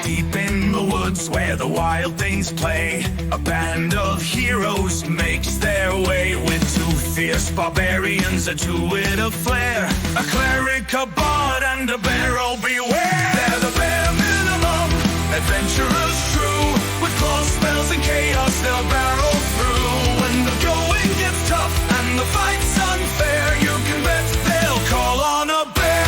Deep in the woods where the wild things play, a band of heroes makes their way with two fierce barbarians, a two-wit of flair, a cleric, a bard, and a barrel beware. They're the bare minimum, adventurers true, with claws, spells, and chaos they'll barrel through. When the going gets tough and the fight's unfair, you can bet they'll call on a bear.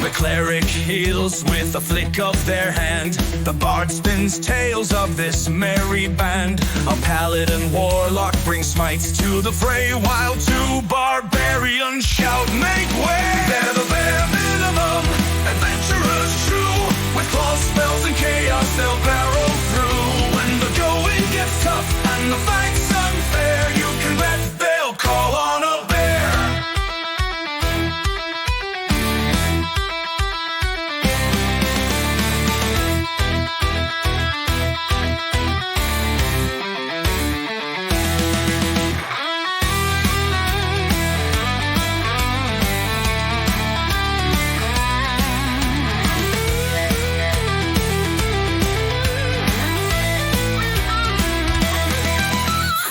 The cleric heals with a flick of their hand. The bard spins tales of this merry band. A paladin warlock brings smites to the fray, while two barbarians shout, "Make way!" They're the bare minimum, adventurers true, with claws, spells, and chaos they'll barrel through. When the going gets tough and the fight's unfair, you can bet they'll call on a bear.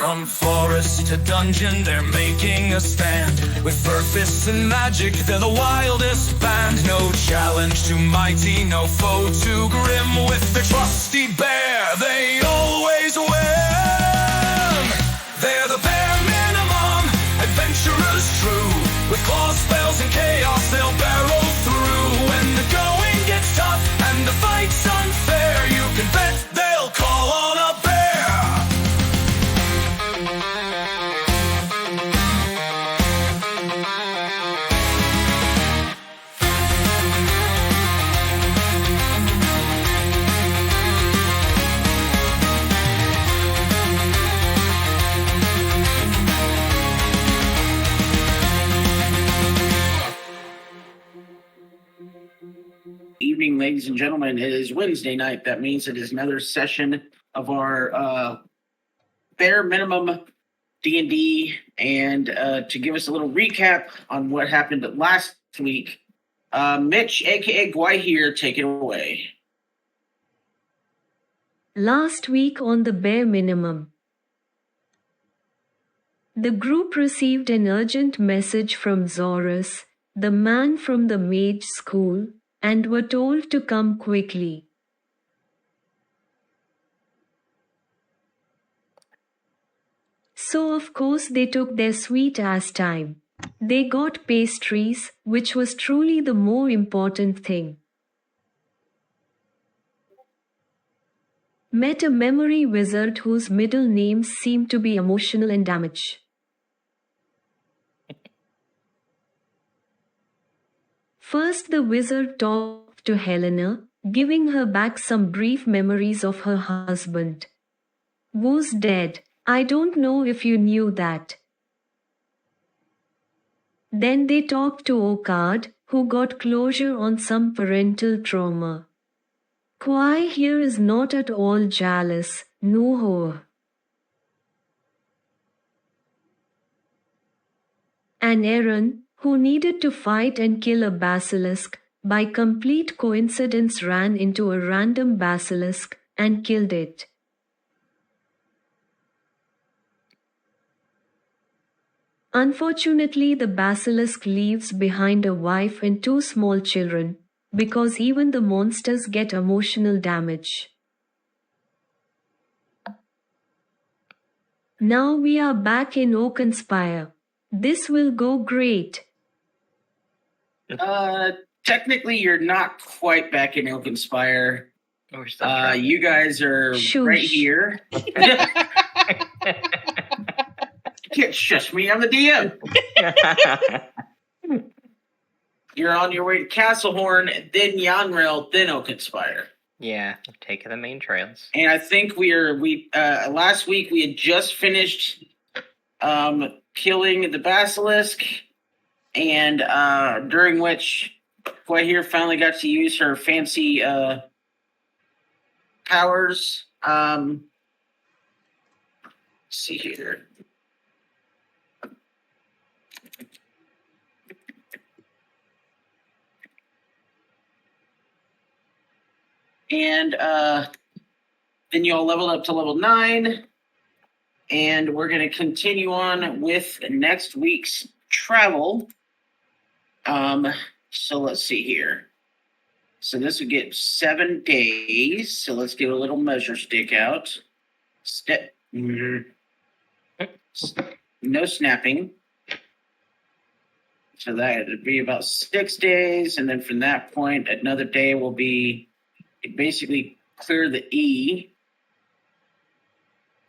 From forest to dungeon, they're making a stand. With fur fists and magic, they're the wildest band. No challenge too mighty, no foe too grim. With their trusty bear, they always win. They're the bare minimum, adventurers true. With claws, spells, and chaos, they'll barrel through. When the going gets tough and the fight's unfair, you can bet they'll call on a bear. Evening, ladies and gentlemen. It is Wednesday night. That means it is another session of our bare minimum D&D. And to give us a little recap on what happened last week, Mitch, aka Gwai here, take it away. Last week on the bare minimum, the group received an urgent message from Zorus, the man from the mage school, and were told to come quickly. So of course they took their sweet-ass time. They got pastries, which was truly the more important thing. Met a memory wizard whose middle names seemed to be emotional and damage. First the wizard talked to Helena, giving her back some brief memories of her husband. Who's dead. I don't know if you knew that. Then they talked to Okard, who got closure on some parental trauma. Kwai here is not at all jealous, no. And Aaron, who needed to fight and kill a basilisk, by complete coincidence ran into a random basilisk and killed it. Unfortunately, the basilisk leaves behind a wife and two small children, because even the monsters get emotional damage. Now we are back in Oakenspire. This will go great. Technically, you're not quite back in Oakenspire. We're still trying. You guys are Shush. right here. You can't shush me. I'm the DM. You're on your way to Castlehorn, then Yanrel, then Oakenspire. Yeah, take the main trails. And I think last week we had just finished killing the basilisk, and during which Guahir finally got to use her fancy powers. Let's see here. And then you all leveled up to level 9. And we're going to continue on with next week's travel. So let's see here. So this would get 7 days. So let's get a little measure stick out. No snapping. So that would be about 6 days. And then from that point, another day will be basically clear the E.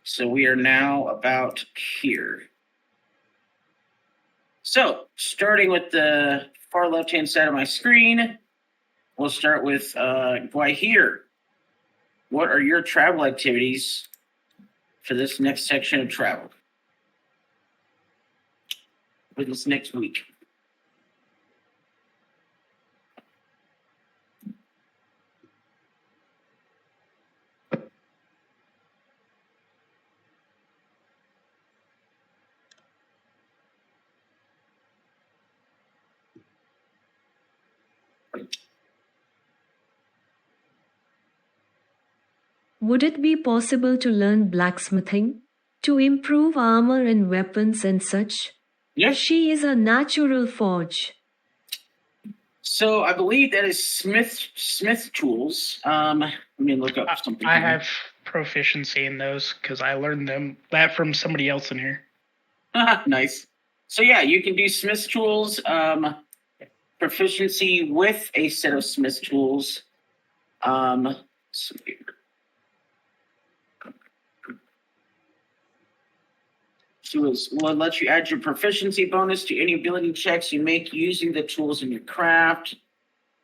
So we are now about here. So starting with the far left-hand side of my screen, we'll start with Guahir. What are your travel activities for this next section of travel? For this next week? Would it be possible to learn blacksmithing? To improve armor and weapons and such? Yes. She is a natural forge. So I believe that is Smith tools. Let me look up something. I have proficiency in those because I learned that from somebody else in here. Nice. So yeah, you can do Smith tools. Proficiency with a set of Smith tools. So here. Will let you add your proficiency bonus to any ability checks you make using the tools in your craft.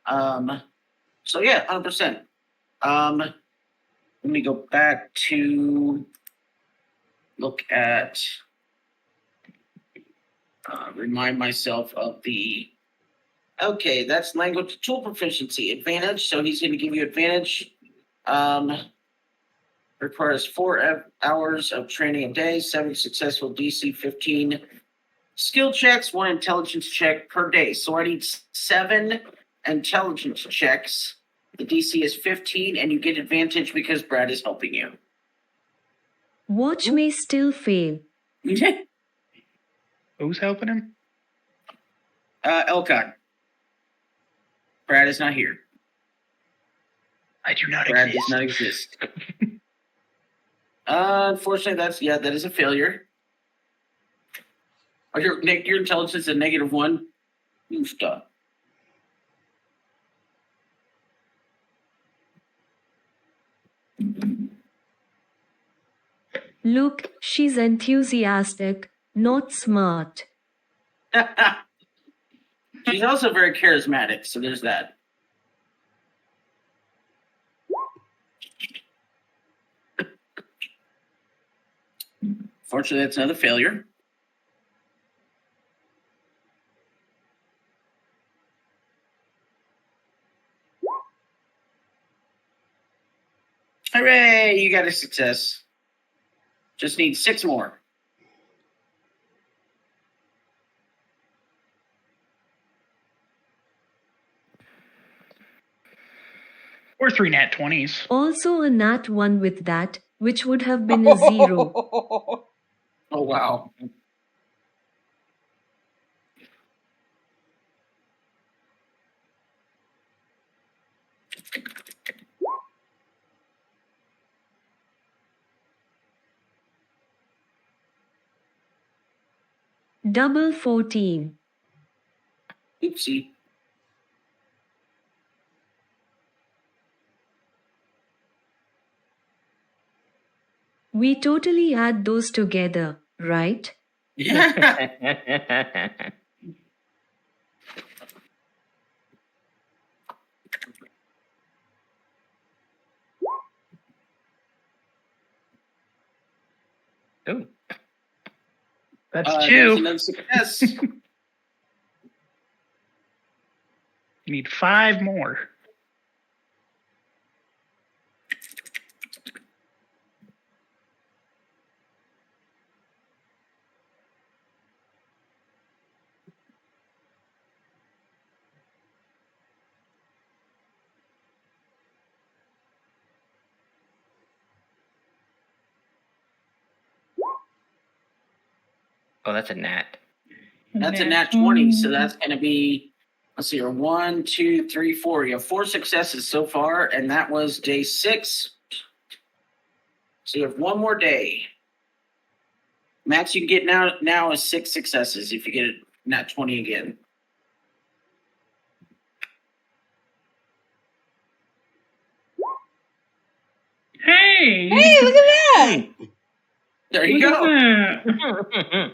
So yeah, 100%. Let me go back to look at, remind myself of the, okay, that's language tool proficiency advantage. So he's going to give you advantage. Requires 4 hours of training a day, 7 successful DC 15 skill checks, 1 intelligence check per day. So I need 7 intelligence checks. The DC is 15, and you get advantage because Brad is helping you. Watch may still fail. Who's helping him? Elcott. Brad is not here. I do not Brad exist. does not exist. Unfortunately, that is a failure. Oh, your intelligence is a -1. Stop. Look, she's enthusiastic, not smart. She's also very charismatic, so there's that. Fortunately, that's another failure. Hooray! You got a success. Just need 6 more. Or 3 nat 20s. Also a nat 1 with that, which would have been a 0. Oh, wow. Double 14. Oopsie. We totally add those together, right? Yeah. Ooh. That's There's two. another success. You need 5 more. Oh, that's a gnat. That's a nat 20, so that's going to be, let's see here, 1, 2, 3, 4. You have 4 successes so far, and that was day 6. So you have 1 more day. Max you can get now is 6 successes if you get a nat 20 again. Hey! Hey, look at that! There you Look go. at that.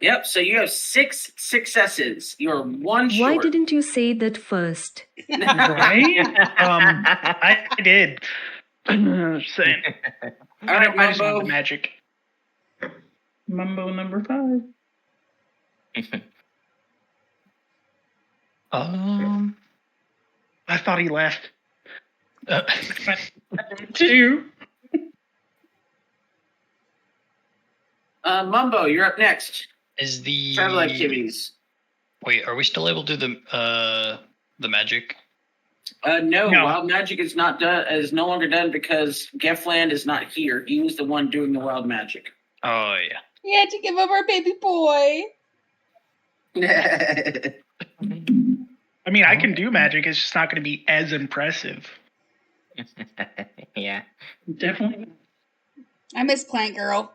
Yep, so you have 6 successes. You're 1 short. Why didn't you say that first? Right? I did. Just saying. All right, I just want Mumbo. the magic. Mumbo number 5. I thought he left. 2. Mumbo, you're up next. Is the Travel activities. Wait, are we still able to do the magic? No, No. Wild Magic is not done. Is no longer done because Gefland is not here. He was the one doing the Wild Magic. Oh yeah. We had to give up our baby boy. I mean, I can do magic. It's just not going to be as impressive. Yeah. Definitely. I miss Plant Girl.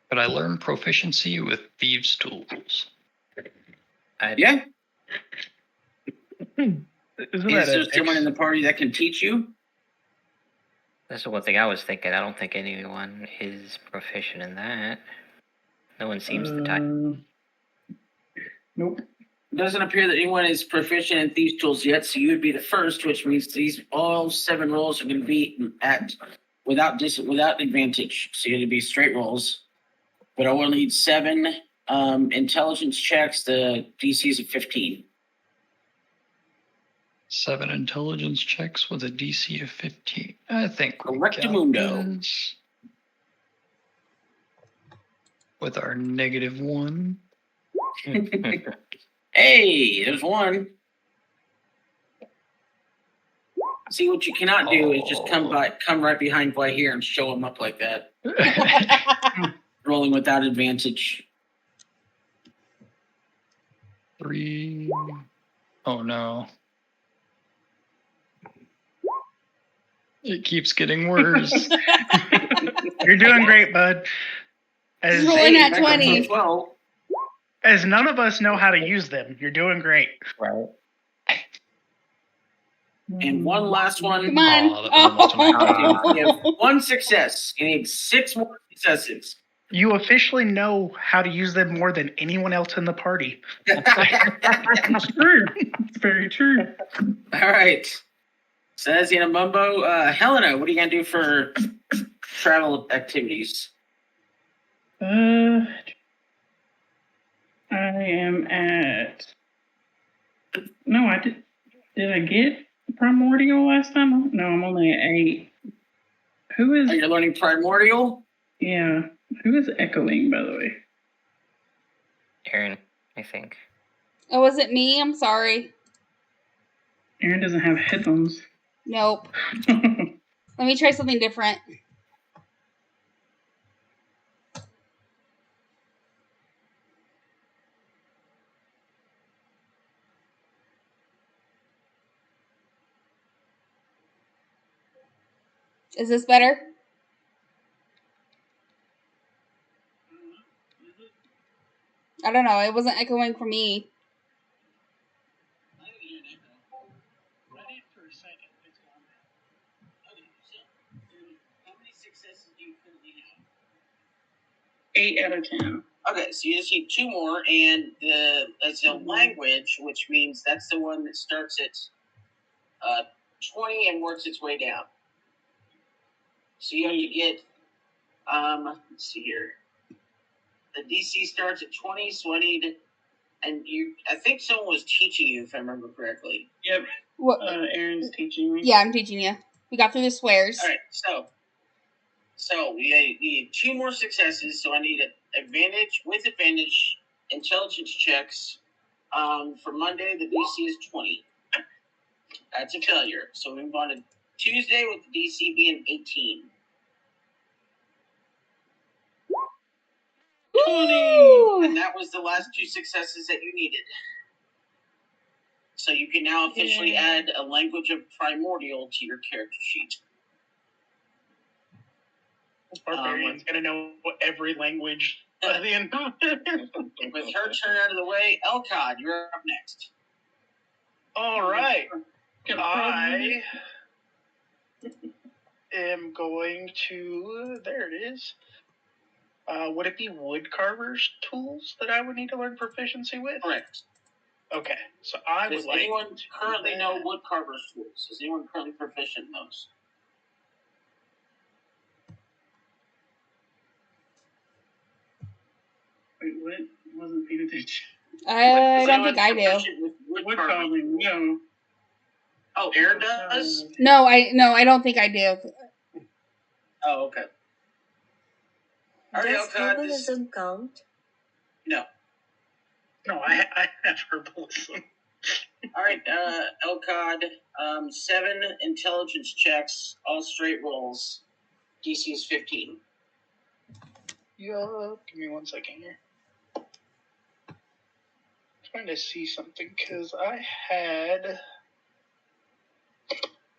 But I learned proficiency with thieves' tools. Yeah. Isn't Is that there someone in the party that can teach you? That's the one thing I was thinking. I don't think anyone is proficient in that. No one seems the type. Nope. It doesn't appear that anyone is proficient in thieves' tools yet, so you would be the first, which means all 7 rolls are going to be without advantage. So you're going to be straight rolls. But I will need 7 intelligence checks. The DC is of 15. 7 intelligence checks with a DC of 15. I think we got Correctamundo. this. With our -1. Hey, there's 1. See, what you cannot do is just come right behind by here and show him up like that. Rolling without advantage. 3. Oh no. It keeps getting worse. You're doing great, bud. As, Rolling at back up to 20. 12. as none of us know how to use them, you're doing great. Right. And one last one. Come on. Oh, that almost Oh. You have 1 success. You need 6 more successes. You officially know how to use them more than anyone else in the party. It's true. It's very true. All right. Says in a Mumbo. Helena, what are you going to do for travel activities? I am at. No, I did. Did I get primordial last time? No, I'm only at 8. Who is? Are you learning Primordial? Yeah. Who is echoing, by the way? Aaron, I think. Oh, was it me? I'm sorry. Aaron doesn't have headphones. Nope. Let me try something different. Is this better? I don't know. It wasn't echoing for me. How many successes do you currently have? 8 out of 10. Okay, so you just need 2 more, and that's a language, which means that's the one that starts at 20 and works its way down. So you have to get, let's see here. The DC starts at 20, so I need, and I think someone was teaching you, if I remember correctly. Yep. What? Aaron's teaching me. Yeah, I'm teaching you. We got through the swears. All right, so we need 2 more successes. So I need with advantage intelligence checks. For Monday, the DC is 20. That's a failure. So we move on to Tuesday with the DC being 18. 20! And that was the last 2 successes that you needed. So you can now officially add a language of primordial to your character sheet. Barbarian's gonna know every language by the end of it. With her turn out of the way, Elcod, you're up next. All right. I am going to. There it is. Would it be woodcarver's tools that I would need to learn proficiency with? Correct. Okay, so I Does would like. anyone currently know woodcarver's tools? Is anyone currently proficient in those? Wait, what? Wasn't paying attention. I don't think I do. Proficient with Wood woodcarving. carving, no. Oh, Aaron does? No, I don't think I do. Oh, okay. All right, Does Elcod, herbalism count? No. No, I have herbalism. All right, Elcod, 7 intelligence checks, all straight rolls. DC is 15. Yeah, give me 1 second here. Trying to see something because I had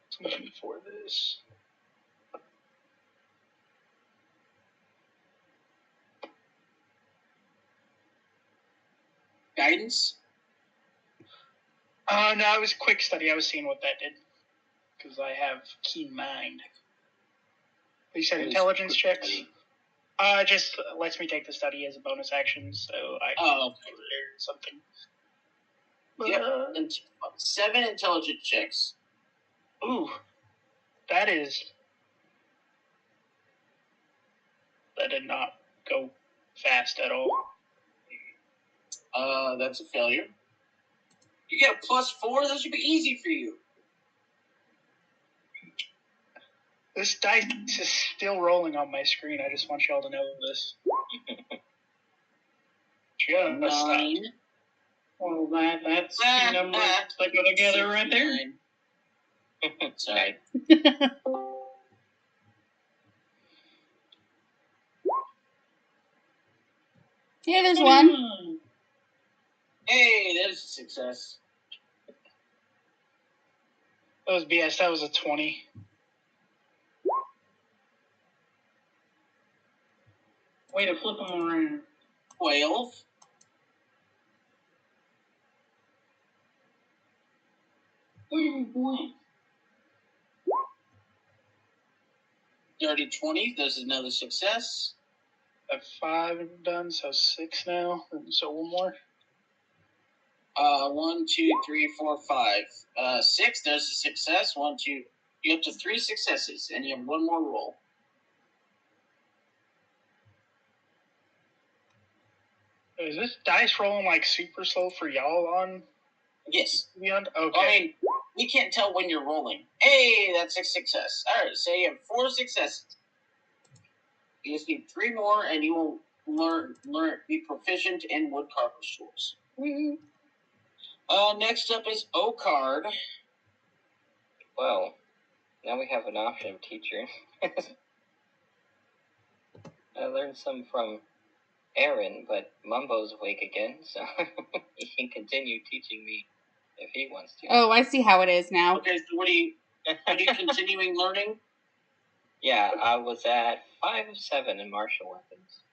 something for this. Guidance? No, it was quick study. I was seeing what that did because I have keen mind. You said intelligence checks. Just lets me take the study as a bonus action, so I can learn something. Yep, 7 intelligence checks. Ooh, that did not go fast at all. That's a failure. You get a +4. That should be easy for you. This dice is still rolling on my screen. I just want y'all to know this. Just 9. Well, that's two numbers that go together right there. 9. Sorry. Yeah, there's one. Hey, there's a success. That was BS. That was a 20. Way to flip them around. 12. Ooh, boy. Dirty 20. There's another success. I have 5 done, so 6 now. So 1 more. 1, 2, 3, 4, 5. 6. There's a success. 1, 2. You have to 3 successes, and you have 1 more roll. Is this dice rolling like super slow for y'all on Yes. Beyond? Okay. I mean, we can't tell when you're rolling. Hey, that's a success. All right, so you have 4 successes. You just need 3 more, and you will be proficient in woodcarver's tools. Next up is Ocard. Well, now we have an option of teacher. I learned some from Aaron, but Mumbo's awake again, so he can continue teaching me if he wants to. Oh, I see how it is now. Okay, so what are you continuing learning? Yeah, I was at 5 of 7 in martial weapons.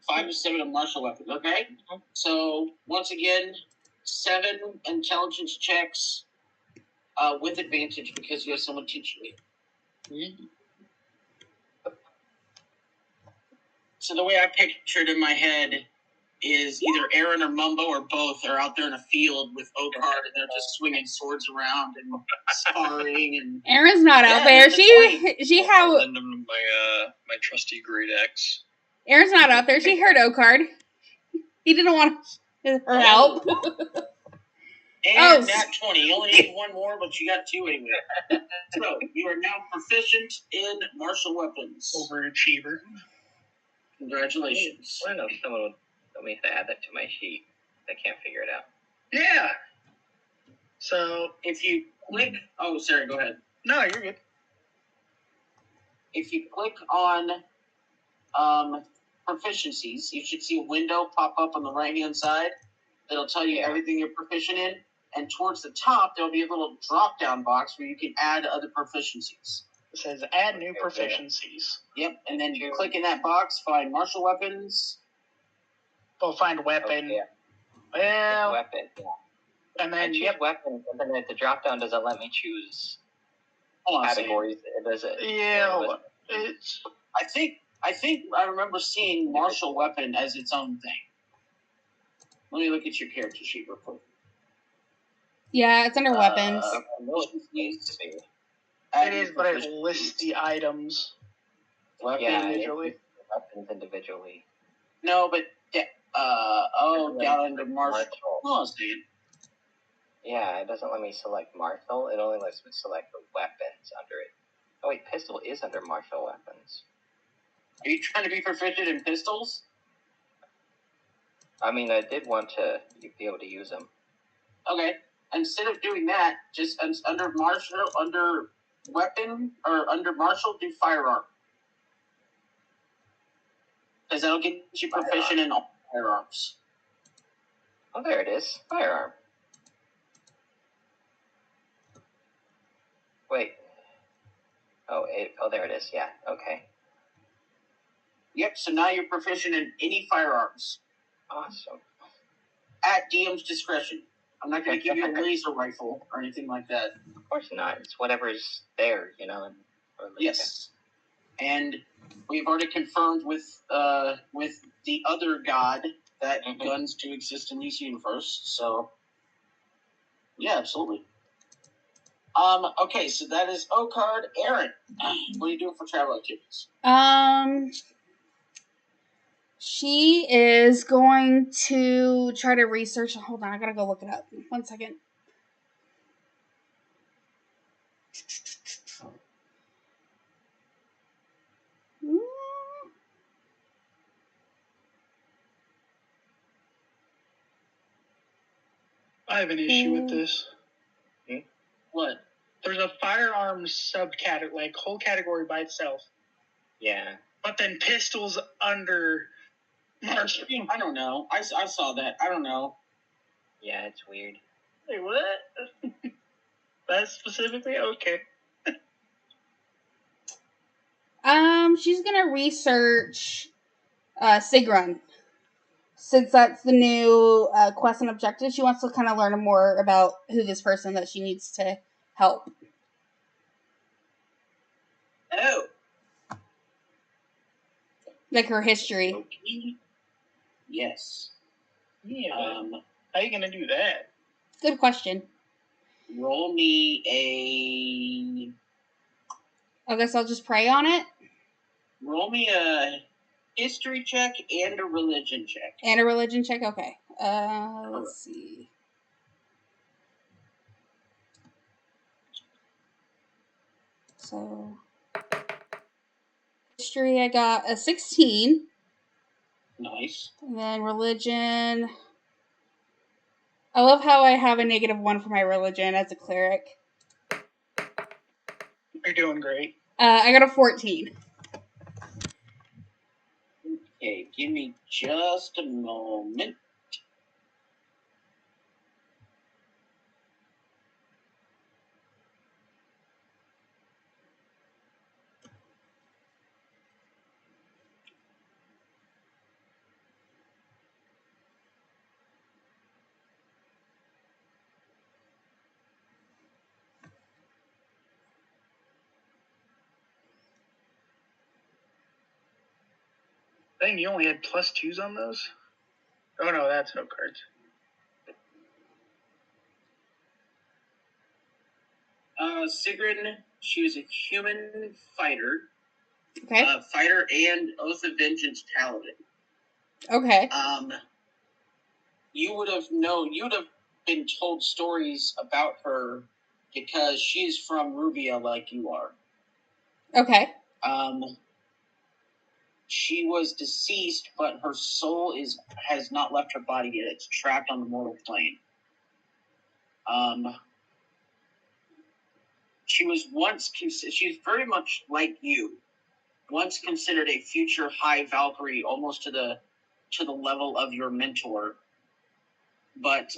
5 to 7 of martial weapons, okay? Mm-hmm. So, once again, 7 intelligence checks with advantage because you have someone teaching you. So the way I pictured in my head is either Aaron or Mumbo or both are out there in a field with Oakheart and they're just swinging swords around and sparring and Aaron's not out Yeah, there. that's right. She I'll how lend him my trusty great axe. Aaron's not out there. She heard Oakard. He didn't want her help. and Oh. nat 20. You only need one more, but you got two anyway. So you are now proficient in martial weapons. Overachiever. Congratulations. I don't know if someone would tell me to add that to my sheet. I can't figure it out. Yeah. So If you click, oh, sorry, go ahead. no, you're good. If you click on proficiencies, you should see a window pop up on the right-hand side that'll tell you everything you're proficient in. And towards the top, there'll be a little drop-down box where you can add other proficiencies. It says add new proficiencies. Yep, and then you click in that box, find martial weapons. We'll find weapon. Okay. Well, Weapon. and I then choose weapon, and then the drop down doesn't let me choose Hold on a second. categories. It does it. yeah, hold on. It's I think I remember seeing martial weapon as its own thing. Let me look at your character sheet real quick. Yeah, it's under weapons. I know it needs to be. it is, but it lists the items Weapon. Yeah, individually. Weapons individually. No, but down under martial. Hold on a second. Yeah, it doesn't let me select martial. It only lets me select the weapons under it. Oh wait, pistol is under martial weapons. Are you trying to be proficient in pistols? I mean, I did want to be able to use them. Okay. Instead of doing that, just under weapon or under martial, do firearm. Because that'll get you proficient in all firearms. Oh, there it is. Firearm. Wait. Oh, there it is. Yeah. Okay. Yep. So now you're proficient in any firearms Awesome. at DM's discretion. I'm not going to give you a laser rifle or anything like that. Of course not. It's whatever's there, you know. Yes. And we've already confirmed with the other god that guns do exist in this universe. So, yeah, absolutely. Okay, so that is Oakard. Aaron, what are you doing for travel activities? She is going to try to research. Hold on, I gotta go look it up. 1 second. I have an issue with this. What? There's a firearms subcategory, like whole category by itself, Yeah. but then pistols under martial. I don't know. I saw that. I don't know. Yeah, it's weird. Wait, what? That's specifically okay. She's gonna research Sigrun. Since that's the new quest and objective, she wants to kind of learn more about who this person that she needs to help. Oh. Like her history. Okay. Yes. Yeah. How are you gonna do that? Good question. Roll me I guess I'll just pray on it. a history check and a religion check. And a religion check? Okay. Let's see. So, history, I got a 16. Nice. And then religion. I love how I have a -1 for my religion as a cleric. You're doing great. I got a 14. Okay, give me just a moment. Dang, you only had +2s on those? Oh no, that's no cards. Sigrun, she was a human fighter. Okay. Fighter and Oath of Vengeance paladin. Okay. You would have been told stories about her because she's from Rubia like you are. Okay. She was deceased, but her soul has not left her body yet. It's trapped on the mortal plane. She was very much like you. Once considered a future high Valkyrie, almost to the level of your mentor. But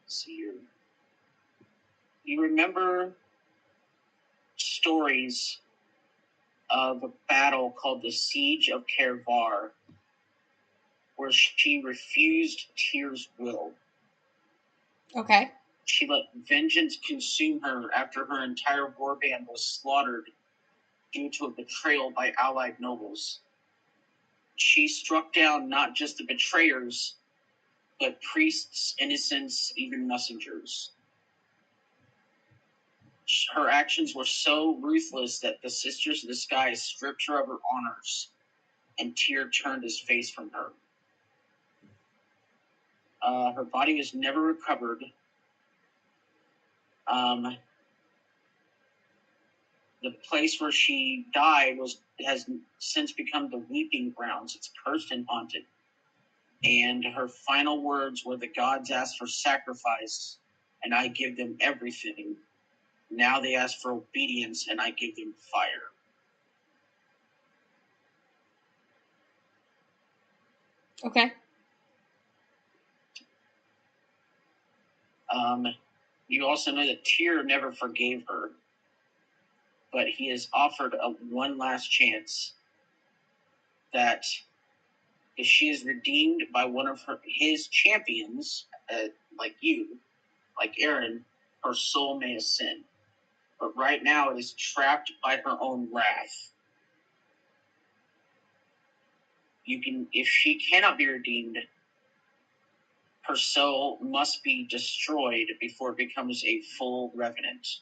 see here. You remember stories of a battle called the Siege of Kervar, where she refused Tyr's will. Okay. She let vengeance consume her after her entire warband was slaughtered due to a betrayal by allied nobles. She struck down not just the betrayers, but priests, innocents, even messengers. Her actions were so ruthless that the Sisters of the Sky stripped her of her honors, and Tyr turned his face from her. Her body was never recovered. The place where she died has since become the Weeping Grounds. It's cursed and haunted. And her final words were, "The gods asked for sacrifice, and I give them everything. Now they ask for obedience, and I give them fire." Okay. You also know that Tyr never forgave her, but he has offered one last chance that if she is redeemed by one of his champions, like you, like Aaron, her soul may ascend. But right now it is trapped by her own wrath. If she cannot be redeemed, her soul must be destroyed before it becomes a full revenant.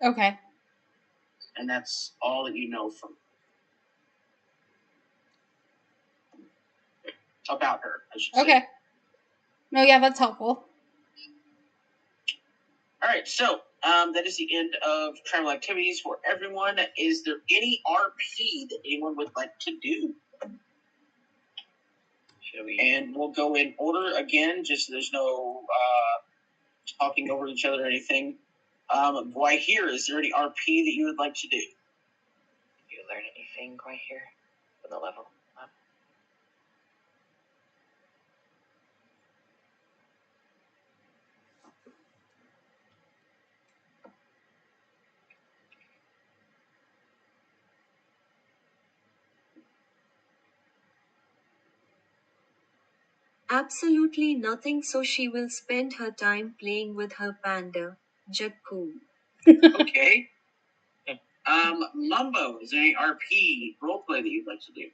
Okay. And that's all that you know about her, I should say. Okay. No, yeah, that's helpful. All right, so that is the end of travel activities for everyone. Is there any RP that anyone would like to do? And we'll go in order again, just so there's no talking over each other or anything. Guahir, is there any RP that you would like to do? Did you learn anything, Guahir, for the level up? Absolutely nothing, so she will spend her time playing with her panda, Jakku. Okay. Mumbo, is there any RP roleplay that you'd like to do?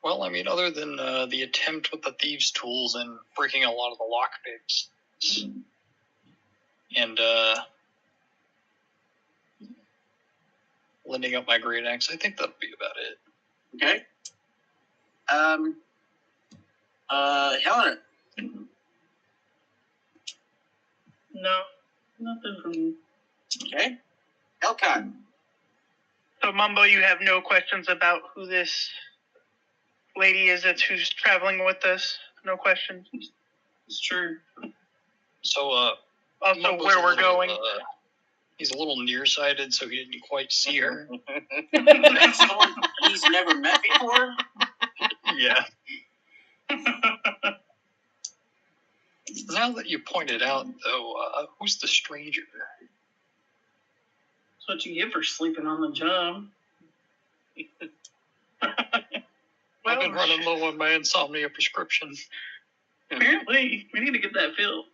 Well, I mean, other than the attempt with the thieves' tools and breaking a lot of the lockpicks, and lending up my great axe, I think that'll be about it. Okay. Helena. No, nothing from me. Okay. Elcott. So, Mumbo, you have no questions about who this lady is who's traveling with us? No questions? It's true. So, Also, Mumbo's where a we're little, going? He's a little nearsighted, so he didn't quite see her. That's someone he's never met before? Yeah. Now that you pointed out, though, who's the stranger? That's what you get for sleeping on the job. Well, I've been running low on my insomnia prescription. Apparently, we need to get that filled.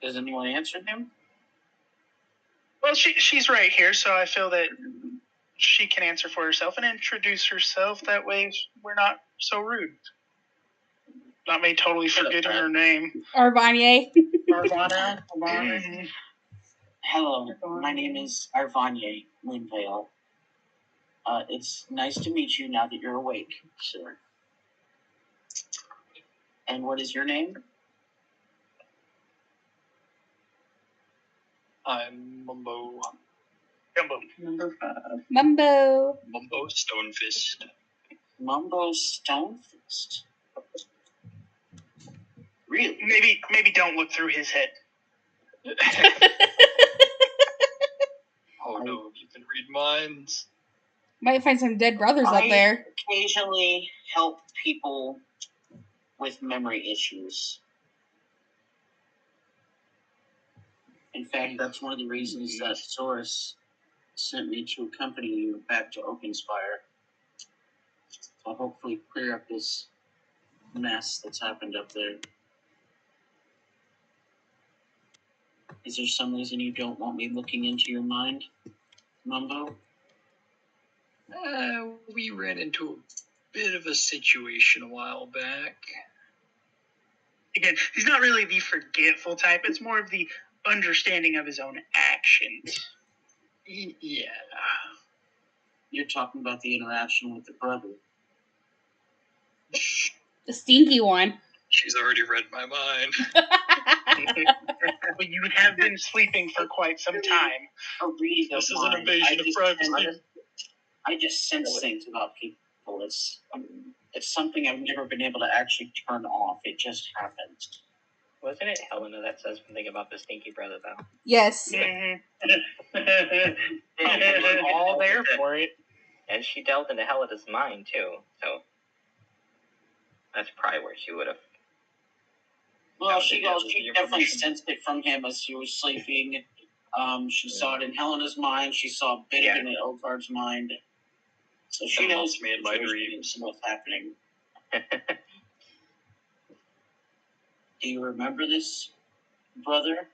Does anyone answer him? Well, she's right here, so I feel that she can answer for herself and introduce herself. That way, we're not so rude. Not me totally forgetting her name. Arvanye. Arvana. Hello, my name is Arvanye Moonvale. It's nice to meet you now that you're awake, sir. And what is your name? I'm Mumbo. Number 5. Mumbo. Mumbo Stonefist. Mumbo Stonefist. Really? Maybe don't look through his head. Oh no, you can read minds. Might find some dead brothers up I there. occasionally help people with memory issues. In fact, that's one of the reasons that Soros sent me to accompany you back to Oakenspire. To hopefully clear up this mess that's happened up there. Is there some reason you don't want me looking into your mind, Mumbo? We ran into a bit of a situation a while back. Again, he's not really the forgetful type. It's more of the understanding of his own actions. Yeah. You're talking about the interaction with the brother. The stinky one. She's already read my mind. But you have been sleeping for quite some time. Oh, reading This of is an mind. invasion of privacy. I just sense things about people. It's something I've never been able to actually turn off. It just happens. Wasn't it Helena that says something about the stinky brother, though? Yes. We're all there for it. And she delved into Helena's mind, too, so that's probably where she would have. Well, That she was the definitely information. sensed it from him as he was sleeping. She saw it in Helena's mind. She saw a bit of it in Elgard's mind. So she It knows haunts me in my the situation dreams. and what's happening. Do you remember this, brother?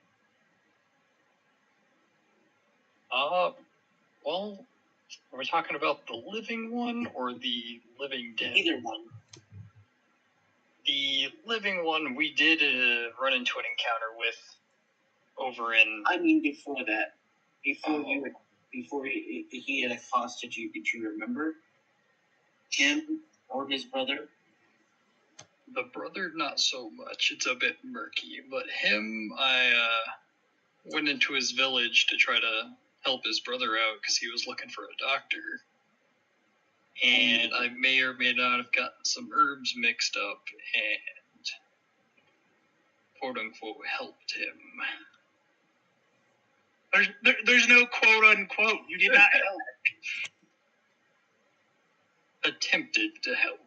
Well, are we talking about the living one or the living dead? Either one. The living one we did run into an encounter with over in. I mean, before that, before he had accosted you, did you remember him or his brother? The brother, not so much. It's a bit murky. But him, I went into his village to try to help his brother out because he was looking for a doctor. And I may or may not have gotten some herbs mixed up and quote unquote helped him. There's no quote unquote. You did not help. Attempted to help.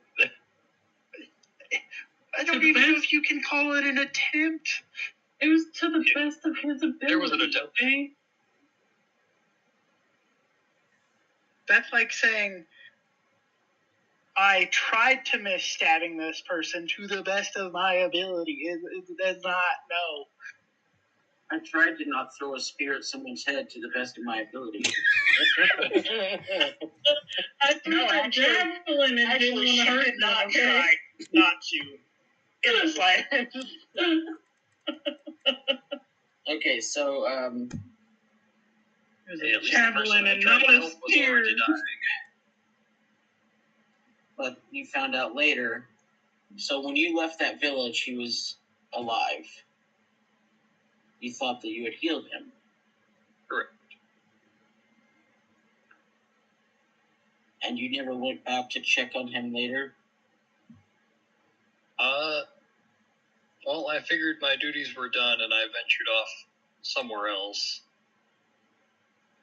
I don't even know if you can call it an attempt. It was to the best of his ability. There was an attempt. Okay? That's like saying, I tried to miss stabbing this person to the best of my ability. It does not, no. I tried to not throw a spear at someone's head to the best of my ability. I threw No, a actually- javelin and didn't want Actually, she to hurt did not him, okay? try not to. In the slightest. Okay, so, It was Hey, a at least the person javelin I and tried not to a help was spear. already dying. but you found out later. So when you left that village, he was alive. You thought that you had healed him. Correct. And you never went back to check on him later? Well, I figured my duties were done and I ventured off somewhere else.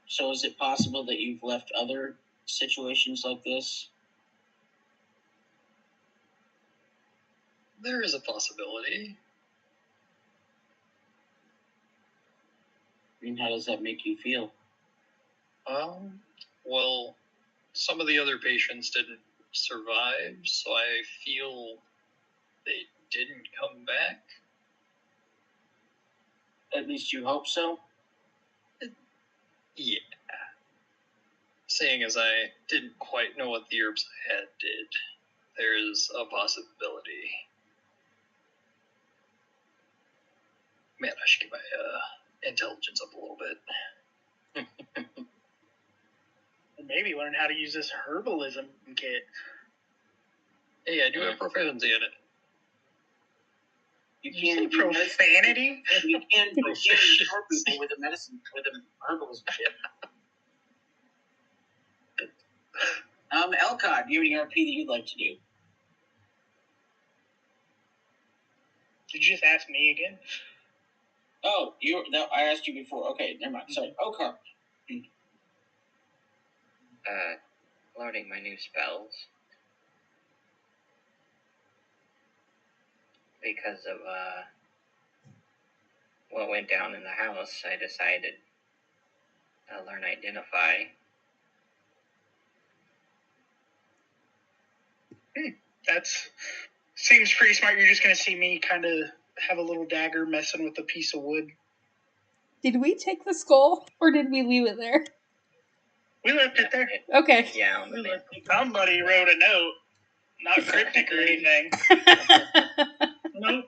So is it possible that you've left other situations like this? There is a possibility. I mean, how does that make you feel? Well, some of the other patients didn't survived, so I feel they didn't come back. At least you hope so. Yeah. Seeing as I didn't quite know what the herbs I had did, there's a possibility. Man, I should get my intelligence up a little bit. And maybe learn how to use this herbalism kit. Hey, I do have proficiency in it. You Did you say can't do medicine. profanity? You can cure people with a medicine with an herbalism kit. Elcott, do you have any RP that you'd like to do? Did you just ask me again? Oh, I asked you before. Okay, never mind. Sorry. Elcott. Learning my new spells. Because of, what went down in the house, I decided to learn Identify. That's seems pretty smart. You're just gonna see me kind of have a little dagger messing with a piece of wood. Did we take the skull or did we leave it there? We left it there. Okay. Yeah, on the bed. Somebody wrote a note, not cryptic or anything. Nope.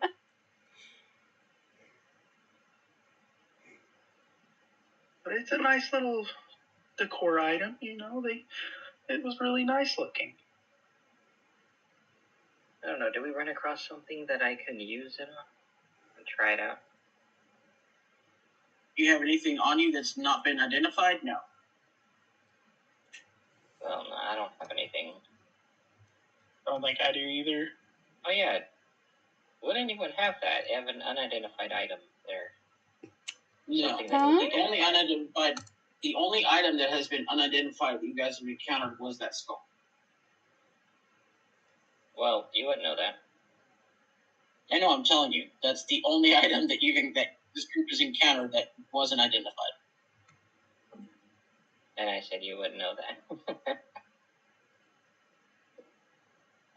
But it's a nice little decor item, you know. It was really nice looking. I don't know, did we run across something that I can use it on? And try it out? Do you have anything on you that's not been identified? No. Well, no, I don't have anything. I don't think I do either. Oh yeah, would anyone have that? Have an unidentified item there? No. Something that The only item that has been unidentified that you guys have encountered was that skull. Well, you wouldn't know that. I know, I'm telling you. That's the only item that this group has encountered that wasn't identified. And I said you wouldn't know that.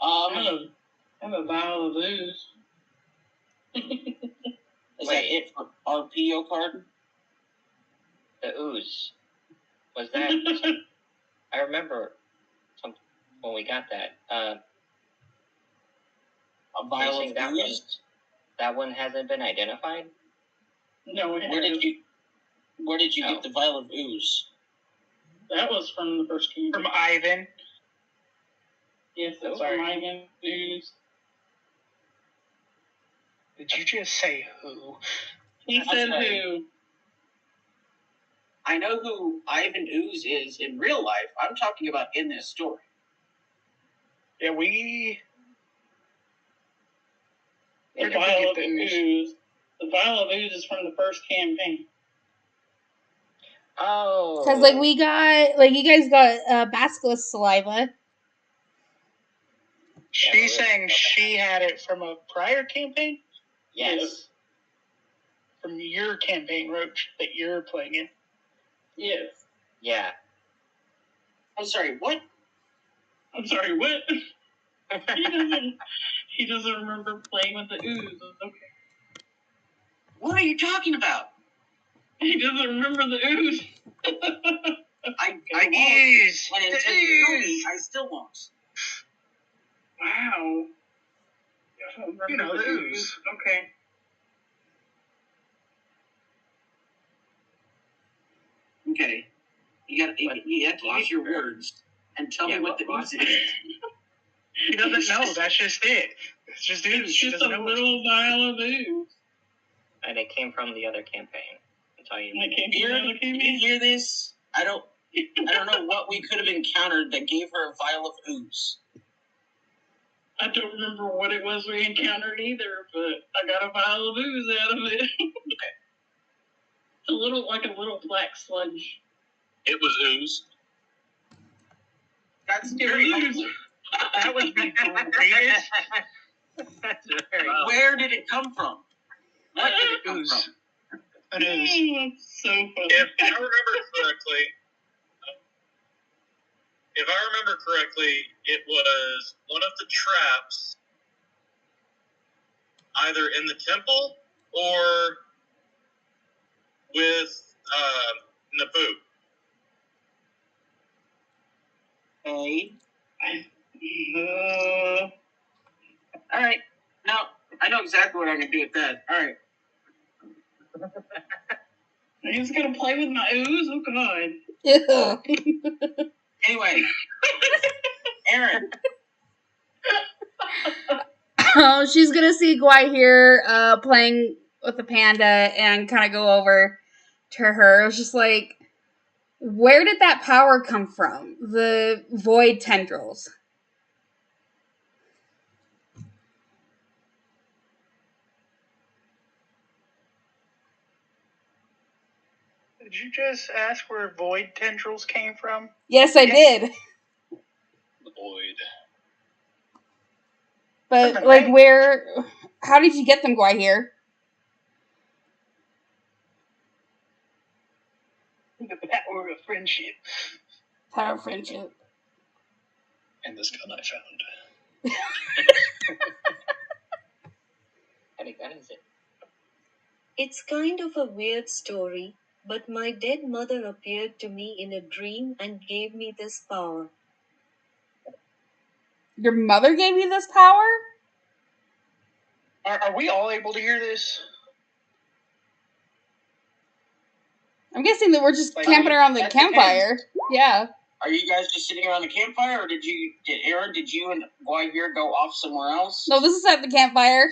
I have a vial of ooze. Is that it for RPO card? The ooze. Was that... I remember when we got that. A vial of that ooze? That one hasn't been identified? No, Where did you get the vial of ooze? That was from the first game. From Ivan. Yes, that's Sorry. from Ivan Ooze. Did you just say who? He said who? I know who Ivan Ooze is in real life. I'm talking about in this story. Yeah, we... The Where did we vial get of the ooze? ooze. The vial of ooze is from the first campaign. Oh. Because, we got, you guys got basilisk saliva. She's saying she had it from a prior campaign? Yes. From your campaign, Roach, that you're playing in. Yes. Yeah. I'm sorry, what? I'm sorry, what? He doesn't remember playing with the ooze. Okay. What are you talking about? He doesn't remember the ooze. I ooze. won't. And until you tell me, I still won't. Wow. I don't remember You know, the ooze. ooze. Okay. Okay. You have to use your words and tell me what the ooze is. He doesn't know. That's just it. It's just ooze. It's She just doesn't a know little vial of ooze. And it came from the other campaign. That's all you Like, know. came from the other Did campaign? you hear this? I don't know what we could have encountered that gave her a vial of ooze. I don't remember what it was we encountered either, but I got a vial of ooze out of it. It's a little black sludge. It was ooze. That's very helpful. That was the greatest. That's very Where did it come from? What did it come Ooze. from? An ooze. That's so funny. If I remember correctly, If I remember correctly, it was one of the traps either in the temple or with Naboo. Okay. All right. Now, I know exactly what I'm going to do with that. All right. He's gonna play with my ooze? Oh, God. Ew. Anyway. Aaron. Oh, she's gonna see Guai here playing with the panda and kind of go over to her. It was just like, where did that power come from? The void tendrils. Did you just ask where void tendrils came from? Yes, I did. The void. But, like, where... How did you get them, Guai here? The power of friendship. Power of friendship. And this gun I found. What kind of gun is it? It's kind of a weird story, but my dead mother appeared to me in a dream and gave me this power. Your mother gave you this power? Are we all able to hear this? I'm guessing that we're just Like, camping around the that campfire. Yeah. Are you guys just sitting around the campfire, or did you and Guai here go off somewhere else? No, this is at the campfire.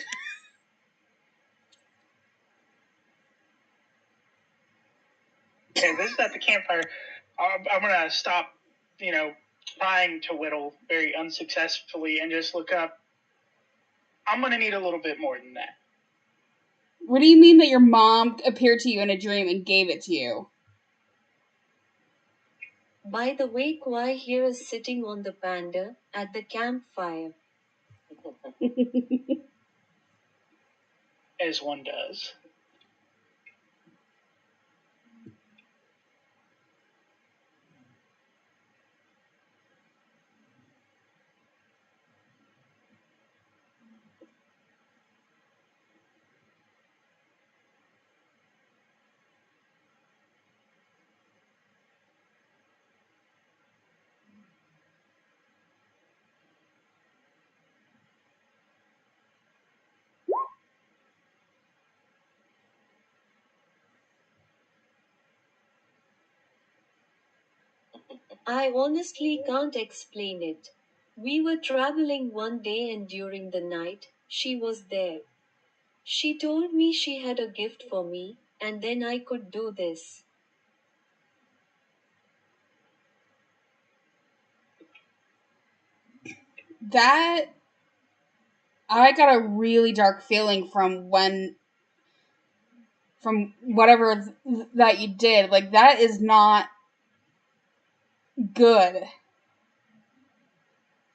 Okay, this is at the campfire. I'm gonna stop, trying to whittle very unsuccessfully and just look up. I'm gonna need a little bit more than that. What do you mean that your mom appeared to you in a dream and gave it to you? By the way, Kwai here is sitting on the panda at the campfire. As one does. I honestly can't explain it. We were traveling one day and during the night, she was there. She told me she had a gift for me, and then I could do this. That... I got a really dark feeling from whatever that you did. Like, that is not good.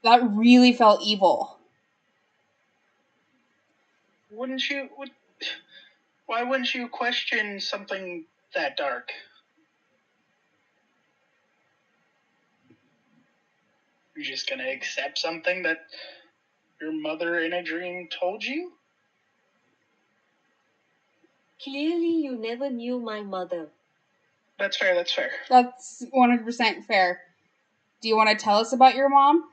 That really felt evil. Why wouldn't you question something that dark? You're just gonna accept something that your mother in a dream told you? Clearly, you never knew my mother. That's fair, that's fair. That's 100% fair. Do you want to tell us about your mom?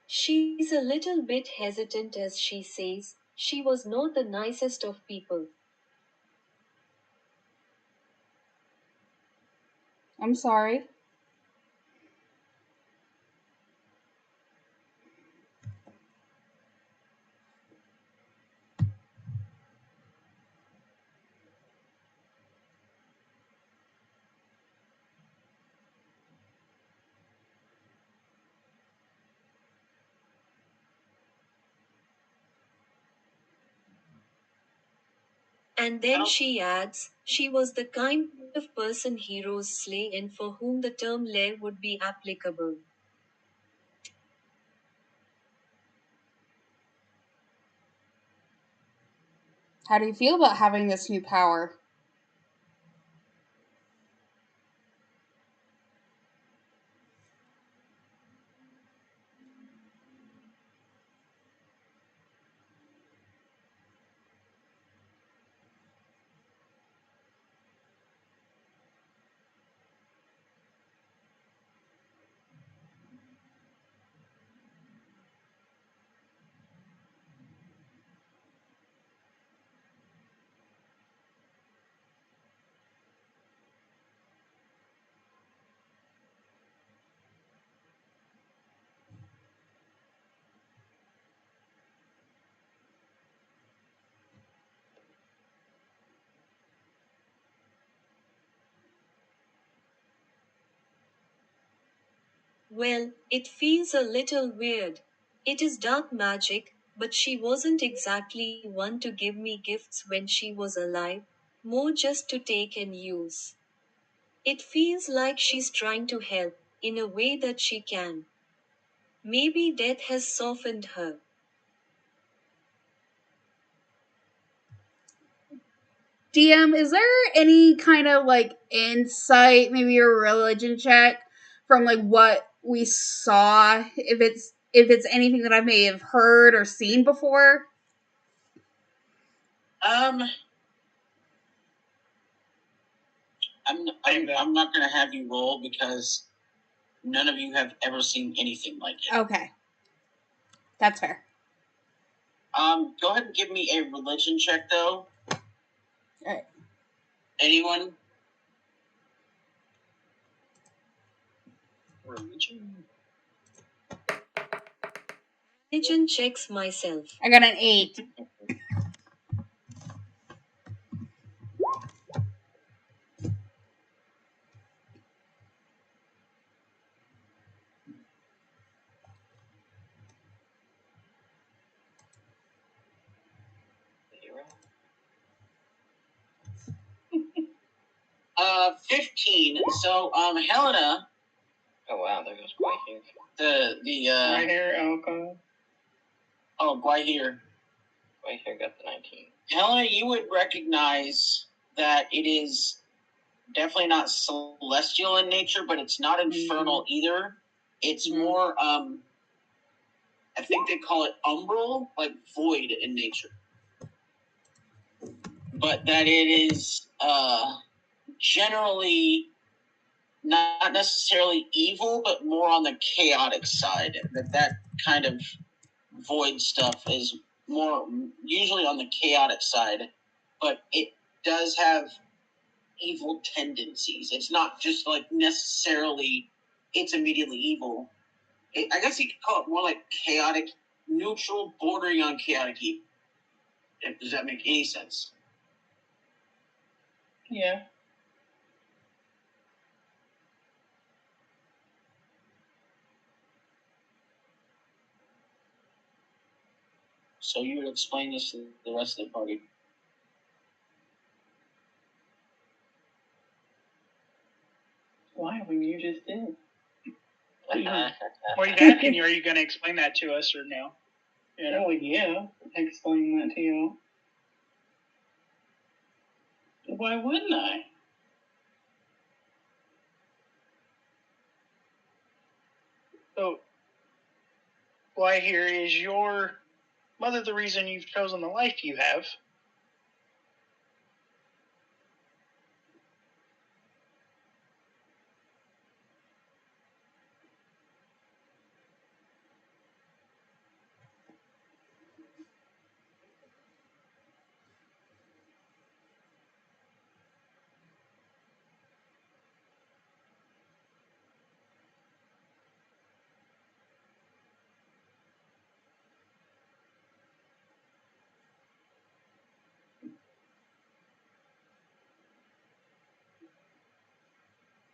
She's a little bit hesitant as she says, she was not the nicest of people. I'm sorry. And then she adds, She was the kind of person heroes slay and for whom the term lair would be applicable. How do you feel about having this new power? Well, it feels a little weird. It is dark magic, but she wasn't exactly one to give me gifts when she was alive, more just to take and use. It feels like she's trying to help, in a way that she can. Maybe death has softened her. DM, is there any kind of like insight, maybe a religion check from like what we saw? If it's anything that I may have heard or seen before? I'm not going to have you roll because none of you have ever seen anything like it. Okay. That's fair. Go ahead and give me a religion check, though. Alright. Anyone? Religion? Religion checks myself. I got an 8. Zero. 15. So, Helena, Oh wow, there goes White here. Right here, alcohol. Guahir. White here got the 19. Helena, you would recognize that it is definitely not celestial in nature, but it's not infernal either. It's more, I think they call it umbral, like void in nature. But that it is generally not necessarily evil, but more on the chaotic side. That kind of void stuff is more usually on the chaotic side, but it does have evil tendencies. It's not just like necessarily it's immediately evil. I guess you could call it more like chaotic, neutral, bordering on chaotic evil. Does that make any sense? Yeah. So you would explain this to the rest of the party. Why? When you just did. Well, he's asking you, are you going to explain that to us or no? Oh, yeah. Explain that to you. Why wouldn't I? So, why here is your mother the reason you've chosen the life you have?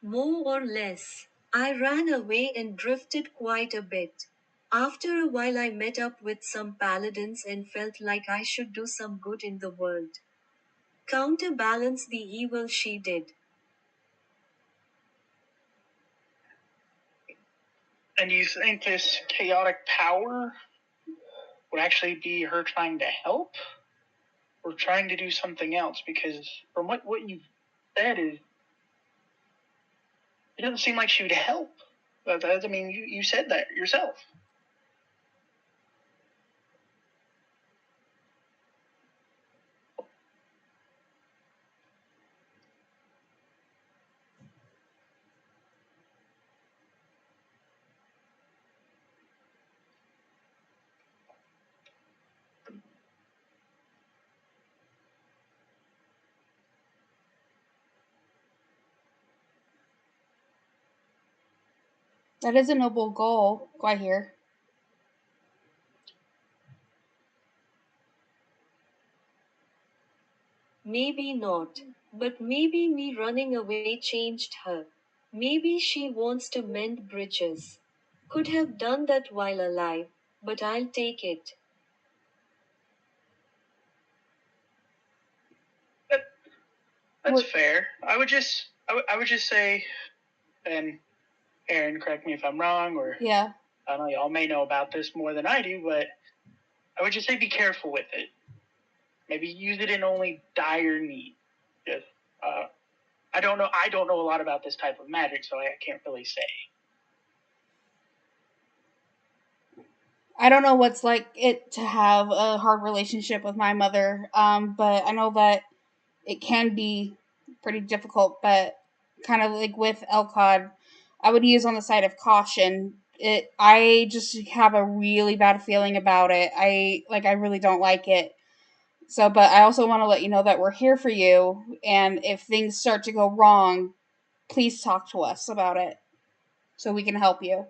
More or less. I ran away and drifted quite a bit. After a while, I met up with some paladins and felt like I should do some good in the world. counterbalance the evil she did. And you think this chaotic power would actually be her trying to help? Or trying to do something else? Because from what you've said, it doesn't seem like she would help. I mean, you said that yourself. That is a noble goal, Gwahir. Maybe not, but maybe me running away changed her. Maybe she wants to mend bridges. Could have done that while alive, but I'll take it. That's fair. I would just say, and Aaron, correct me if I'm wrong, or Yeah. I don't know, y'all may know about this more than I do, but I would just say be careful with it. Maybe use it in only dire need. Just, I don't know a lot about this type of magic, so I can't really say. I don't know what's like it to have a hard relationship with my mother, but I know that it can be pretty difficult, but kind of like with Elcod, I would use on the side of caution. I just have a really bad feeling about it. I really don't like it. So, but I also want to let you know that we're here for you, and if things start to go wrong, please talk to us about it so we can help you.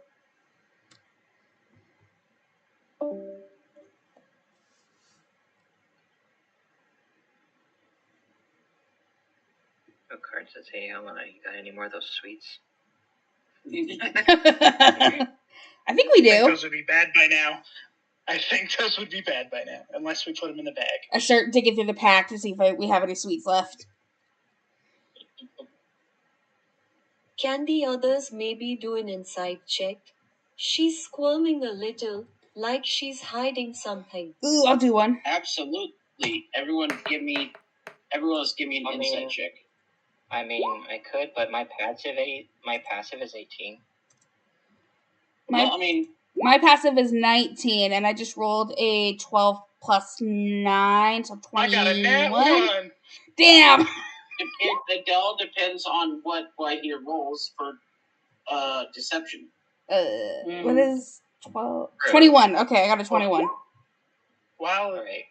Oh, card says, hey, Helena, you got any more of those sweets? I think we I think do. those would be bad by now. Unless we put them in the bag. I start digging through the pack to see if we have any sweets left. Can the others maybe do an insight check? She's squirming a little, like she's hiding something. Ooh, I'll do one. Absolutely. Everyone give me an insight check. I mean, I could, but my passive is 18. My passive is 19, and I just rolled a 12 plus 9, so 21. I got a nat 1. Damn! It all depends on what Gwahir rolls for deception. What is 12? 21. Okay, I got a 21. While Alright.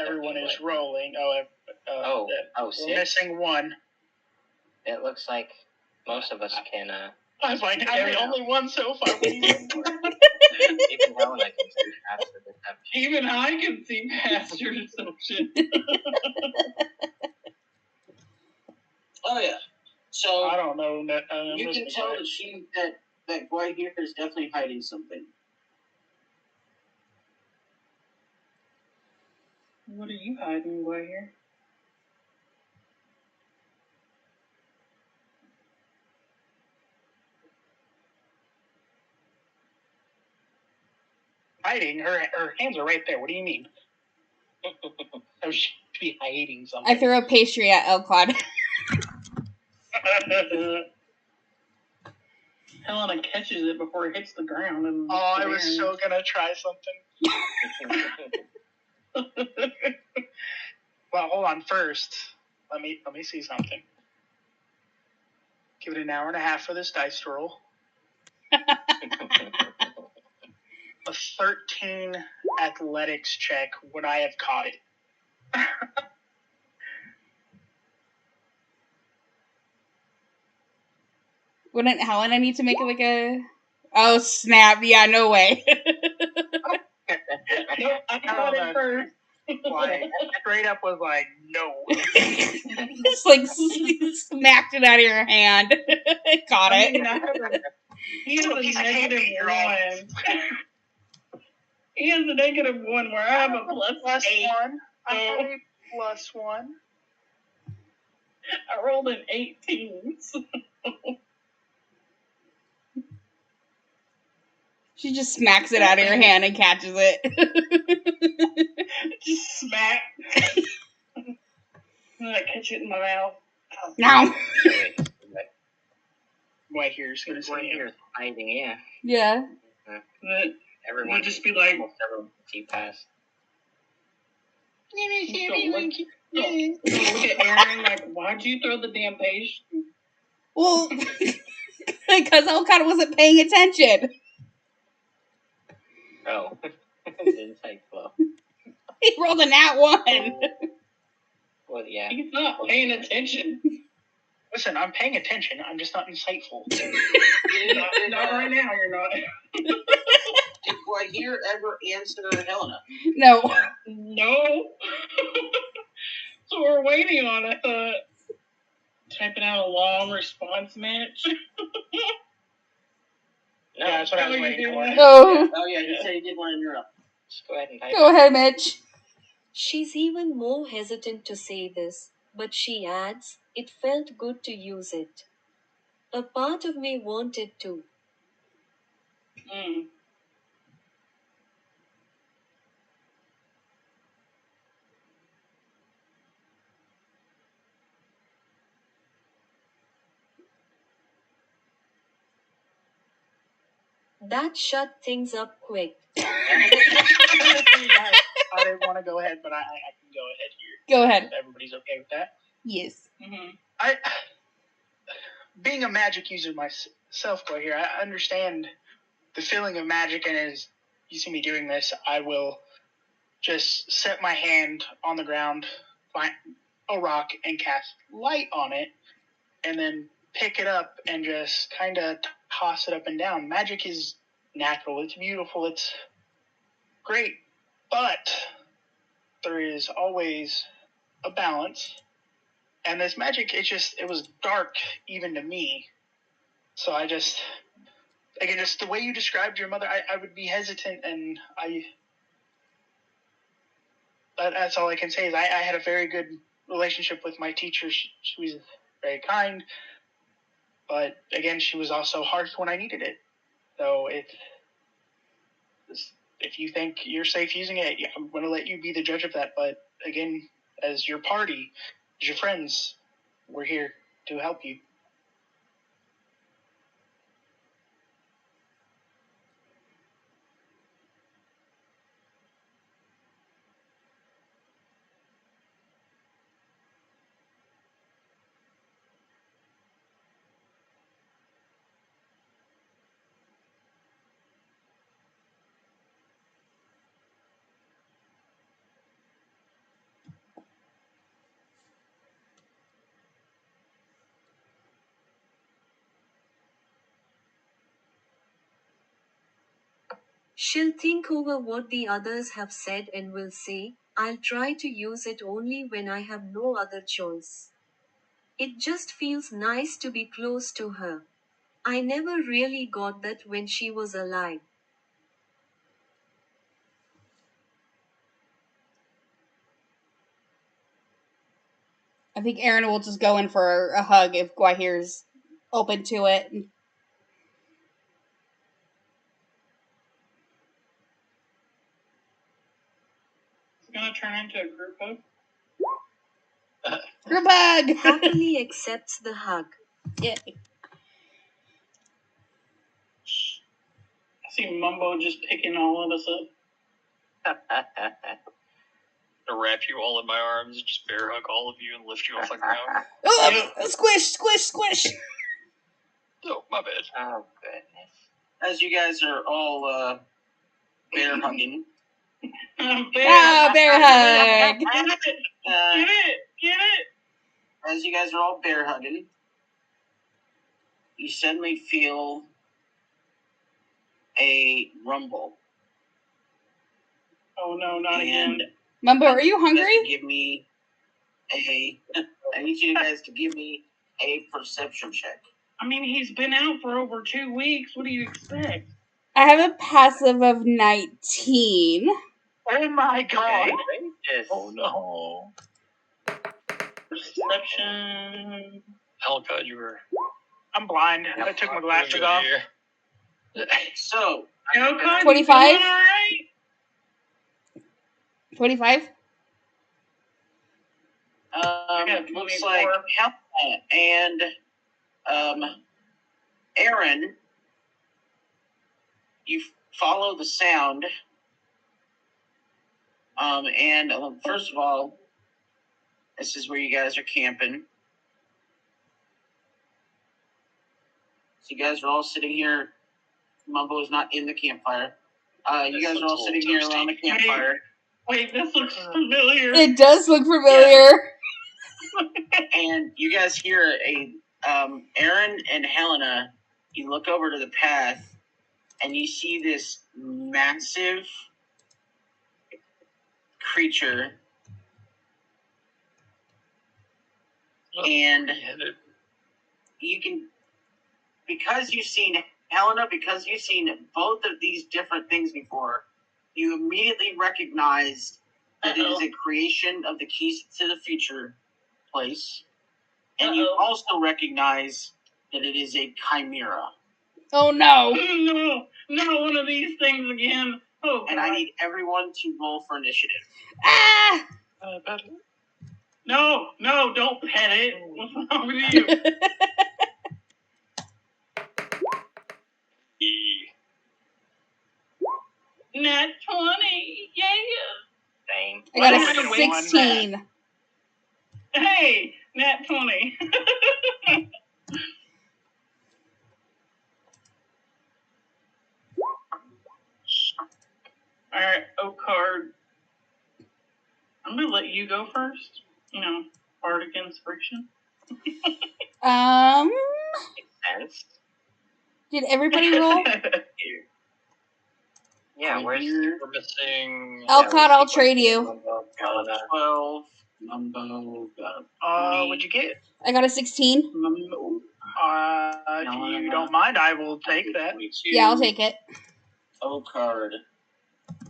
everyone is rolling, we're see? missing one. It looks like most of us can, I was like, I'm the only one so far. even Helena can see past the deception. Even I can see past your deception. Oh yeah. So I don't know. you can tell that Gwahir is definitely hiding something. What are you hiding, Gwahir? Hiding? Her hands are right there. What do you mean? Oh, she'd be hiding something. I threw a pastry at Elcod. Helena catches it before it hits the ground. And I was so gonna try something. Well, hold on. First, let me see something. Give it an hour and a half for this dice roll. A 13 athletics check. Would I have caught it? Wouldn't Helen I need to make it like a... Oh, snap. Yeah, no way. Nope, I caught it first. Like, straight up was like, no. Just like smacked it out of your hand. Caught it. He has a negative 1. He has a negative 1 where I have a plus 8. I have a +1. I rolled an 18. She just smacks it out of your hand and catches it. Just smack. And I catch it in my mouth. Now. Why here's gonna One say here's hiding, yeah. Yeah. But Everyone would just be like, almost everyone can see past. look at Aaron like, why'd you throw the damn page? Well, because Okada wasn't paying attention. Oh. Insight flow. He rolled a nat 1. Well, yeah. He's not paying attention. Listen, I'm paying attention. I'm just not insightful. Not right now, you're not. Did Guahir ever answer Helena? No. No. So we're waiting on it. Typing out a long response match. Yeah, that's what I was waiting for. Oh. Oh yeah, you said he did want to interrupt. Just go ahead and type Go ahead, Mitch. She's even more hesitant to say this, but she adds, it felt good to use it. A part of me wanted to. Mm. That shut things up quick. I didn't want to go ahead, but I can go ahead here. Go ahead. If everybody's okay with that. Yes. Mm-hmm. Being a magic user myself, go here. I understand the feeling of magic, and as you see me doing this, I will just set my hand on the ground, find a rock, and cast light on it, and then pick it up and just kind of toss it up and down. Magic is natural. It's beautiful. It's great, but there is always a balance. And this magic, it was dark even to me. So just the way you described your mother, I would be hesitant, and that's all I can say is I had a very good relationship with my teacher. She was very kind, but again, she was also harsh when I needed it. So if you think you're safe using it, I'm going to let you be the judge of that. But again, as your party, as your friends, we're here to help you. She'll think over what the others have said and will say, I'll try to use it only when I have no other choice. It just feels nice to be close to her. I never really got that when she was alive. I think Aaron will just go in for a hug if Guahir's open to it. It's gonna turn into a group hug. Group hug! Happily accepts the hug. Yeah. I see Mumbo just picking all of us up. To wrap you all in my arms and just bear hug all of you and lift you off the ground. Oh, squish, squish, squish! Oh, my bad. Oh, goodness. As you guys are all bear hugging. Bear hug! Get it! As you guys are all bear hugging, you suddenly feel a rumble. Oh no, not And again. Mumbo, are you I need you guys hungry? to give me I need you guys to give me a perception check. I mean, he's been out for over 2 weeks. What do you expect? I have a passive of 19. Oh my god! Outrageous. Oh, no. Perception. Hell, God, you were. I'm blind. I took my glasses off. So, Yo, Cody, 25? you doing all right? 25? it looks 24. like Helena and Aaron, you follow the sound. And first of all, this is where you guys are camping. So you guys are all sitting here. Mumbo is not in the campfire. You guys are all sitting here around the campfire. Wait, this looks familiar. It does look familiar. And you guys hear Aaron and Helena, you look over to the path, and you see this massive creature. And you can, because you've seen Helena, because you've seen both of these different things before, you immediately recognized that it is a creation of the Keys to the Future place. And you also recognize that it is a chimera. Oh no. No, not one of these things again. Oh, and I need everyone to roll for initiative. Ah! No, don't pet it. What's wrong with you? Nat 20, yeah. Same. I got Why a did I win 16. Hey, Nat 20. Alright, Okard. I'm gonna let you go first. You know, Bardic Inspiration. Sense. Did everybody roll? Yeah, we're missing. Alcott, I'll trade you. 12. Mumbo got What'd you get? I got a 16. Mumbo. If you don't mind, I will take that. Yeah, I'll take it. Okard.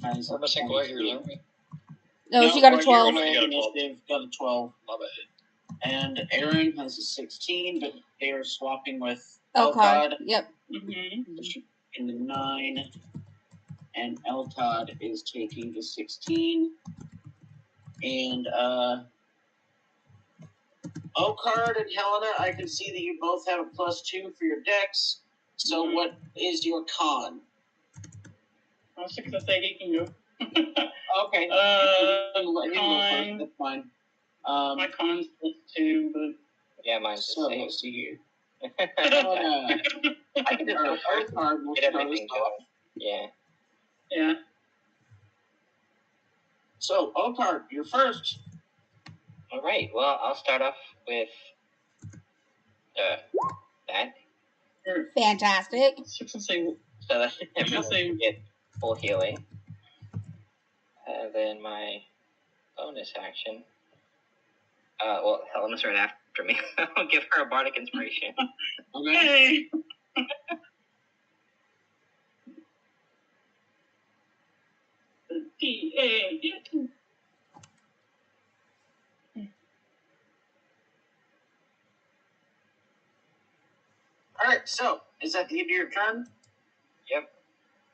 We're missing Goy here, aren't we? No, she got a Goy, 12. you're You got a 12. initiative, got a 12. My bad. And Aaron has a 16, but they are swapping with Alcott. Elcod Yep. Mm-hmm. in the 9. And Elcod is taking the 16. And Okard and Helena, I can see that you both have a +2 for your dex. So what is your con? I'll stick to say he can go. Okay. Let him go con. first. That's fine. My con's +2, but Yeah, mine's the So same. let's see here. Helena, I can just go first. Okard will Get start us everything off. going. Yeah. yeah. So Okard, you're first. All right. Well, I'll start off with that. Fantastic. Six and say, So that I'll everyone say can get full healing. And then my bonus action. Well, Helena's right after me. I'll give her a bardic inspiration. Okay. hey. D-A. All right. So is that the end of your turn? Yep.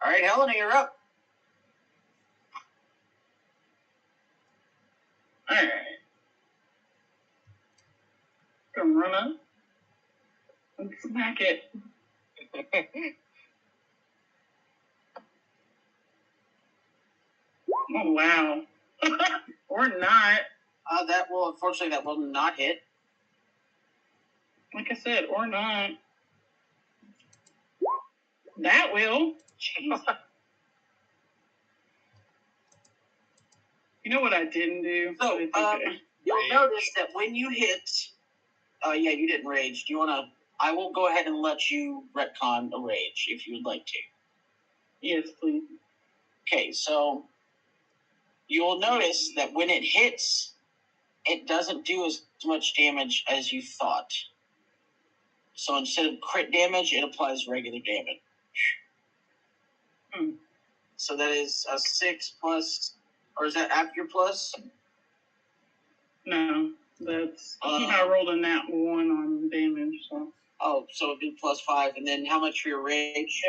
All right, Helena, you're up. Alright. Come run up and smack it. Oh, wow. Or not. Unfortunately, that will not hit. Like I said, or not. That will. Jeez. You know what I didn't do? So, But it's okay. you'll notice that when you hit, yeah, you didn't rage. Do you want to? I will go ahead and let you retcon a rage if you would like to. Yes, please. Okay, so you will notice that when it hits, it doesn't do as much damage as you thought. So instead of crit damage, it applies regular damage. So that is a 6 plus, or is that after your plus? No. That's Uh, I rolled a nat 1 on damage, so Oh, so it'd be +5, and then how much for your rage?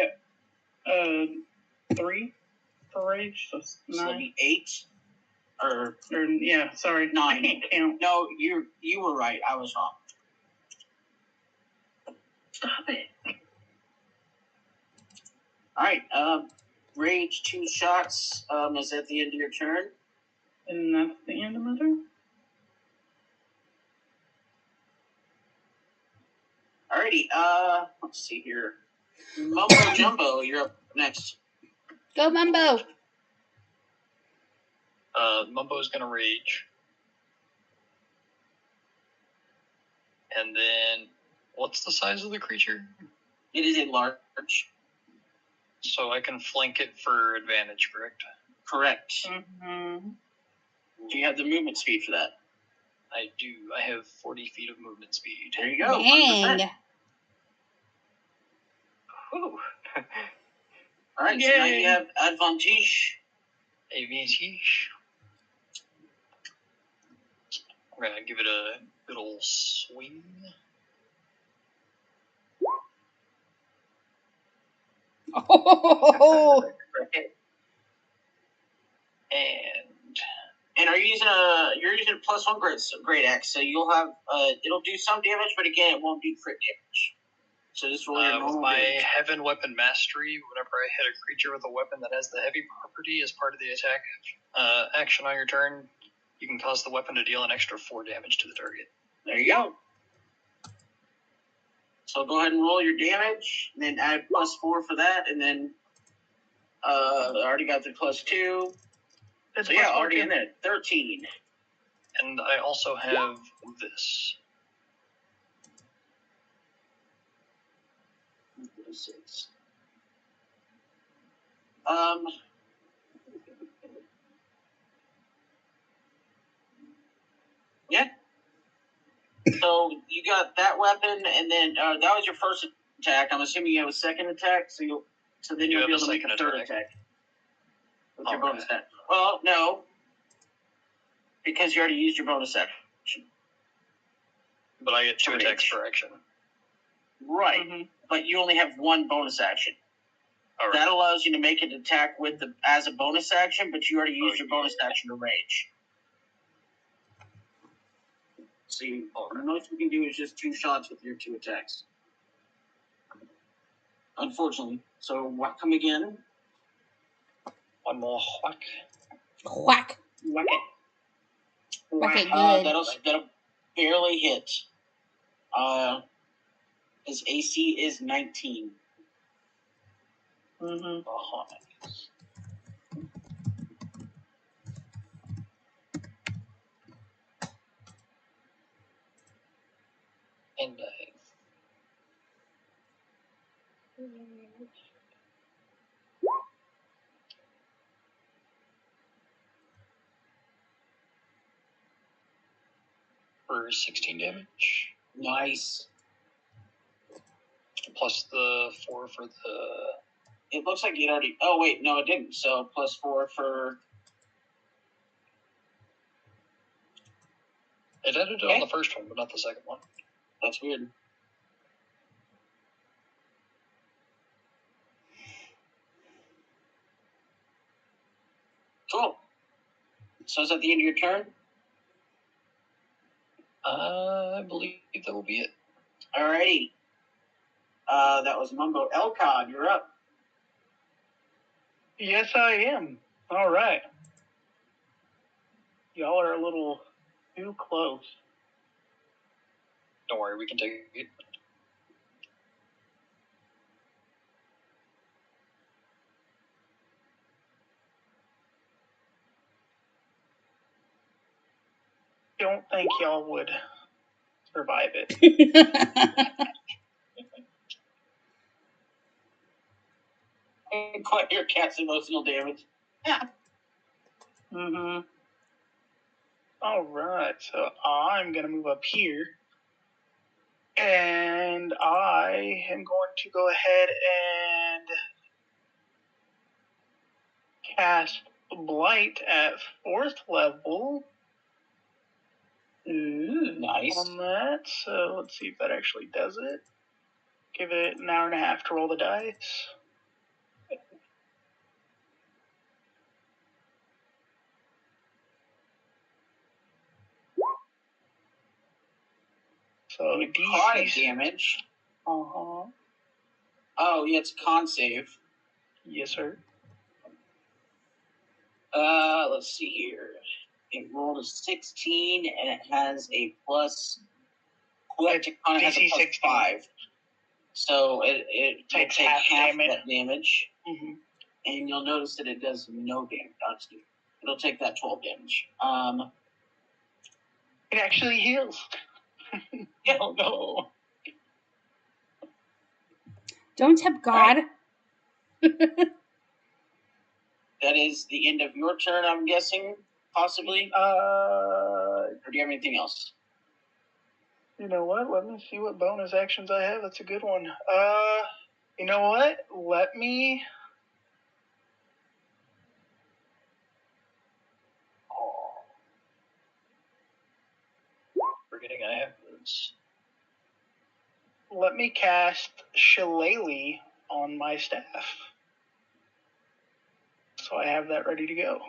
3 for rage, so it's So it'd 9. be 8? Or Yeah, sorry, 9. I can't count. No, you were right. I was wrong. Stop it. All right. Rage 2 shots. Is at the end of your turn. And that's the end of my turn? Alrighty. Let's see here. Mumbo Jumbo, you're up next. Go Mumbo. Mumbo's gonna rage. And then, what's the size of the creature? It is a large. So I can flank it for advantage, correct? Correct. Mm-hmm. Do you have the movement speed for that? I do. I have 40 feet of movement speed. There you go. Dang. 100%. Whew. All right. So now you have advantage. Advantage. I'm gonna give it a good old swing. Oh. And are you using you're using a +1 great axe, so you'll have it'll do some damage, but again it won't do crit damage. So just roll your With normal my damage. Heaven Weapon Mastery, whenever I hit a creature with a weapon that has the heavy property as part of the attack action on your turn, you can cause the weapon to deal an extra 4 damage to the target. There you go. So go ahead and roll your damage, and then add +4 for that, and then I already got the +2. So yeah, already in there. 13. And I also have this. 6. Yeah. So you got that weapon, and then that was your first attack. I'm assuming you have a second attack, so then you'll be able to make a third attack with your bonus attack. Well, no, because you already used your bonus action. But I get 2 Rage. attacks per action. Right, Mm-hmm. but you only have 1 bonus action. All right. That allows you to make an attack as a bonus action, but you already used your bonus action to rage. So the most we can do is just 2 shots with your 2 attacks. Unfortunately. So come again. One more whack. Whack. Whack it. Whack it good. That'll barely hit. His AC is 19. Mm-hmm. And for 16 damage. Nice. Plus the 4 for the... It looks like it already... Oh, wait. No, it didn't. So +4 for... It added it on the first one, but not the second one. That's weird. Cool. So is that the end of your turn? I believe that will be it. Alrighty. That was Mumbo. Elcod, you're up. Yes, I am. All right. Y'all are a little too close. Don't worry, we can take it. Don't think y'all would survive it. Quite your cat's emotional damage. Mm-hmm. All right, so I'm gonna move up here, and I am going to go ahead and cast Blight at 4th level. Ooh. Nice. on that. So let's see if that actually does it. Give it an hour and a half to roll the dice. So Necrotic damage. Uh-huh. Oh, yeah, it's a con save. Yes, sir. Let's see here. It rolled a 16 and it has a plus. Electric con has a DC plus 16. 5. So it Takes will take half damage. that damage. Mm-hmm. And you'll notice that it does no damage. Actually, it'll take that 12 damage. It actually heals. Oh no. Don't tempt God. That is the end of your turn, I'm guessing, possibly. Or do you have anything else? You know what? Let me see what bonus actions I have. That's a good one. You know what? Let me. Forgetting I have this. Let me cast Shillelagh on my staff. So I have that ready to go.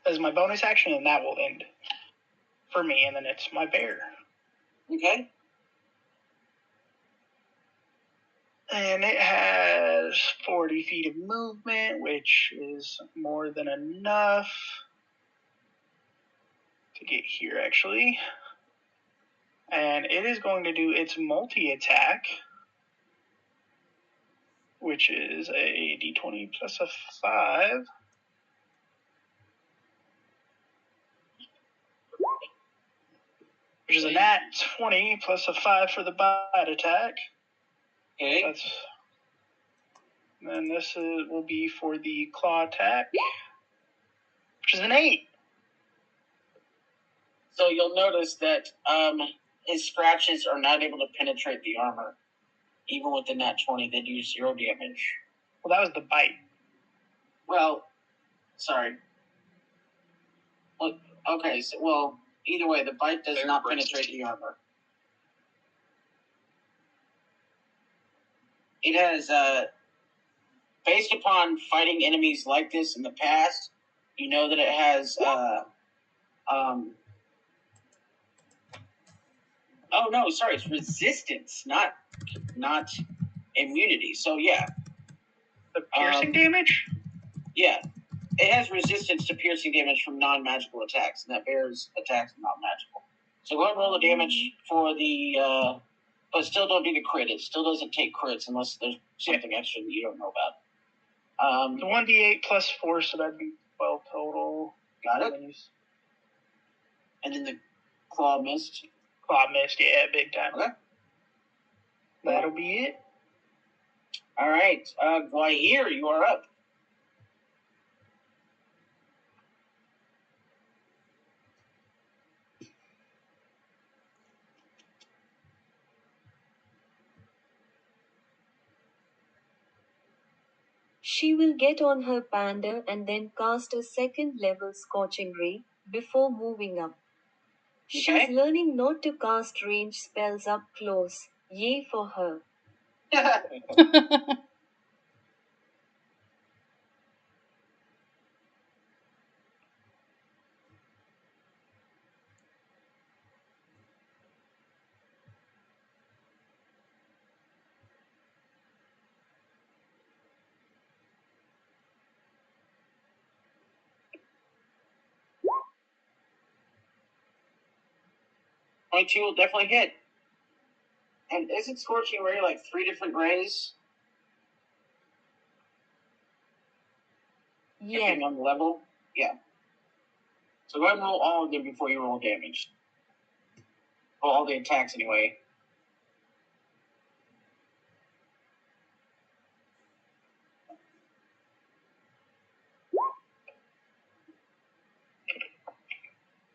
As my bonus action, and that will end for me, and then it's my bear. Okay. And it has 40 feet of movement, which is more than enough to get here, actually. And it is going to do its multi-attack, which is a d20 plus a 5. Which is a nat 20 plus a 5 for the bite attack. Okay. And this will be for the claw attack, which is an 8. So you'll notice that his scratches are not able to penetrate the armor. Even with the nat 20, they do 0 damage. Well, that was the bite. Well, sorry. Well, okay, so, well, either way, the bite does not penetrate the armor. It has, based upon fighting enemies like this in the past, you know that it has, oh no, sorry, it's resistance, not immunity. So yeah. The piercing damage? Yeah. It has resistance to piercing damage from non-magical attacks, and that bear's attacks are not magical. So go ahead and roll the damage for the, but still don't do the crit. It still doesn't take crits unless there's something extra that you don't know about. The 1d8 plus 4, so that'd be 12 total. Got it. And then the claw missed. Claw missed, yeah, big time. Okay. That'll be it. All right. Guayir, you are up. She will get on her panda and then cast a second level Scorching Ray before moving up. She's Okay. learning not to cast range spells up close. Yay for her. Point 2 will definitely hit. And isn't Scorching Ray like 3 different rays? Yeah. Depending on the level? Yeah. So go ahead and roll all of them before you roll damage. Well, all the attacks anyway.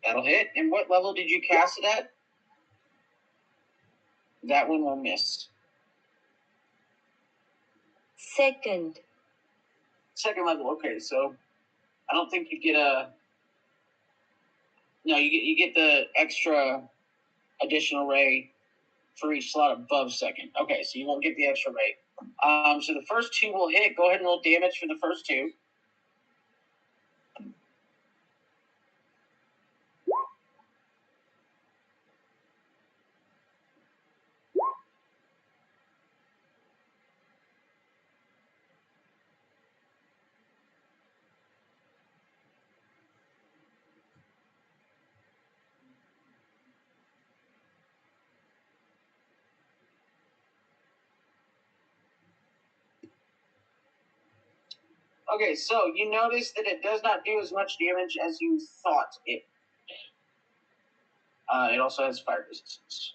That'll hit. And what level did you cast it at? That one will miss. Second. Second level, okay, so I don't think you get a... No, you get the extra additional ray for each slot above second. Okay, so you won't get the extra ray. So the first 2 will hit. Go ahead and roll damage for the first 2. Okay, so you notice that it does not do as much damage as you thought it. It also has fire resistance.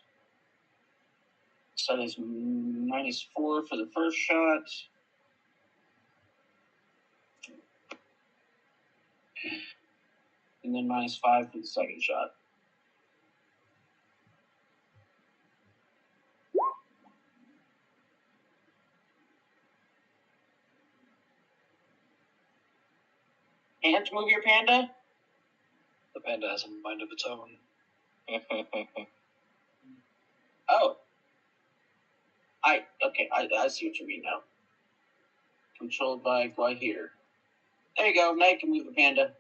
So there's -4 for the first shot. And then -5 for the second shot. And move your panda? The panda has a mind of its own. Oh. I see what you mean now. Controlled by Guahir. There you go. Now you can move the panda.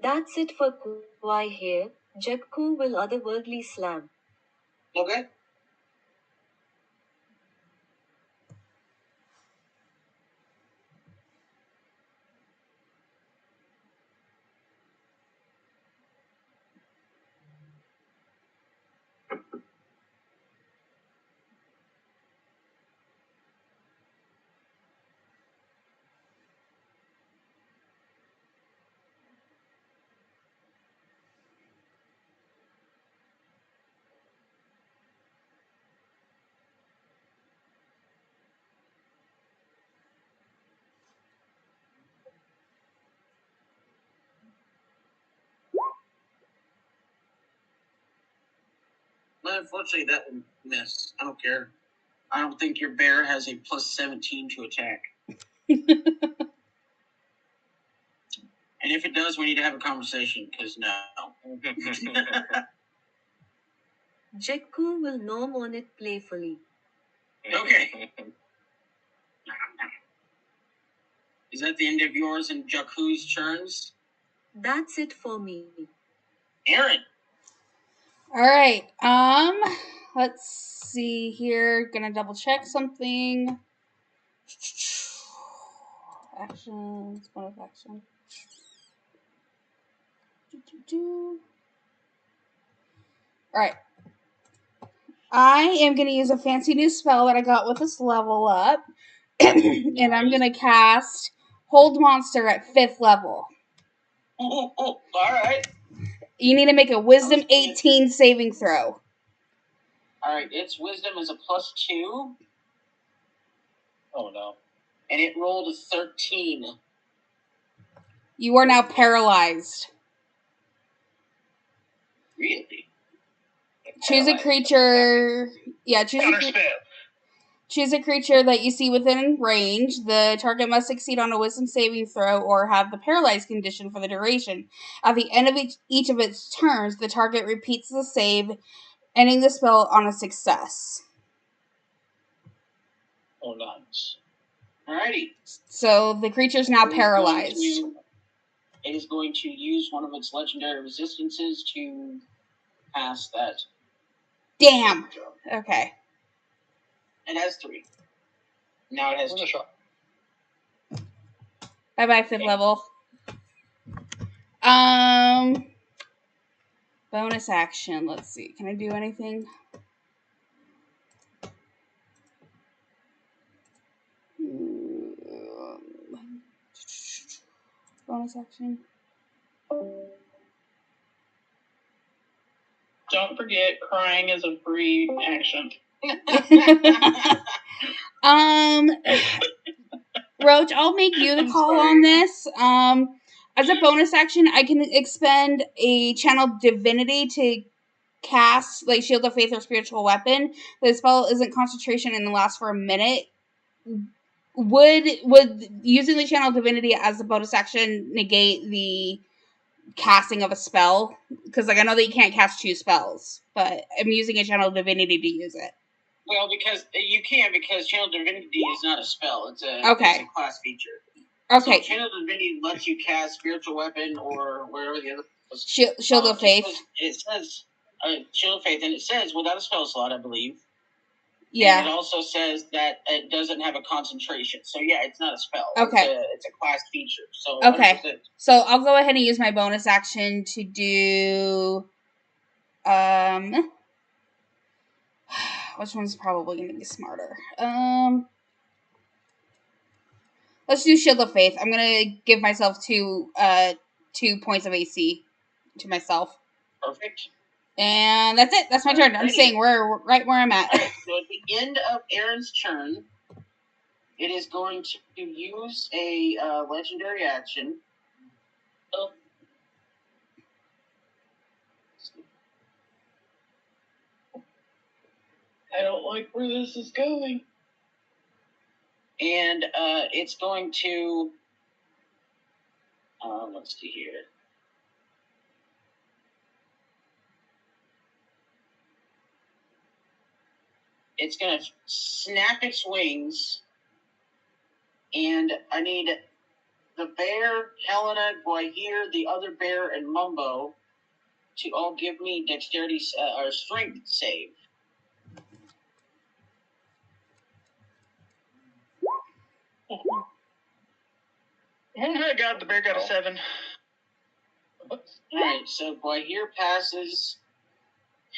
That's it for Kwai here. Jakku will otherworldly slam. Okay. Well, unfortunately, that will miss. I don't care. I don't think your bear has a +17 to attack. And if it does, we need to have a conversation, because no. Jakku will nom on it playfully. Okay. Is that the end of yours and Jakku's turns? That's it for me. Aaron. All right. Let's see here. Gonna double check something. Actions. Bonus action. All right. I am gonna use a fancy new spell that I got with this level up, and I'm gonna cast Hold Monster at 5th level. All right. You need to make a Wisdom 18 saving throw. All right. Its wisdom is a +2. Oh no. And it rolled a 13. You are now paralyzed. Really? Choose a creature. Yeah, choose a creature that you see within range. The target must succeed on a wisdom saving throw or have the paralyzed condition for the duration. At the end of each of its turns, the target repeats the save, ending the spell on a success. Oh, nice. Alrighty. So the creature's now paralyzed. It is going to use one of its legendary resistances to pass that. Damn. Okay. It has 3. Now it has 2. Shot. Bye-bye, 5th level. Bonus action. Let's see. Can I do anything? Bonus action. Don't forget, crying is a free action. Roach, I'll make you the I'm call sorry. on this. As a bonus action, I can expend a channel divinity to cast like Shield of Faith or Spiritual Weapon. The spell isn't concentration and lasts for a minute. Would using the channel divinity as a bonus action negate the casting of a spell? Because like I know that you can't cast 2 spells, but I'm using a channel divinity to use it. Well, because you can't, because Channel Divinity is not a spell. It's a class feature. Okay. So Channel Divinity lets you cast Spiritual Weapon or wherever the other was. Shield of Faith. It says Shield of Faith, and it says without a spell slot, I believe. Yeah. And it also says that it doesn't have a concentration. So yeah, it's not a spell. Okay. It's a class feature. So okay. 100%. So I'll go ahead and use my bonus action to do which one's probably gonna be smarter? Let's do Shield of Faith. I'm gonna give myself 2 points of AC to myself. Perfect. And that's it. That's my turn. I'm staying right where I'm at. All right, so at the end of Aaron's turn, it is going to use a legendary action. Oh. I don't like where this is going. And it's going to let's see here. It's going to snap its wings, and I need the bear, Helena, Guahir, the other bear, and Mumbo to all give me dexterity or strength save. Oh my god, the bear got a 7. Alright, so Guahir passes.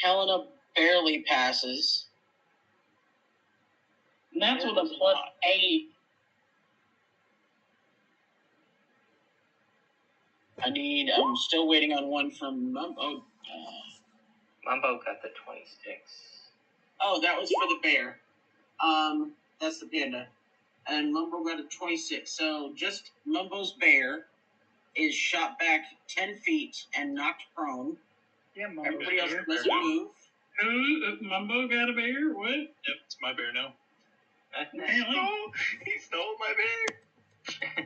Helena barely passes. And that's with a +8. I'm still waiting on one from Mumbo. Mumbo got the 26. Oh, that was for the bear. That's the panda. And Mumbo got a 26. So just Mumbo's bear is shot back 10 feet and knocked prone. Yeah, Mumbo's Everybody else bear. must move. Who? Mumbo got a bear? What? Yep, it's my bear now. Really? He stole my bear.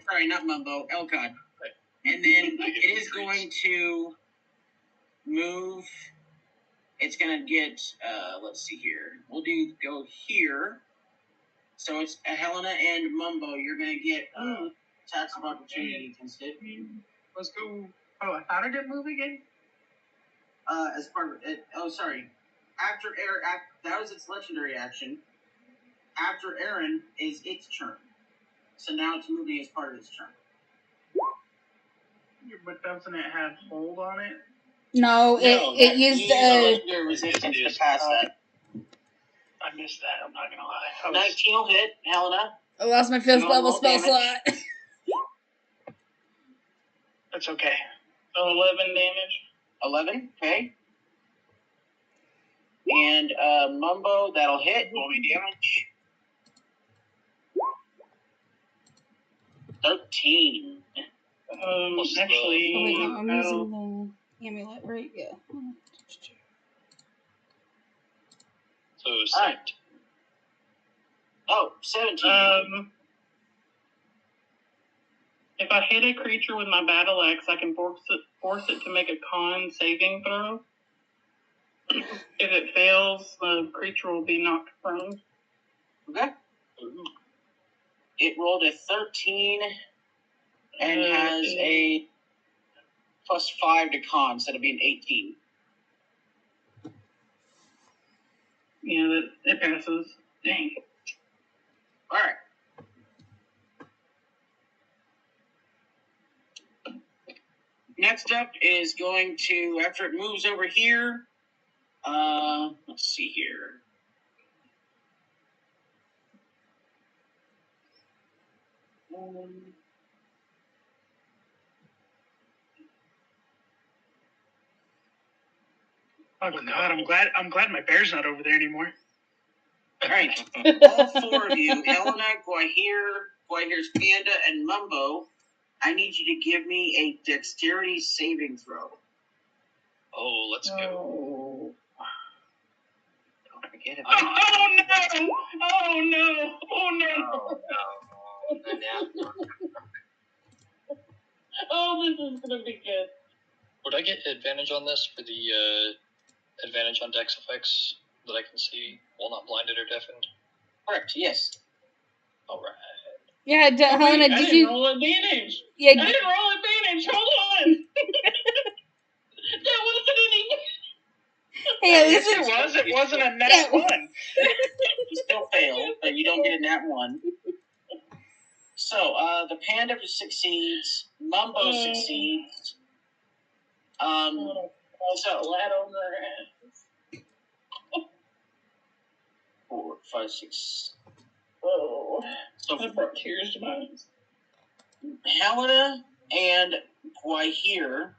Sorry, not Mumbo. Elcod. And then it is going to move. It's going to get, let's see here. We'll go here. So it's Helena and Mumbo. You're going to get attacks of opportunity against it. Let's go. Oh, how did it move again? As part of it. Oh, sorry. After that was its legendary action. After Aaron is its turn. So now it's moving as part of its turn. But doesn't it have hold on it? No, it used legendary resistance to pass that. I missed that, I'm not gonna lie. 19 will hit, Helena. I lost my 5th level spell slot. That's okay. So 11 damage. 11, okay. And Mumbo, that'll hit. Roll me damage. 13. Actually, Oh, wait, no, I'm using the amulet, right? Yeah. So Alright. Oh, 17. if I hit a creature with my battle axe, I can force it to make a con saving throw. If it fails, the creature will be knocked prone. Okay. It rolled a 13 and has a +5 to con, so it'll be an 18. Yeah, it passes. Dang. Alright. Next up is going to, after it moves over here, let's see here. Oh god, I'm glad my bear's not over there anymore. All right, all four of you, Helena, Guahir's Panda, and Mumbo, I need you to give me a dexterity saving throw. Oh, let's go. Oh. Don't forget Oh, about no! Oh no! Oh no! Oh, no. The nat one. Oh, this is gonna be good. Would I get advantage on this for the advantage on dex effects that I can see while not blinded or deafened? Correct, yes. All right. Yeah, Oh, Helena, wait, I did didn't you? roll advantage. Yeah, I didn't roll advantage. Hold on. That wasn't any. hey, at Yes, least it was. It wasn't a nat Yeah. 1. You still fail, but you don't get a nat 1. So, the Panda succeeds, Mumbo succeeds. Also, flat on their ass. 4, 5, 6. Oh, So, that brought tears to my eyes. Helena and Guahir,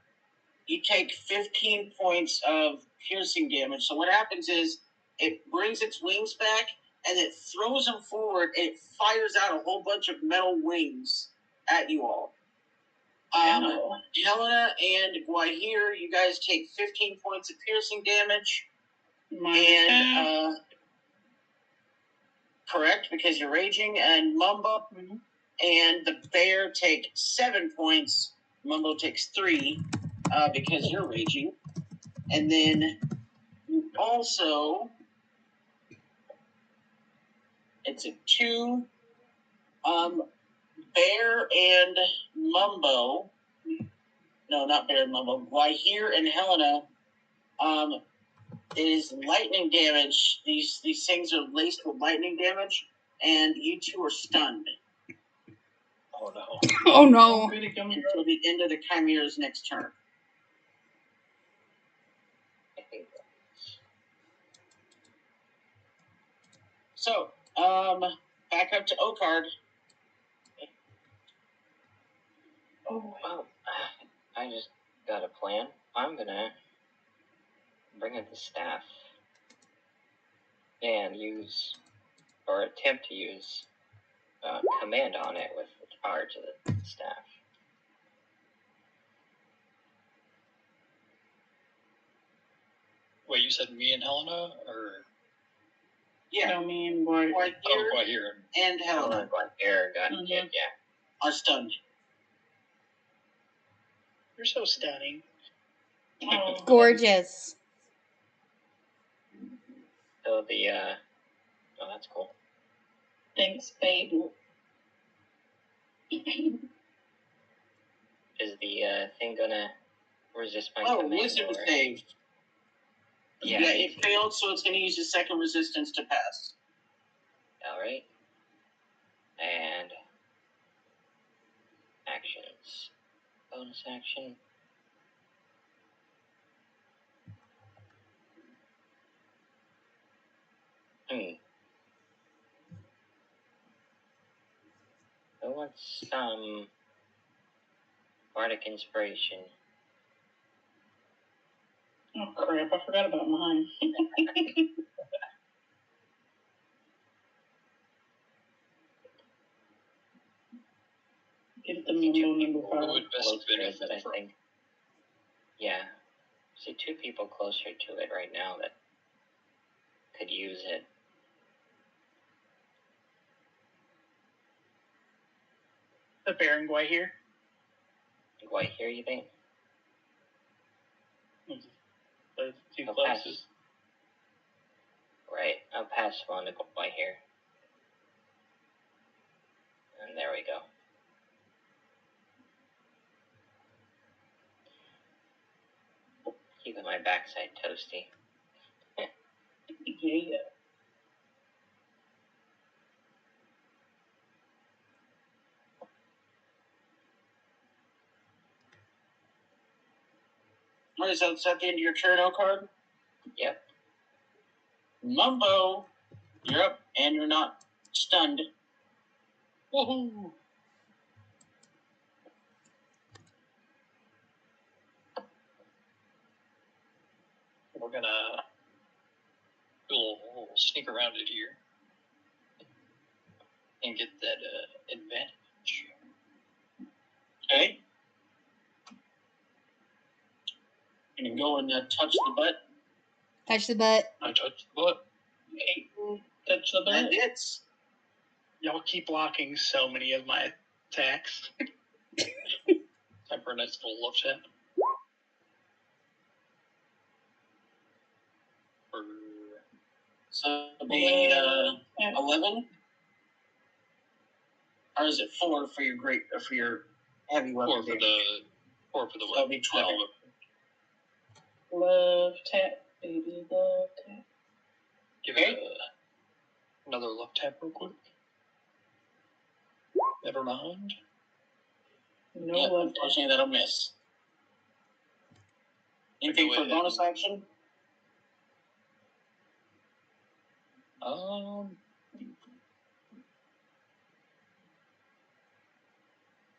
you take 15 points of piercing damage. So what happens is it brings its wings back and it throws them forward and it fires out a whole bunch of metal wings at you all. Ow. Helena and Guahir, you guys take 15 points of piercing damage. Minus Correct, because you're raging. And Mumbo and the bear take 7 points. Mumbo takes 3 because you're raging. And then you also, it's a 2. Bear and Mumbo. No, not Bear and Mumbo. Guahir and Helena. It is lightning damage. These things are laced with lightning damage, and you two are stunned Oh, no. Oh no. until the end of the Chimera's next turn. I think So, back up to Okard. Oh, well, I just got a plan. I'm gonna bring in the staff and use, or attempt to use, command on it with the charge of the staff. Wait, you said me and Helena? Or. Yeah, no, me and Guahir. Oh, Guahir Guahir. and Helena Guahir got Mhm. hit, yeah. are stunned. You're so stunning. Oh, Gorgeous. So the, oh, that's cool. thanks, babe. Is the, thing gonna resist my Oh, command? wisdom or- save. Yeah. Yeah, it failed, so it's going to use a second resistance to pass. Alright. And actions. Bonus action. I want some bardic inspiration. Oh crap! I forgot about mine. Get the memo number Who 5. would best Closer, benefit I from? think. Yeah. See 2 people closer to it right now that could use it. The bear and Guahir. Guahir, you think? The 2 I'll pass. closest. Right. I'll pass one to Guahir. And there we go. Keeping my backside toasty. Yeah. What is that? Is that the end of your turn, Okard? Yep. Mumbo, you're up, and you're not stunned. Woohoo! We're gonna we'll sneak around it here. and get that advantage. Okay. Gonna go and touch the butt. Touch the butt. I touched the butt. Hey, touch the That butt. hits. Y'all keep blocking so many of my attacks. Time for a nice full love tap. So it'll be 11, or is it 4 for your heavy weapon? 4 for the So it'll be 12. Love tap, baby, love tap. Give it another love tap real quick. Never mind. No Yep, love tap. unfortunately, that'll miss. Anything for bonus action? I'm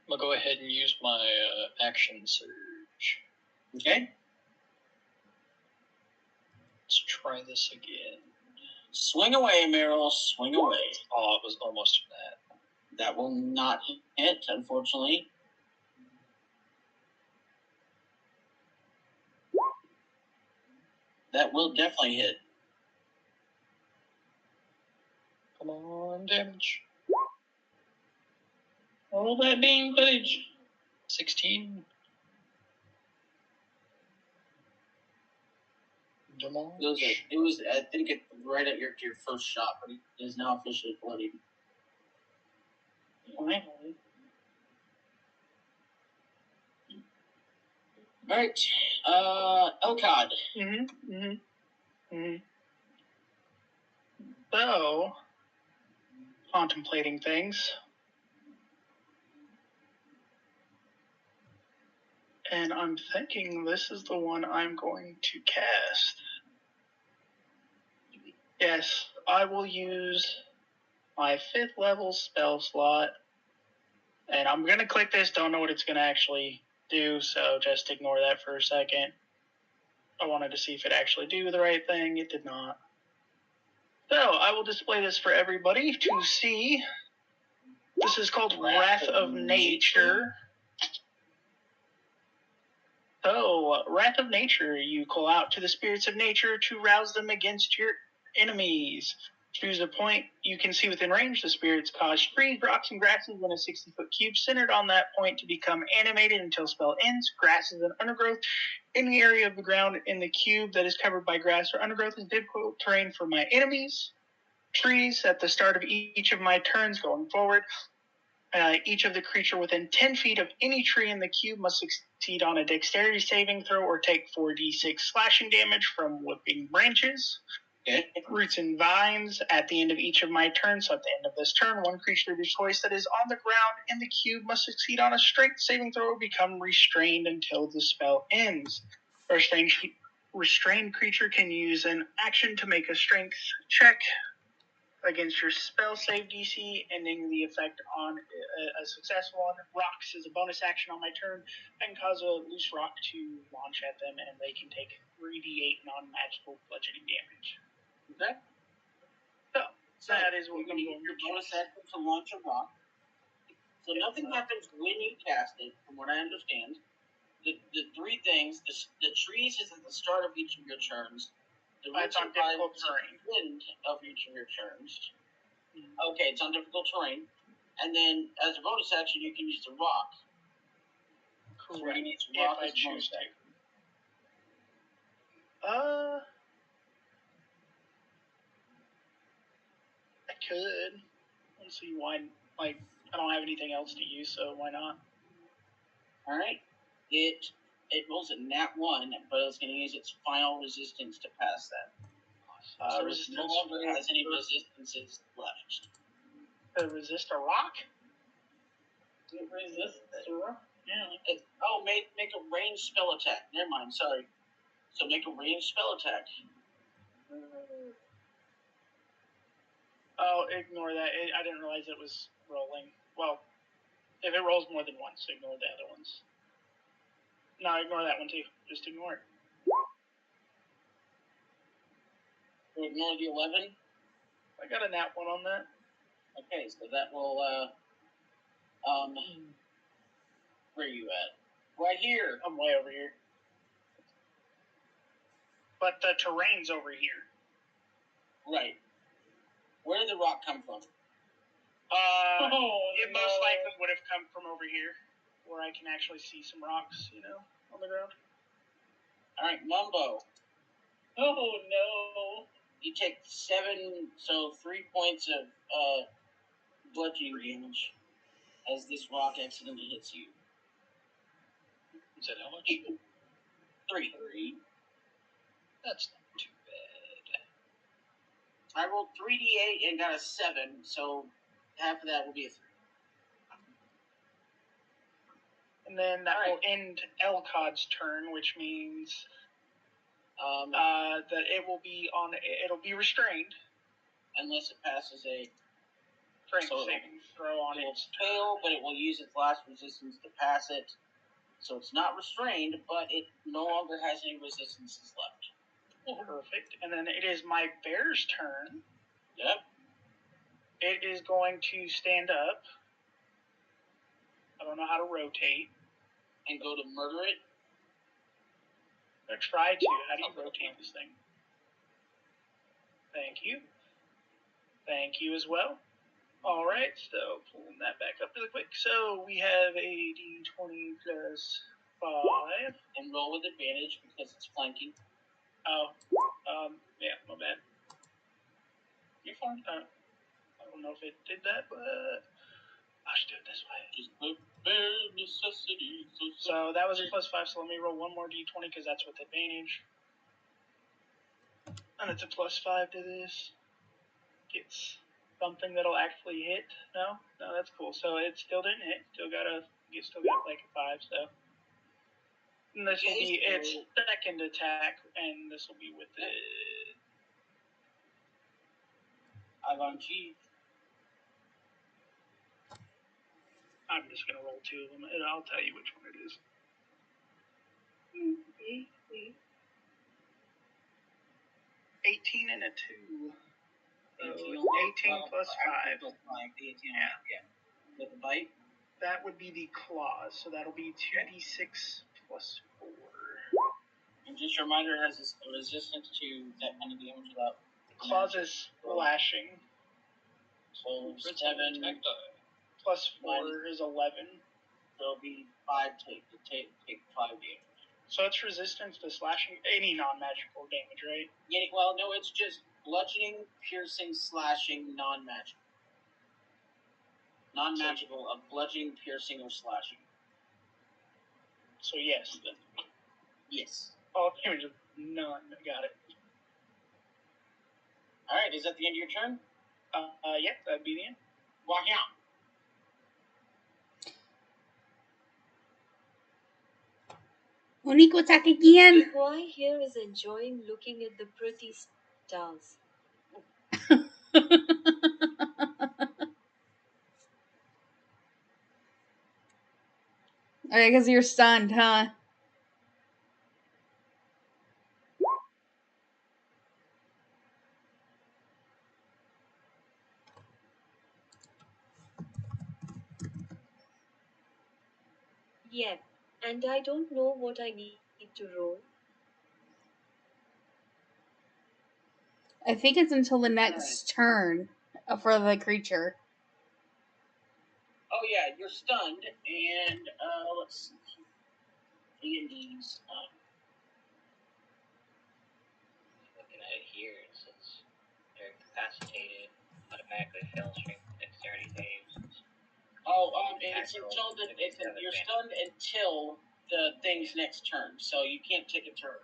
gonna go ahead and use my action surge. Okay. Let's try this again. Swing away, Meryl. Swing away. Oh, it was almost that. That will not hit, unfortunately. That will definitely hit. Come on, damage. All that damn footage. 16. Damage. It was I think it right at your first shot, but it is now officially bloodied. Finally. All right, Elcod. So, contemplating things. And I'm thinking this is the one I'm going to cast. Yes, I will use my 5th level spell slot. And I'm going to click this, don't know what it's going to actually do, so just ignore that for a second. I wanted to see if it actually do the right thing. It did not. So, I will display this for everybody to see. This is called Wrath of Nature. So, Wrath of Nature, you call out to the spirits of nature to rouse them against your enemies. Choose a point you can see within range. The spirits cause trees, rocks, and grasses in a 60-foot cube centered on that point to become animated until spell ends. Grasses and undergrowth in the area of the ground in the cube that is covered by grass or undergrowth is difficult terrain for my enemies. Trees at the start of each of my turns going forward. Each of the creature within 10 feet of any tree in the cube must succeed on a dexterity saving throw or take 4d6 slashing damage from whipping branches. Okay. Roots and vines at the end of each of my turns. So at the end of this turn, one creature of your choice that is on the ground in the cube must succeed on a strength saving throw or become restrained until the spell ends. A restrained creature can use an action to make a strength check against your spell save DC, ending the effect on a successful one. Rocks is a bonus action on my turn. I can cause a loose rock to launch at them, and they can take 3d8 non-magical bludgeoning damage. Okay. So that is what you I'm can going use your to bonus choose. action to launch a rock. So nothing happens when you cast it, from what I understand. The 3 things, the trees is at the start of each of your turns. The It's on difficult terrain. End of each of your turns. Okay, it's on difficult terrain. And then, as a bonus action, you can use the rock. Correct. So you need to If rock I as a choose bonus action. to. I could. Let's see why. Like, I don't have anything else to use, so why not? All right. It rolls a nat 1, but it's going to use its final resistance to pass that. So it no longer has any resistances left. Resist a rock? Resist the rock? Yeah. Make a ranged spell attack. Never mind, sorry. So make a ranged spell attack. Oh, ignore that. I didn't realize it was rolling. Well, if it rolls more than once, ignore the other ones. No, ignore that one too. Just ignore it. So ignore the 11. I got a nat 1 on that. Okay, so that will, where are you at? Right here. I'm way over here. But the terrain's over here. Right. Where did the rock come from? It most likely would have come from over here, where I can actually see some rocks, on the ground. All right, Mumbo. Oh no. You take 3 points of bludgeoning damage as this rock accidentally hits you. Is that how much? 3. That's not too bad. I rolled 3d8 and got a 7, so half of that will be a 3. And then that will end Elkod's turn, which means that it'll be restrained unless it passes a strength saving throw on it will its fail, but it will use its last resistance to pass it. So it's not restrained, but it no longer has any resistances left. Perfect. And then it is my bear's turn. Yep. It is going to stand up. I don't know how to rotate. And go to murder it? I try to. How do you rotate this thing? Thank you. Thank you as well. Alright, so pulling that back up really quick. So we have a d20 plus 5. And roll with advantage because it's flanking. Oh. Yeah, my bad. You're fine. I don't know if it did that, but I should do it this way. Just put bare necessities. So that was a plus 5, so let me roll one more d20 because that's with advantage. And it's a plus 5 to this. It's something that'll actually hit. No, that's cool. So it still didn't hit. You still got like a 5, so. And this will be its second attack, and this will be with it. Avanti. I'm just gonna roll 2 of them, and I'll tell you which one it is. 18 and a 2. So 18 plus 5. Plus 5. 18. Yeah. With a bite? That would be the claws, so that'll be 2d6 plus 4. And just a reminder, it has a resistance to that kind of damage without. Claws is slashing. So 7 plus 4 is 11. So it'll be 5 take 5 damage. So it's resistance to slashing, any non-magical damage, right? Yeah, well, no, it's just bludgeoning, piercing, slashing, non-magical. Non-magical of bludgeoning, piercing, or slashing. So yes, then. Yes. All damage of none. Got it. Alright, is that the end of your turn? Yeah, that'd be the end. Walk out. Monique will attack again. The boy here is enjoying looking at the pretty stars. Alright, because you're stunned, huh? Yeah, and I don't know what I need to roll. I think it's until the next turn for the creature. Oh yeah, you're stunned, and let's see. D&D's. Looking at it here, it says they're incapacitated, automatically fail strength dexterity saves. It's until you're stunned until the thing's next turn, so you can't take a turn.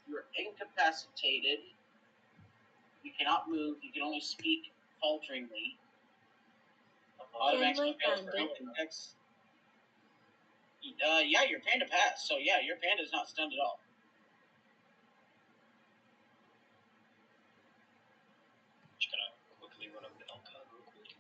You're incapacitated. You cannot move. You can only speak falteringly. Can my panda? Yeah, your panda passed. So yeah, your panda's not stunned at all. Just gonna quickly run up to Elkod real quick.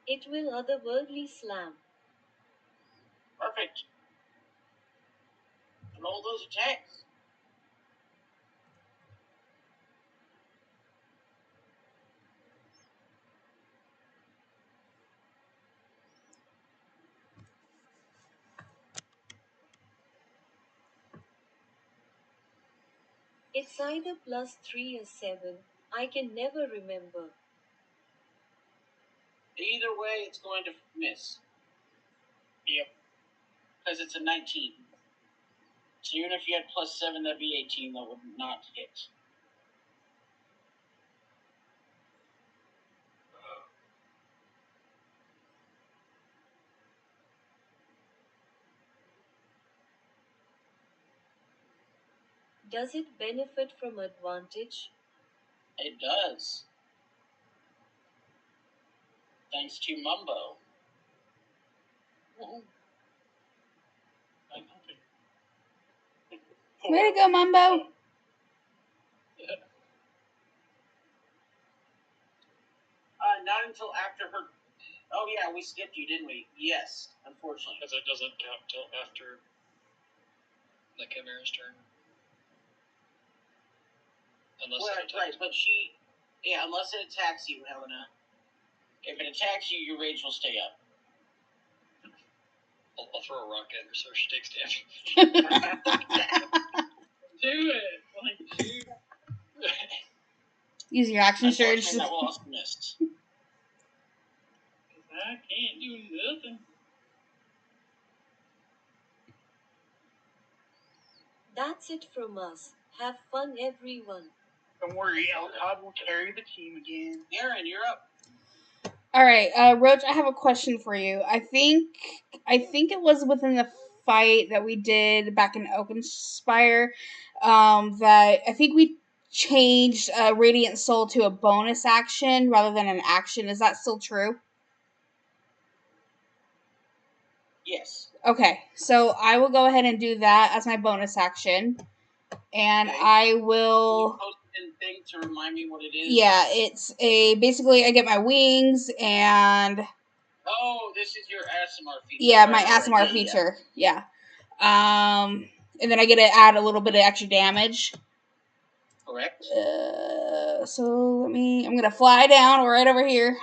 It will otherworldly slam. Perfect. Roll those attacks. It's either +3 or 7. I can never remember. Either way, it's going to miss. Yep. Because it's a 19. So even if you had +7, that'd be 18. That would not hit. Does it benefit from advantage? It does. Thanks to Mumbo. Way to go, Mumbo. Not until after her. Oh yeah, we skipped you, didn't we? Yes, unfortunately. Because it doesn't count till after the Chimera's turn. Unless it attacks. Right, but unless it attacks you, Helena. If it attacks you, your rage will stay up. I'll throw a rock at her so she takes damage. Do it. Like, do. Use your action surge. Unfortunately, that will also miss. I can't do nothing. That's it from us. Have fun, everyone. Don't worry, Elcod will carry the team again. Aaron, you're up. All right, Roach, I have a question for you. I think it was within the fight that we did back in Oakenspire, that I think we changed Radiant Soul to a bonus action rather than an action. Is that still true? Yes. Okay, so I will go ahead and do that as my bonus action, and Okay. I Can will. you post it in thing to remind me what it is? Yeah, it's basically I get my wings and. Oh, this is your ASMR feature. Yeah, my Right, ASMR feature. Yeah. And then I get to add a little bit of extra damage. Correct. So I'm gonna fly down right over here.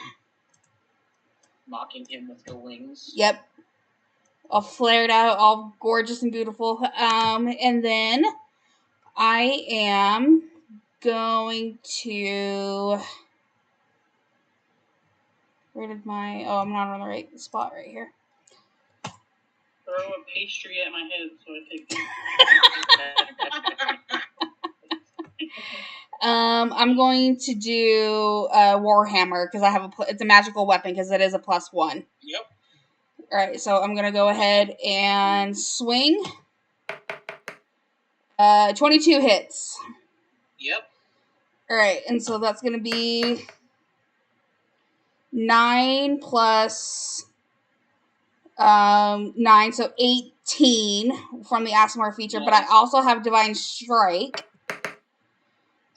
Mocking him with your wings. Yep. All flared out, all gorgeous and beautiful. And then I am going to. Where did my? Oh, I'm not on the right spot right here. Throw a pastry at my head so I take I'm going to do Warhammer because I have it's a magical weapon because it is a +1. Yep. All right, so I'm gonna go ahead and swing. 22 hits. Yep. All right, and so that's gonna be 9 plus 9, so 18 from the ASMR feature. But I also have Divine Strike.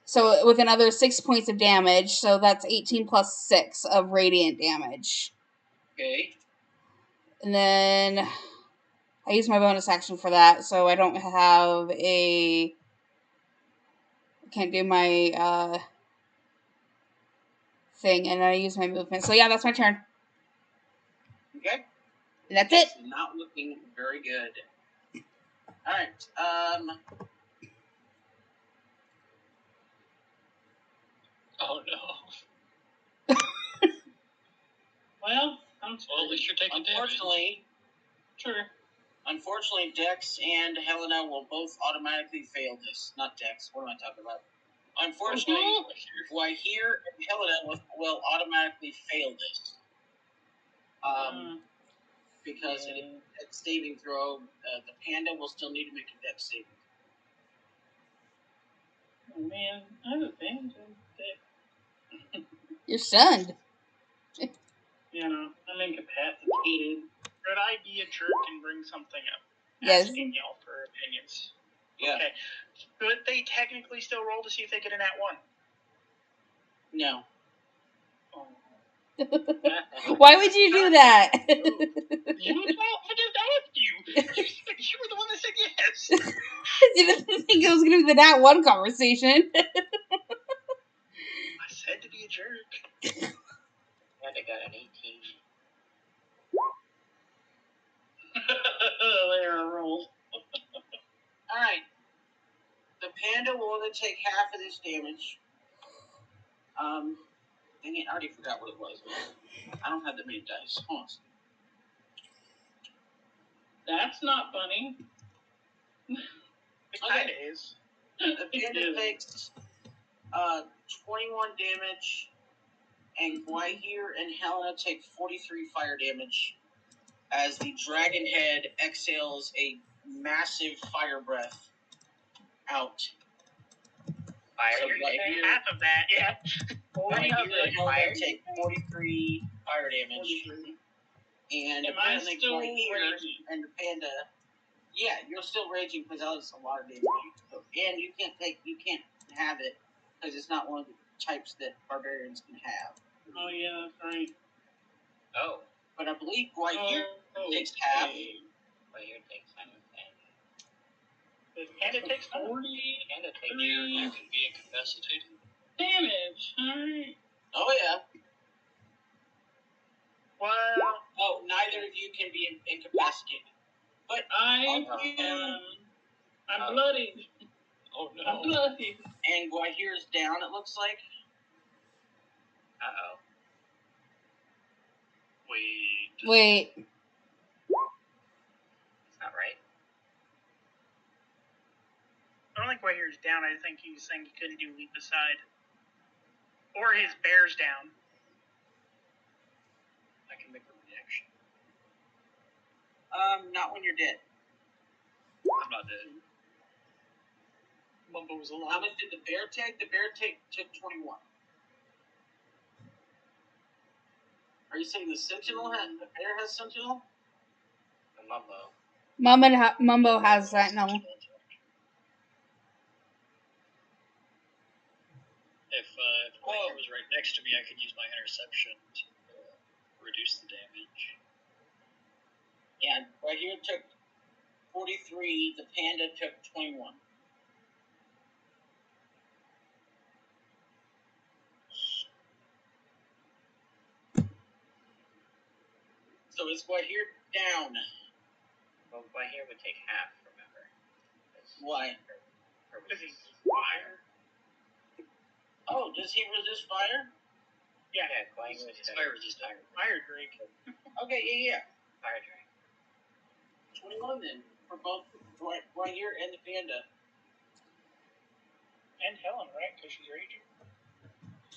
So with another 6 points of damage, so that's 18 plus 6 of radiant damage. Okay. And then I use my bonus action for that, so I don't have I can't do my thing, and I use my movement. So yeah, that's my turn. Okay. And that's it. Not looking very good. All right. Oh no. Well, at least you're taking damage. Unfortunately, Dex and Helena will both automatically fail this. Not Dex. What am I talking about? Unfortunately, Wahir and Helena will automatically fail this. Because it is a Dex saving throw. The panda will still need to make a Dex saving. Oh man, I have a thing to You're stunned. I'm incapacitated. Could I be a jerk and bring something up? Yes. Asking y'all for opinions. Yeah. Okay. Could they technically still roll to see if they get an @1? No. Oh. Why would you do that? You I just asked you. You were the one that said yes. I didn't think it was going to be the that one conversation. I said to be a jerk. And I got an 18. They're a roll. All right. The panda will only take half of this damage. Dang it, I already forgot what it was. I don't have that many dice. Hold on. That's not funny. It kind of is. The panda takes 21 damage, and Guahir and Helena take 43 fire damage as the dragon head exhales a massive fire breath out. Fire. So Guahir, Half of that, yeah. Guahir and Helena take 43 fire damage. 43. And Am I apparently still Guahir raging? and the panda, yeah, you're still raging because that was a lot of damage. And you can't have it because it's not one of the types that barbarians can have. Oh yeah, that's right. Oh. But I believe Guahir takes okay. half. Well, your takes 10. And it takes 40. And it takes You can be incapacitated. damage. Alright. Oh yeah. Well, Oh, neither of you can be incapacitated. But I'm bloodied. Oh no. I'm bloodied. and Guahir's down. It looks like. Uh-oh. Wait. That's not right. I don't think Guahir's down. I think he was saying he couldn't do leap aside. Or his bear's down. I can make a reaction. Not when you're dead. I'm not dead. Mumbo was How alive. much did the bear take? The bear took 21. Are you saying the bear has sentinel? The Mumbo. Mumbo has that now. If Guahir was right next to me, I could use my interception to reduce the damage. Yeah, Guahir took 43. The panda took 21. So is Guahir down? Well, Guahir would take half, remember. Why? Because he's fire. Oh, does he resist fire? Yeah, Yeah, Guahir was It's fire resistant. fire drake. Okay, yeah. Fire dragon. 21 then for both Guahir and the panda. And Helen, right? Because she's raging.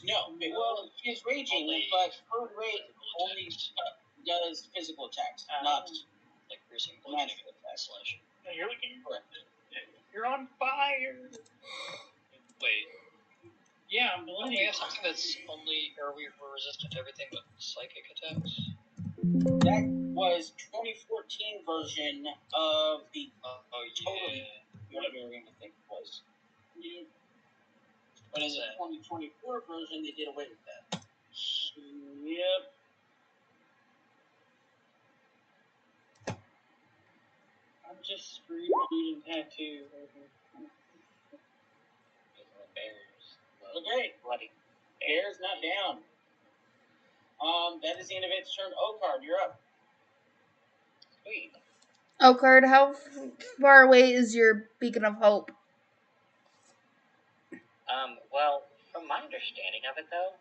No, well, she's raging, but her rage only does physical attacks, not Like piercing, magic bludgeoning, attacks. slashing. No, you're looking. Correct. You're on fire. Wait, Yeah, I'm don't we bloodied. have something that's only, or we're resistant to everything but psychic attacks? That was 2014 version of the Oh total yeah. barbarian, I think it was. Yeah. But in the Sad. 2024 version, they did away with that. Yep. I'm just screaming eating tattoo. Bears. Okay, Bloody. Bear's not down. That is the end of its turn. Okard, you're up. Sweet. Okard, how far away is your beacon of hope? Well, from my understanding of it, though,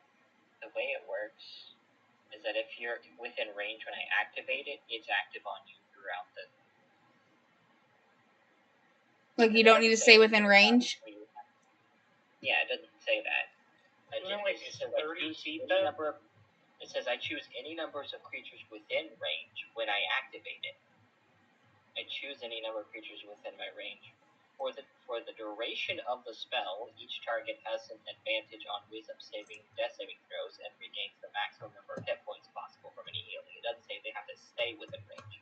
the way it works is that if you're within range when I activate it, it's active on you throughout the... Like, you don't need to stay within range? Yeah, it doesn't say that. Isn't it like It says I 30 choose feet, any though? number of... It says I choose any numbers of creatures within range when I activate it. I choose any number of creatures within my range. For the duration of the spell, each target has an advantage on wisdom saving, death saving throws, and regains the maximum number of hit points possible from any healing. It doesn't say they have to stay within range.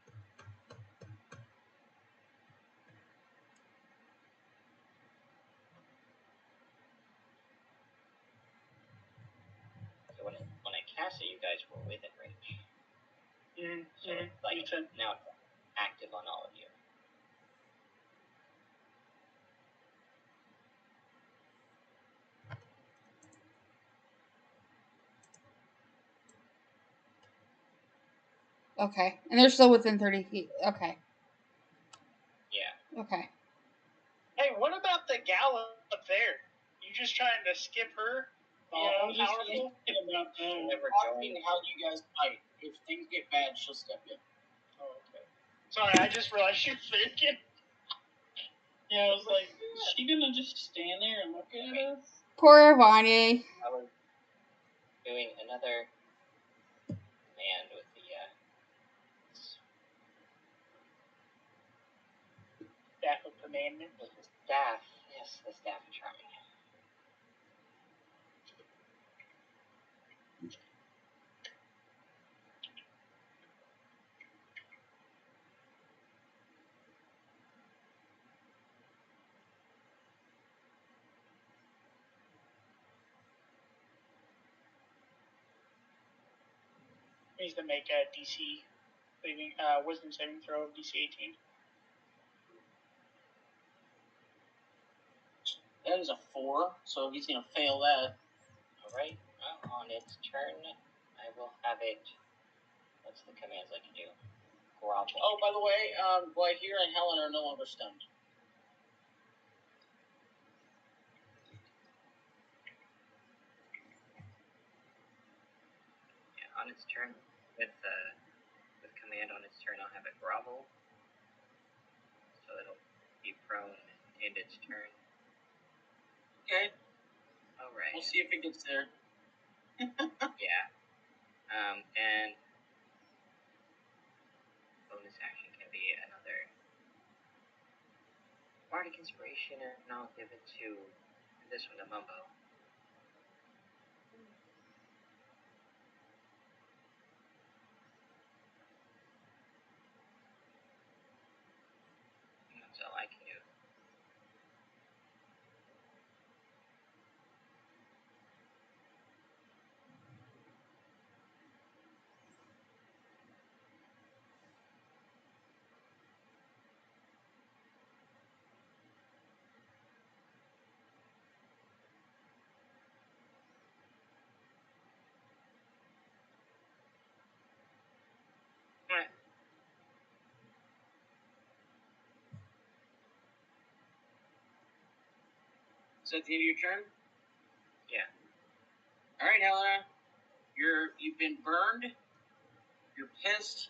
So when I cast it, you guys were within range. So like now it's active on all of you. Okay. And they're still within 30 feet. Okay. Yeah. Okay. Hey, what about the gal up there? You just trying to skip her? Yeah, I'm just Powerful? thinking about Never watching joined. how you guys fight. If things get bad, she'll step in. Oh, okay. Sorry, I just realized you're thinking. Yeah, I was like, is she gonna just stand there and look at us? Poor Vanya. I was doing another command with the Staff of Commandment. with the staff. Yes, the staff of charming. Needs to make a DC wisdom saving throw of DC 18. That is a 4, so he's gonna fail that. Alright, well, on its turn, I will have it. What's the commands I can do? Grovel. Oh, by the way, Here and Helen are no longer stunned. Yeah, on its turn, with command on its turn, I'll have it grovel. So it'll be prone and end its turn. Okay, Alright. we'll see if it gets there. Yeah. And bonus action can be another Bardic Inspiration, and I'll give it to this one, to Mumbo. That's all I can do. Alright. Is that the end of your turn? Yeah. Alright, Helena. You've been burned, you're pissed,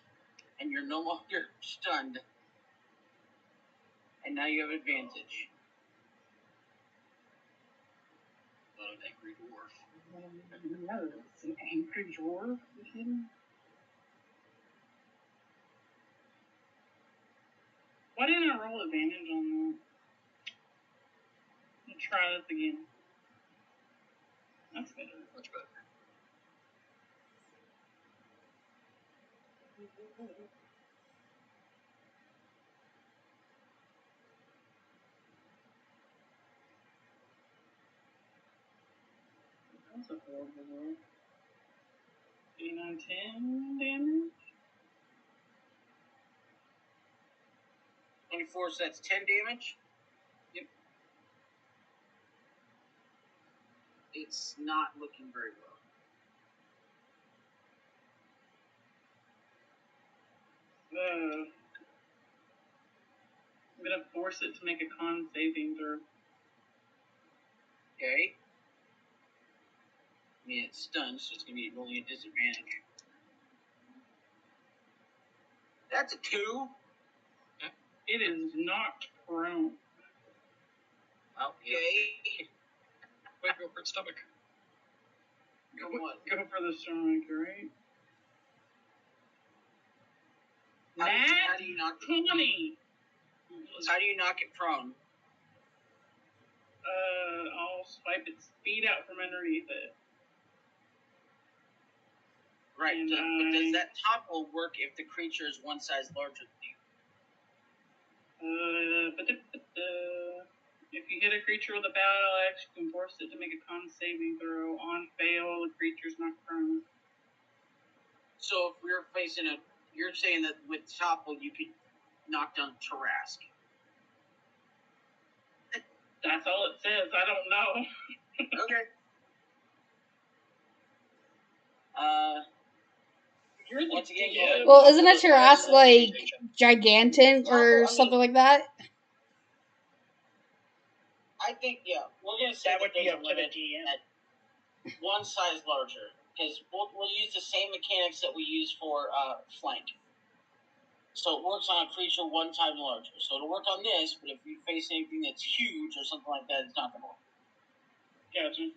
and you're no longer stunned. And now you have advantage. Not an angry dwarf. No, it's an angry dwarf. Why didn't I roll advantage on that? Let's try this again. That's better. Much better. That's a horrible roll. 8 on 10 damage. 24, so that's 10 damage? Yep. It's not looking very well. I'm gonna force it to make a con saving throw. Okay. I mean, it's stunned, so it's going to be rolling a disadvantage. That's a 2. It is knocked prone. Okay. Wait, go for its stomach. Go what? Go for the stomach, right? How do you knock it? 20! How do you knock it prone? I'll swipe its feet out from underneath it. Right, And but does that topple work if the creature is one size larger than you? If you hit a creature with a battle axe, you can force it to make a con saving throw. On fail, the creature's not prone. So if we're facing you're saying that with Topple you could knock down Tarask. That's all it says. I don't know. Okay. You're the Once again, DM. Well, isn't a Tarask like gigantic or something like that? I think we're gonna say That would be there's up a to the limit DM. at one size larger because we'll use the same mechanics that we use for flank. So it works on a creature one time larger. So it'll work on this, but if you face anything that's huge or something like that, it's not gonna work. Gotcha.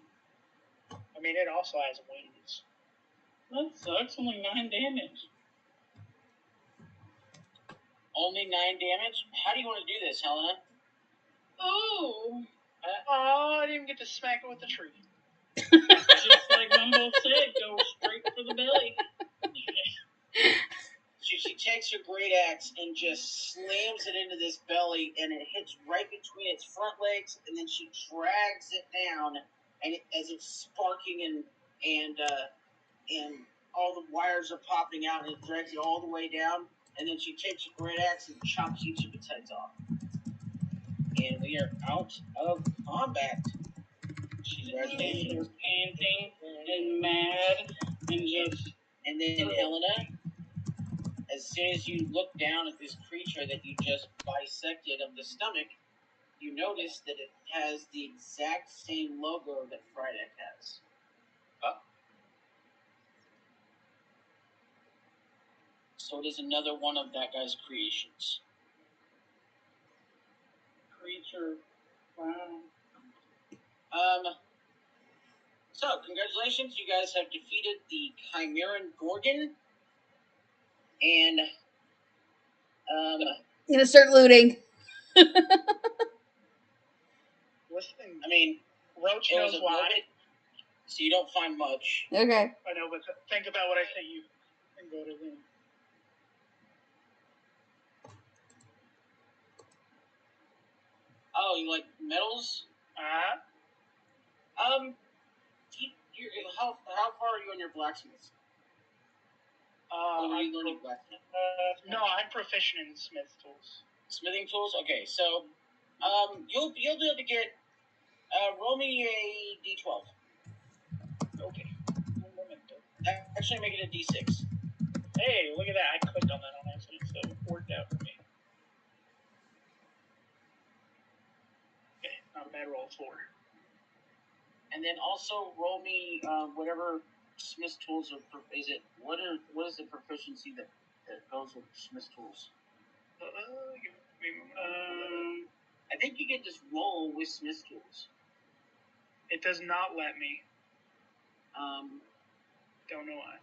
I mean, it also has wings. That sucks. Only 9 damage. Only 9 damage. How do you want to do this, Helena? Oh, I didn't even get to smack it with the tree. Just like Mumbo said, go straight for the belly. She takes her great axe and just slams it into this belly, and it hits right between its front legs, and then she drags it down, and as it's sparking and all the wires are popping out, and it drags it all the way down, and then she takes her great axe and chops each of its heads off. And we are out of combat. She's panting and mad and just. And then Helena, as soon as you look down at this creature that you just bisected of the stomach, you notice that it has the exact same logo that Frydek has. So it is another one of that guy's creations. Creature. Wow. So congratulations, you guys have defeated the Chimeran Gorgon. And I'm gonna start looting. Listen, I mean, Roach it knows was a why. little bit, so you don't find much. Okay. I know, but think about what I sent you and go to them. Oh, you like metals? How far are you on your blacksmith? Are you learning blacksmith? No, I'm proficient in smith tools. Smithing tools? Okay, so you'll be able to get roll me a d12. Okay. Actually, make it a d6. Hey, look at that! I clicked on that on accident, so it worked out for me. Okay, not a bad roll. 4. And then also roll me whatever smith tools are. Is it what is the proficiency that goes with smith tools? I think you can just roll with smith tools. It does not let me. Don't know why.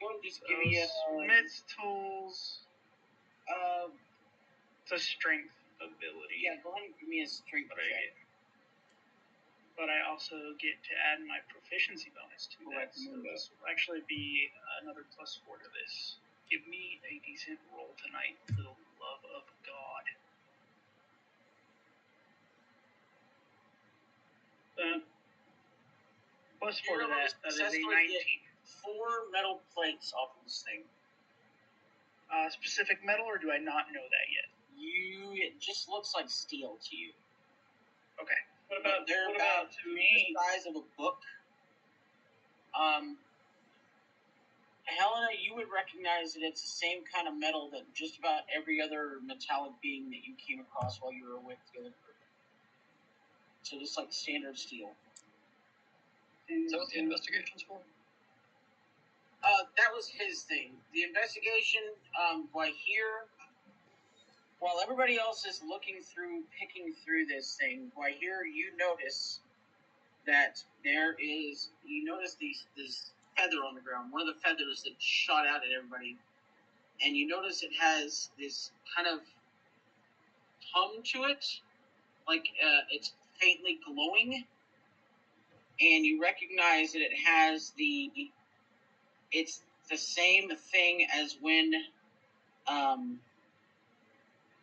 Go and just give me a smith's tools. It's a strength ability. Yeah, go ahead and give me a strength check. But I also get to add my proficiency bonus to that. So this will actually be another +4 to this. Give me a decent roll tonight, for the love of God. +4 to that. That is a 19. 4 metal plates off of this thing. Specific metal, or do I not know that yet? It just looks like steel to you. Okay. They're about the size of a book. Helena, you would recognize that it's the same kind of metal that just about every other metallic being that you came across while you were with the other group. So just like standard steel. Is that what the investigation's for? That was his thing. The investigation, while everybody else is picking through this thing, you notice that you notice this feather on the ground, one of the feathers that shot out at everybody, and you notice it has this kind of hum to it, like it's faintly glowing, and you recognize that it's the same thing as when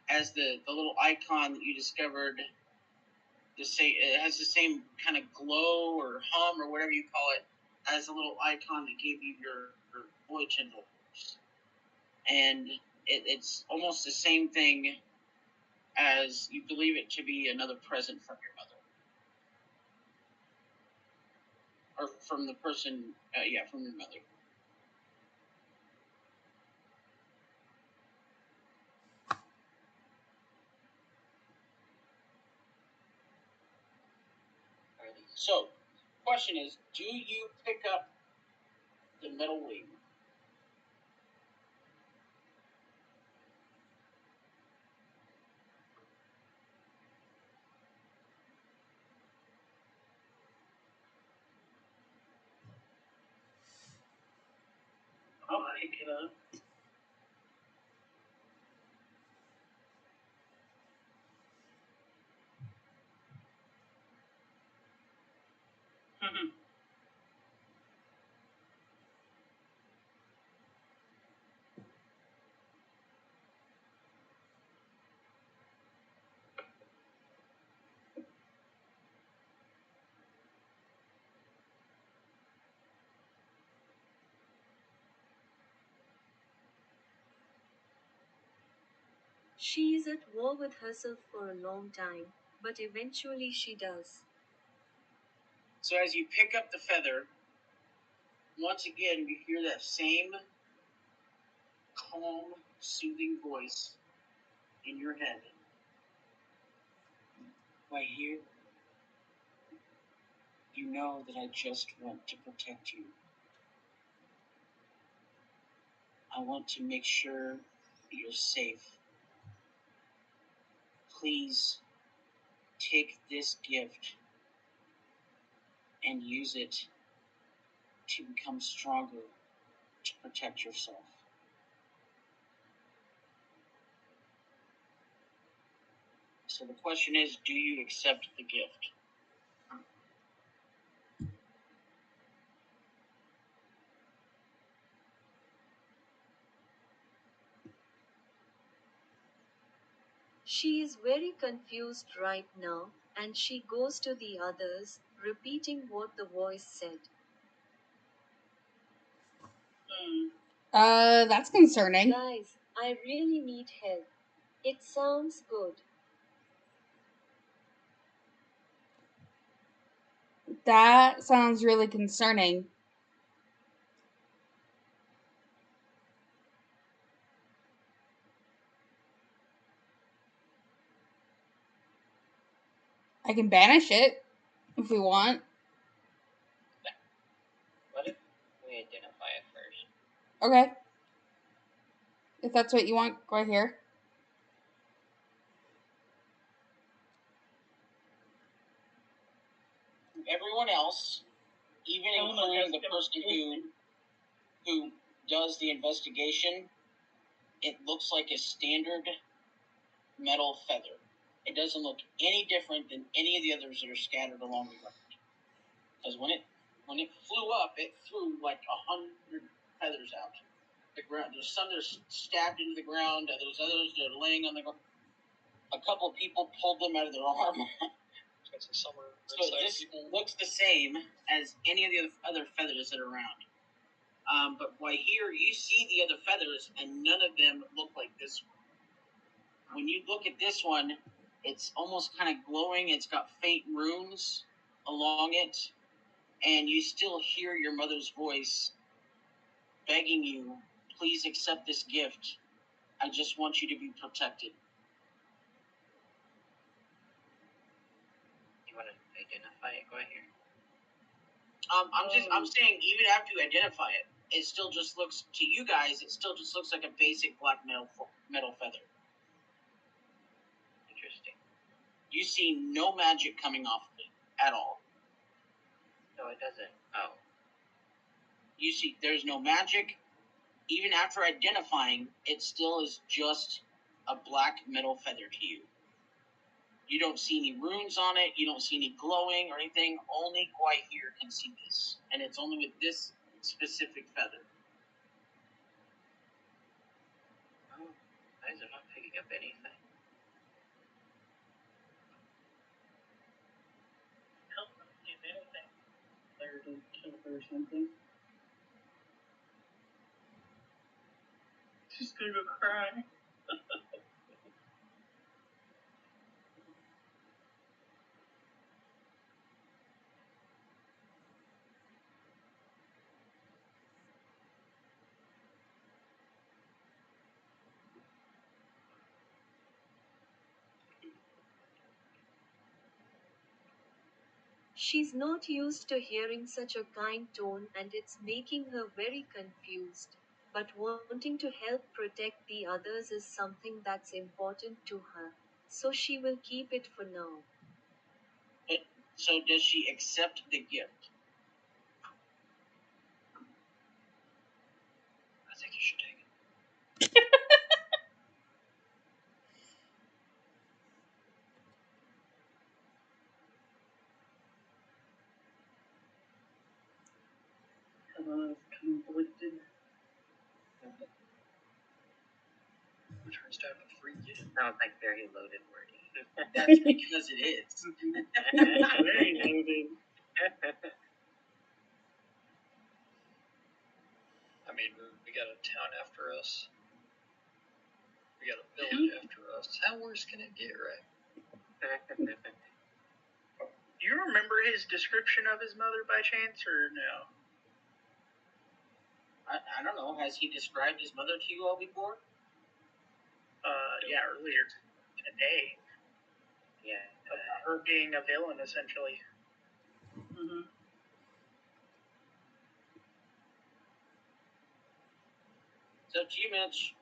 as the little icon that you discovered the same. It has the same kind of glow or hum or whatever you call it as a little icon that gave you your voyage envelope. And it's almost the same thing as you believe it to be another present from your mother. Or from the person, from your mother. So, question is, do you pick up the metal wing? I'll pick it up. She is at war with herself for a long time, but eventually she does. So as you pick up the feather, once again you hear that same calm, soothing voice in your head. Right here, you know that I just want to protect you. I want to make sure that you're safe. Please take this gift and use it to become stronger, to protect yourself. So the question is, do you accept the gift? She is very confused right now, and she goes to the others, repeating what the voice said. That's concerning. Guys, I really need help. It sounds good. That sounds really concerning. I can banish it if we want. What if we identify it first? Okay. If that's what you want, go here. Everyone else, even including the person who does the investigation, it looks like a standard metal feather. It doesn't look any different than any of the others that are scattered along the ground. Because when it flew up, it threw like 100 feathers out. The ground. There's some that are stabbed into the ground. There's others that are laying on the ground. A couple of people pulled them out of their arm. So this looks the same as any of the other feathers that are around. But right here, you see the other feathers, and none of them look like this one. When you look at this one, it's almost kind of glowing. It's got faint runes along it, and you still hear your mother's voice begging you, please accept this gift. I just want you to be protected. You want to identify it? Go here. I'm saying even after you identify it, it still just looks, to you guys, it still just looks like a basic black metal feather. Interesting. You see no magic coming off of it at all. No, it doesn't. Oh. You see, there's no magic. Even after identifying, it still is just a black metal feather to you. You don't see any runes on it. You don't see any glowing or anything. Only Gwahir can see this. And it's only with this specific feather. Oh, guys, I'm not picking up anything. to kill her or something. She's gonna go cry. She's not used to hearing such a kind tone and it's making her very confused. But wanting to help protect the others is something that's important to her. So she will keep it for now. So does she accept the gift? I think you should take it. Helena's conflicted. Returns to have a free gift. Sounds like very loaded wording. That's because it is. Very loaded. I mean, we got a town after us. We got a village after us. How worse can it get, right? Do you remember his description of his mother by chance, or no? I don't know. Has he described his mother to you all before? Yeah, earlier today. Yeah. About her being a villain, essentially. Mm-hmm. So to you, Mitch.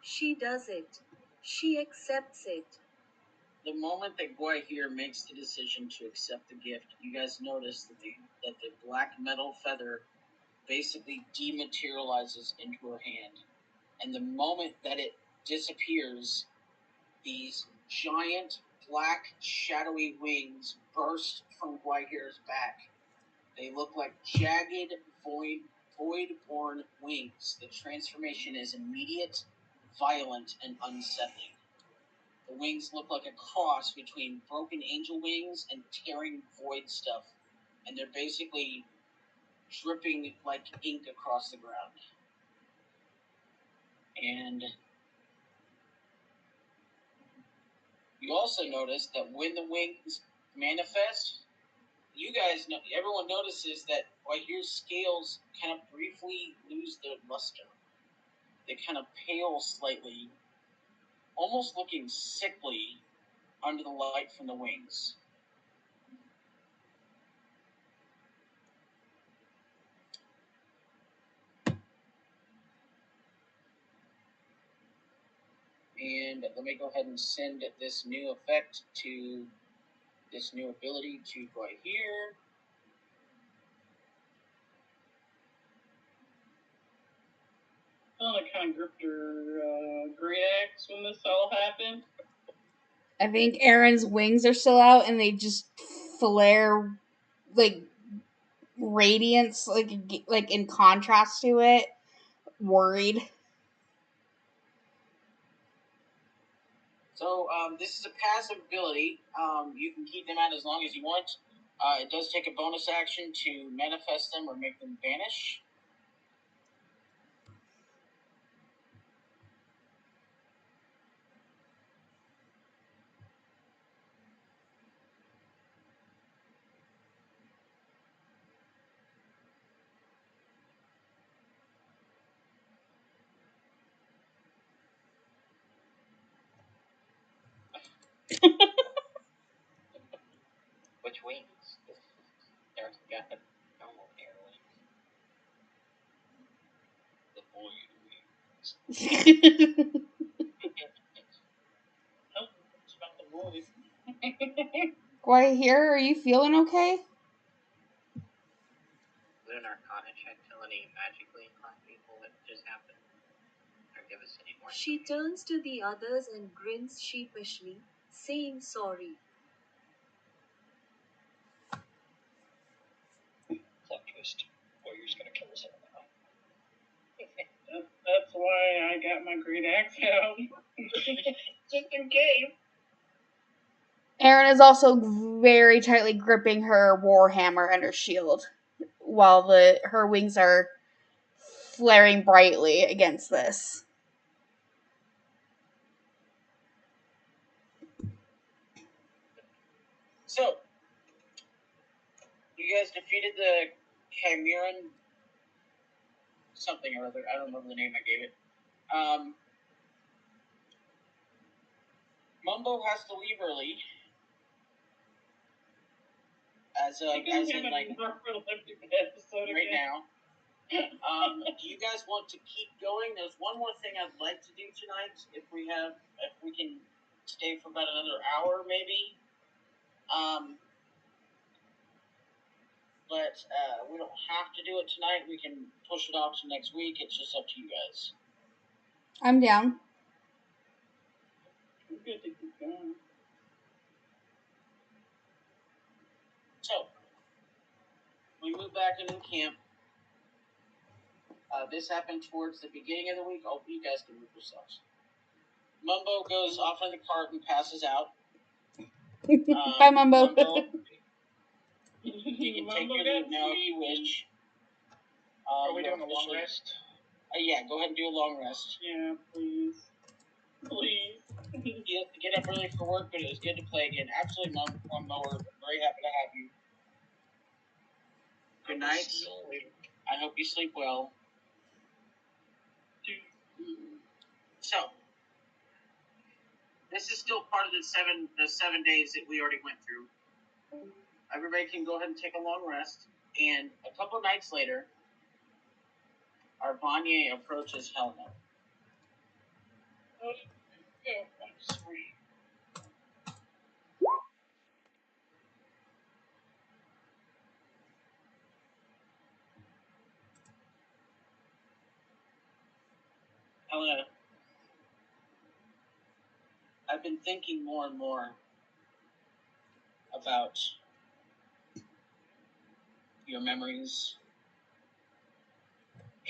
She does it. She accepts it. The moment that Guahir makes the decision to accept the gift, you guys notice that the black metal feather basically dematerializes into her hand. And the moment that it disappears, these giant black shadowy wings burst from Guahir's back. They look like jagged, void-born wings. The transformation is immediate, violent, and unsettling. The wings look like a cross between broken angel wings and tearing void stuff. And they're basically dripping like ink across the ground. And you also notice that when the wings manifest, you guys know, everyone notices that Guahir's scales kind of briefly lose their luster. They kind of pale slightly, almost looking sickly under the light from the wings. And let me go ahead and send this new effect to this new ability to Guahir. Helena kind of gripped her great axe when this all happened. I think Aaron's wings are still out and they just flare like radiance, like in contrast to it. Worried. So this is a passive ability. You can keep them out as long as you want. It does take a bonus action to manifest them or make them vanish. Which wings? There's got the normal air wings. The void wings. Oh, it's about the void. Guahir, are you feeling okay? Do an Arcana check, tell any magically inclined people what just happened. Or give us any more. She turns to the others and grins sheepishly, saying sorry. Plot twist. Warrior's gonna kill us all now. That's why I got my great axe out. Just in case. Erin is also very tightly gripping her warhammer and her shield, while her wings are flaring brightly against this. So, you guys defeated the Chimeran something or other. I don't remember the name I gave it. Mumbo has to leave early. As in like right now. Do you guys want to keep going? There's one more thing I'd like to do tonight. If we can stay for about another hour, maybe. But we don't have to do it tonight. We can push it off to next week. It's just up to you guys. I'm down. I'm good to keep going. So, we move back into camp. This happened towards the beginning of the week. Oh, you guys can move yourselves. Mumbo goes off in the cart and passes out. Bye, Mumbo. You can take your leave now if you wish. Are we doing a long rest? Yeah, go ahead and do a long rest. Yeah, please. Please. Get up early for work, but it was good to play again. Absolutely, Mumbo, we're very happy to have you. Good night. I hope you sleep well. So, this is still part of the seven days that we already went through. Everybody can go ahead and take a long rest. And a couple nights later, our Vanya approaches Helena. Oh, I'm sorry. Helena, I've been thinking more and more about your memories,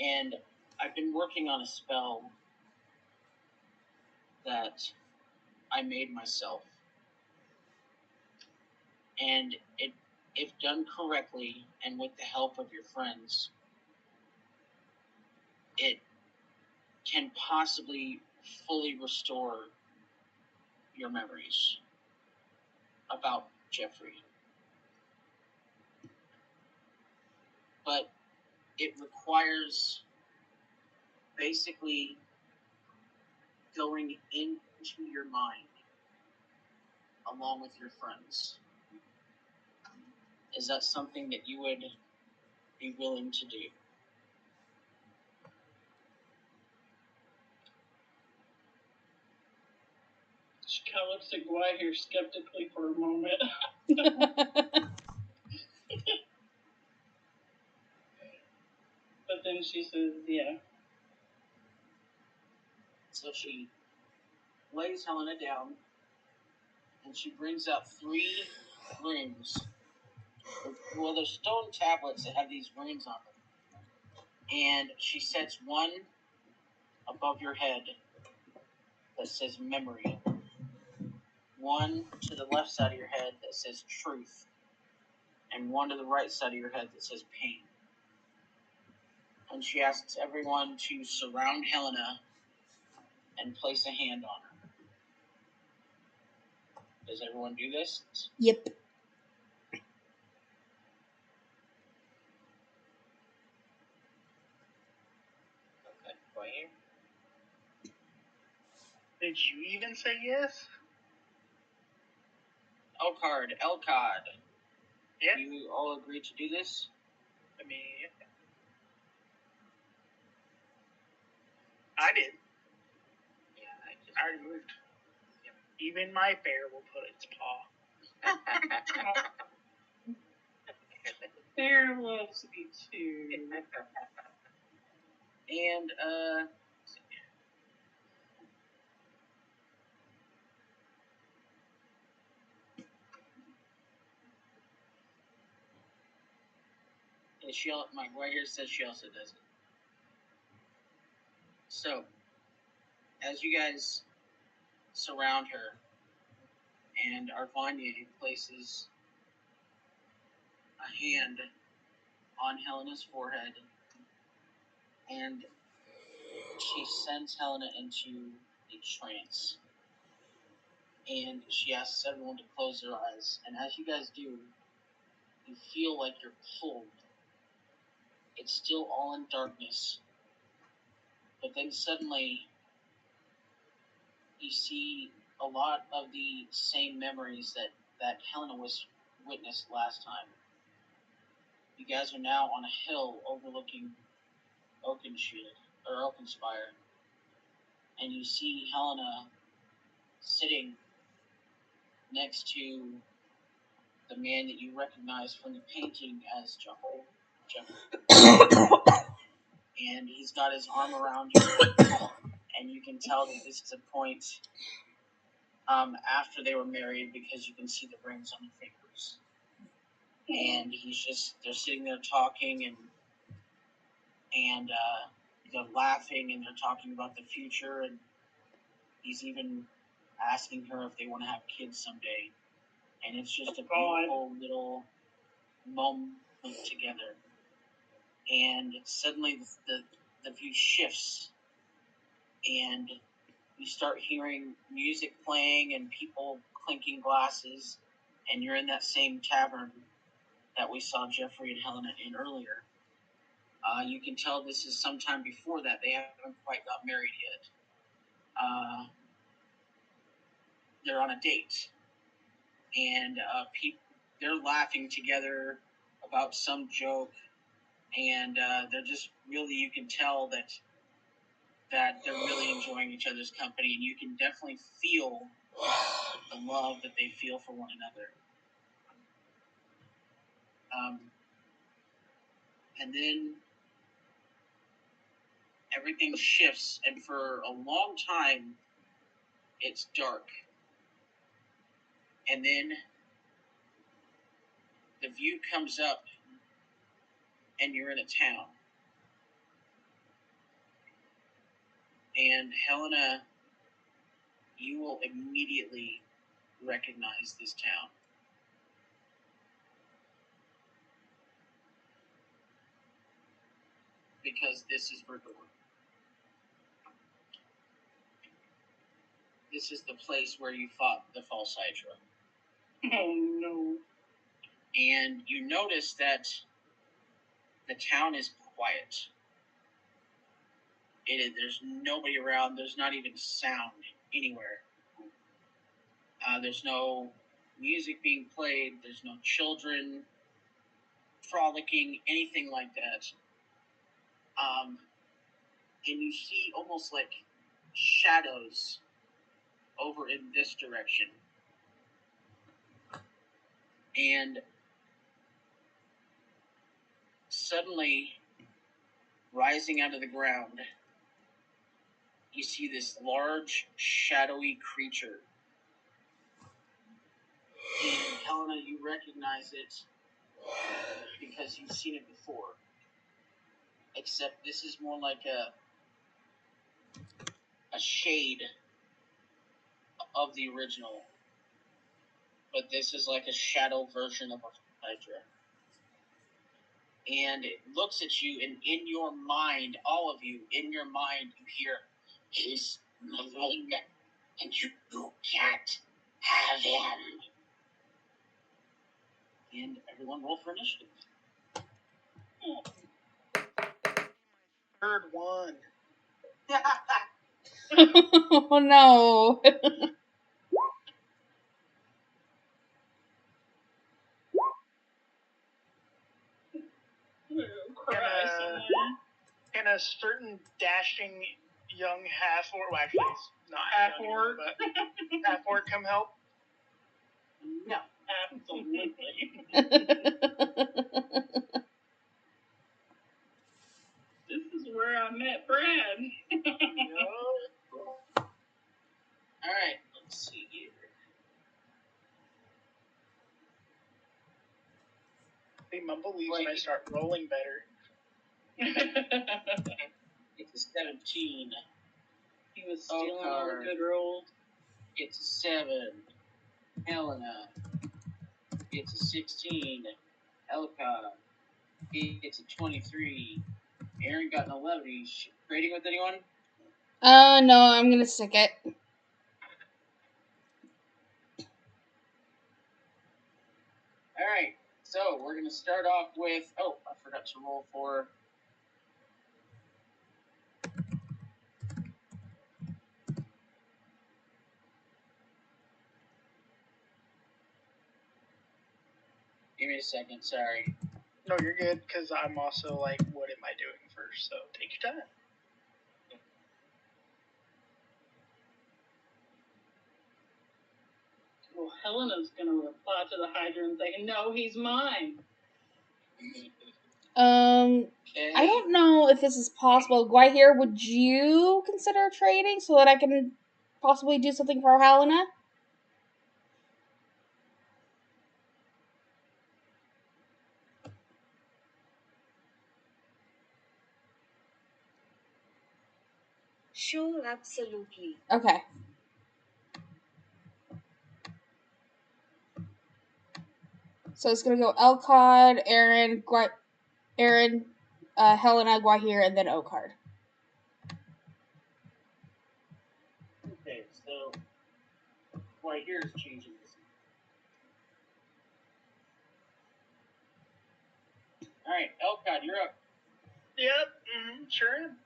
and I've been working on a spell that I made myself, and if done correctly and with the help of your friends, it can possibly fully restore your memories about Jeffrey. But it requires basically going into your mind along with your friends. Is that something that you would be willing to do? She kind of looks at Gwy here skeptically for a moment. But then she says, yeah. So she lays Helena down, and she brings out 3 runes. Well, they're stone tablets that have these runes on them. And she sets one above your head that says memory. One to the left side of your head that says truth. And one to the right side of your head that says pain. And she asks everyone to surround Helena and place a hand on her. Does everyone do this? Yep. Okay, right here. Did you even say yes? Elcard. Yeah. You all agree to do this? I mean, I did. Yeah, I already moved. Even my bear will put its paw. Bear loves me too. And, my right here says she also does it. So, as you guys surround her, and Arvanya places a hand on Helena's forehead, and she sends Helena into a trance. And she asks everyone to close their eyes. And as you guys do, you feel like you're pulled. It's still all in darkness. But then suddenly, you see a lot of the same memories that Helena was witnessed last time. You guys are now on a hill overlooking Oakenspire. And you see Helena sitting next to the man that you recognize from the painting as Jeffrey. And he's got his arm around you, and you can tell that this is a point after they were married because you can see the rings on the fingers. And they're sitting there talking, and they're laughing, and they're talking about the future, and he's even asking her if they want to have kids someday. And it's just a beautiful little moment together. And suddenly the view shifts, and you start hearing music playing and people clinking glasses, and you're in that same tavern that we saw Jeffrey and Helena in earlier. You can tell this is sometime before that. They haven't quite got married yet. They're on a date, and they're laughing together about some joke, and they're just really, you can tell that they're really enjoying each other's company, and you can definitely feel the love that they feel for one another. And then everything shifts, and for a long time, it's dark. And then the view comes up, and you're in a town. And Helena, you will immediately recognize this town. Because this is Verdor. This is the place where you fought the false Hydra. Oh no. And you notice that the town is quiet. There's nobody around. There's not even sound anywhere. There's no music being played. There's no children frolicking, anything like that. And you see almost like shadows over in this direction. And suddenly, rising out of the ground, you see this large, shadowy creature. And Helena, you recognize it because you've seen it before. Except this is more like a shade of the original. But this is like a shadow version of a Hydra. And it looks at you, and in your mind, all of you, in your mind, you hear, "He's mine, and you can't have him." And everyone roll for initiative. Third one. Oh no. Can a certain dashing young half-orc, well, actually, it's not Half-orc. but half-orc come help? No. Absolutely. This is where I met Brad. Alright, let's see here. They mumble leaves when I start rolling better. It's a 17. He was stealing all the good rolls. It's a 7. Helena. It's a 16. Elka. It's a 23. Aaron got an 11. Are you trading with anyone? No, I'm gonna stick it. Alright, so we're gonna start off with. Oh, I forgot to roll for. Give me a second, sorry. No, you're good, because I'm also like, what am I doing first? So take your time. Well, Helena's gonna reply to the Hydra and say, "No, he's mine." Okay. I don't know if this is possible. Guahir, would you consider trading so that I can possibly do something for Helena? Sure, absolutely. Okay. So it's gonna go Elcod, Aaron, Helena, Guahir, and then Okard. Okay, so Guahir is changing this. Alright, Elcod, you're up. Yep, sure am.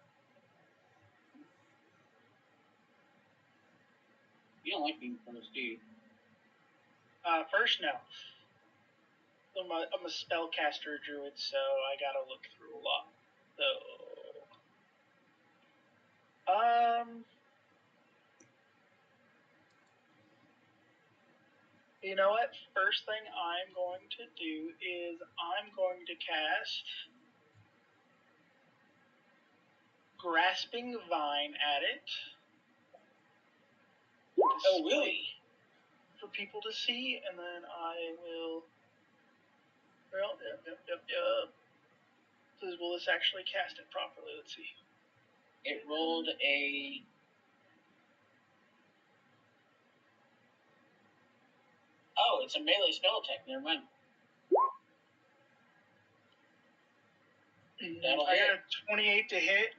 You don't like being first, do you? First, no. I'm a spellcaster druid, so I gotta look through a lot. So, you know what? First thing I'm going to do is I'm going to cast Grasping Vine at it. Oh, really? For people to see, and then I will. Well, yep. Says, will this actually cast it properly? Let's see. It rolled a. Oh, it's a melee spell attack. Never mind. That'll I hit. got a 28 to hit.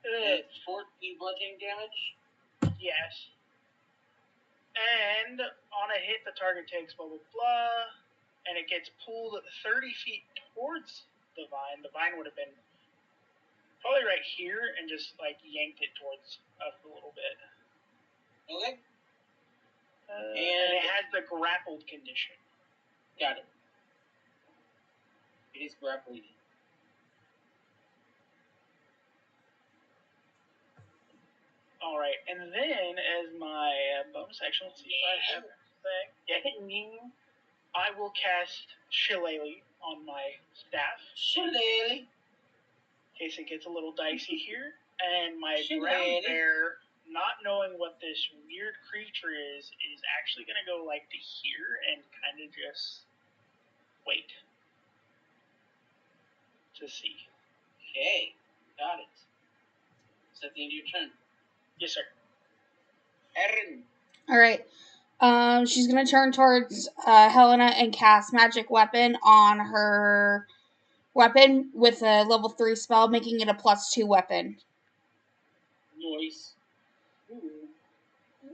It's 14 bludgeoning damage. Yes. And on a hit, the target takes blah, blah, blah, and it gets pulled 30 feet towards the vine. The vine would have been probably right here and just, like, yanked it towards us a little bit. Okay. And it has the grappled condition. Got it. It is grappling. Alright, and then as my bonus action, let's see if I have anything. Yeah, I will cast Shillelagh on my staff. Shillelagh. In case it gets a little dicey here. And my Shillelagh. brown bear, not knowing what this weird creature is actually going to go like to here and kind of just wait to see. Okay, got it. Is that the end of your turn? Yes, sir. Erin. Alright. She's gonna turn towards Helena and cast Magic Weapon on her weapon with a level 3 spell, making it a +2 weapon. Nice.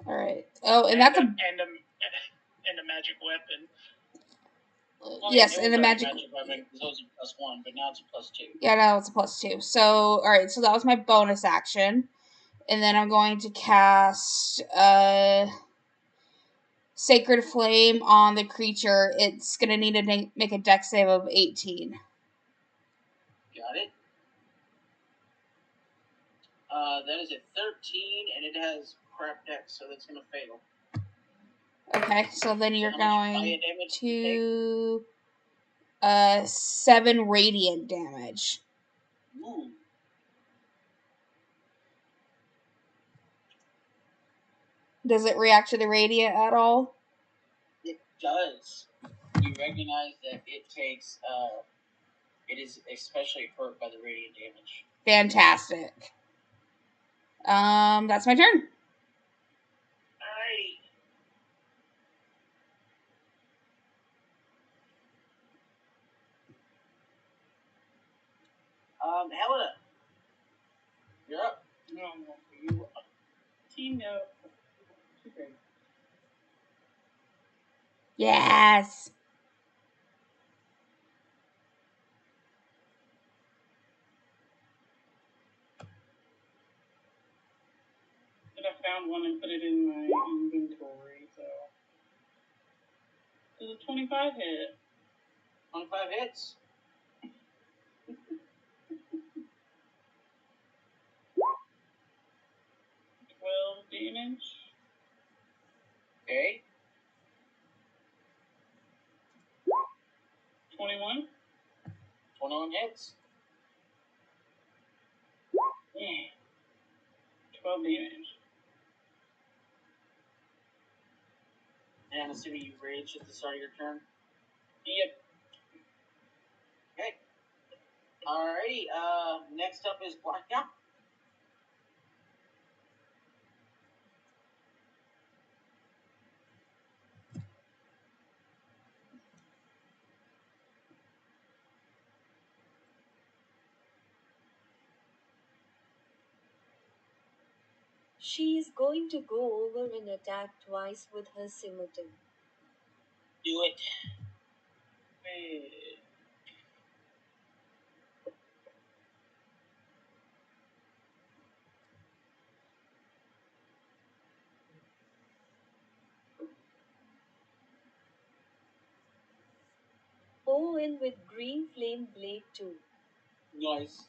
Alright. Oh, and that's a... And a magic weapon. Yes, and the magic weapon, because those are +1, but now it's a +2. Yeah, now it's a +2. So, alright, so that was my bonus action. And then I'm going to cast Sacred Flame on the creature. It's going to need to make a dex save of 18. Got it. That is a 13, and it has crap dex, so that's going to fail. Okay, so then you're How going much fire damage to 7 radiant damage. Ooh. Does it react to the radiant at all? It does. You recognize that it takes, it is especially hurt by the radiant damage. Fantastic. That's my turn. Alrighty. Helena, you're up. No, you team up. Okay. Yes. But I found one and put it in my inventory, so. Does a 25 hit? 25 hits. Damage. Okay. 21. 21 hits. Yeah. 12 damage. And I'm assuming you raged at the start of your turn. Yep. Okay. Alrighty. Next up is Blackout. She is going to go over and attack twice with her scimitar. Do it. Oh, and with green flame blade too. Nice.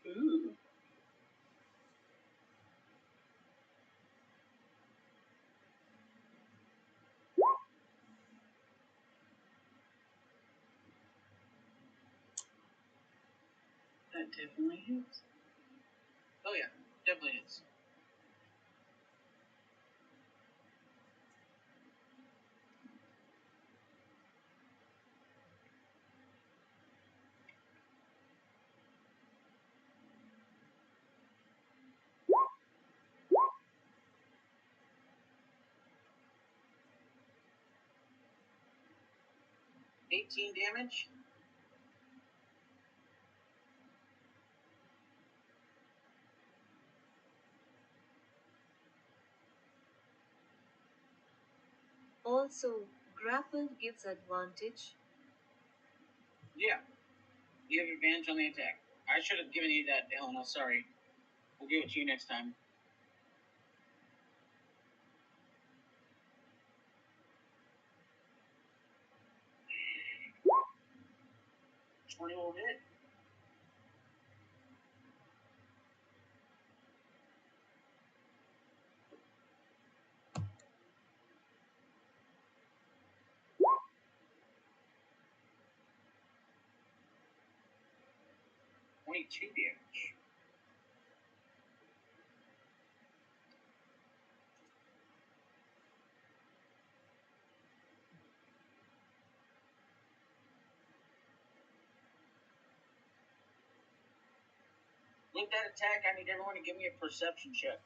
Ooh. That definitely hits. Oh yeah, definitely is. $18 damage. Also, grapple gives advantage. Yeah. You have advantage on the attack. I should have given you that, Helena. Sorry. We'll give it to you next time. $20 will hit. $22 damage. With that attack, I need everyone to give me a perception check.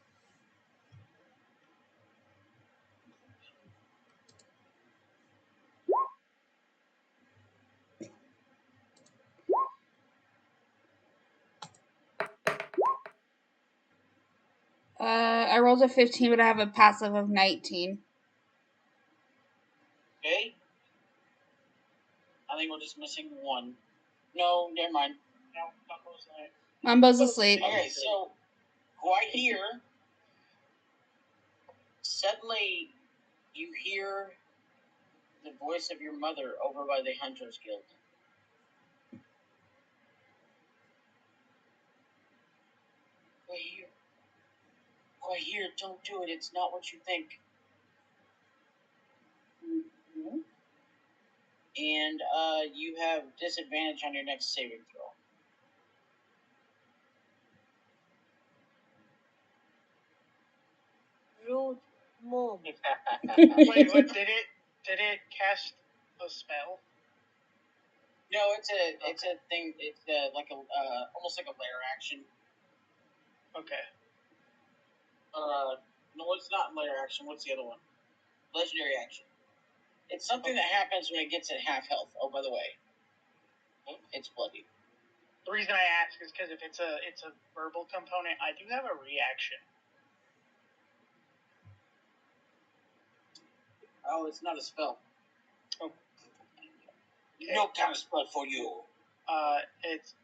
I rolled a 15, but I have a passive of 19. Okay. I think we're just missing one. No, never mind. No, Bumble's not. Mumbo's asleep. Okay, so right here, suddenly you hear the voice of your mother over by the Hunters Guild. Quite here, don't do it. It's not what you think. Mm-hmm. And you have disadvantage on your next saving throw. Rude, mom. Wait, what did it cast a spell? No, it's a thing. It's like a almost like a lair action. Okay. No, it's not lair action. What's the other one? Legendary action. It's something that happens when it gets at half health. Oh, by the way, it's bloody. The reason I ask is because if it's a verbal component, I do have a reaction. Oh, it's not a spell. Oh. No counter spell for you. It's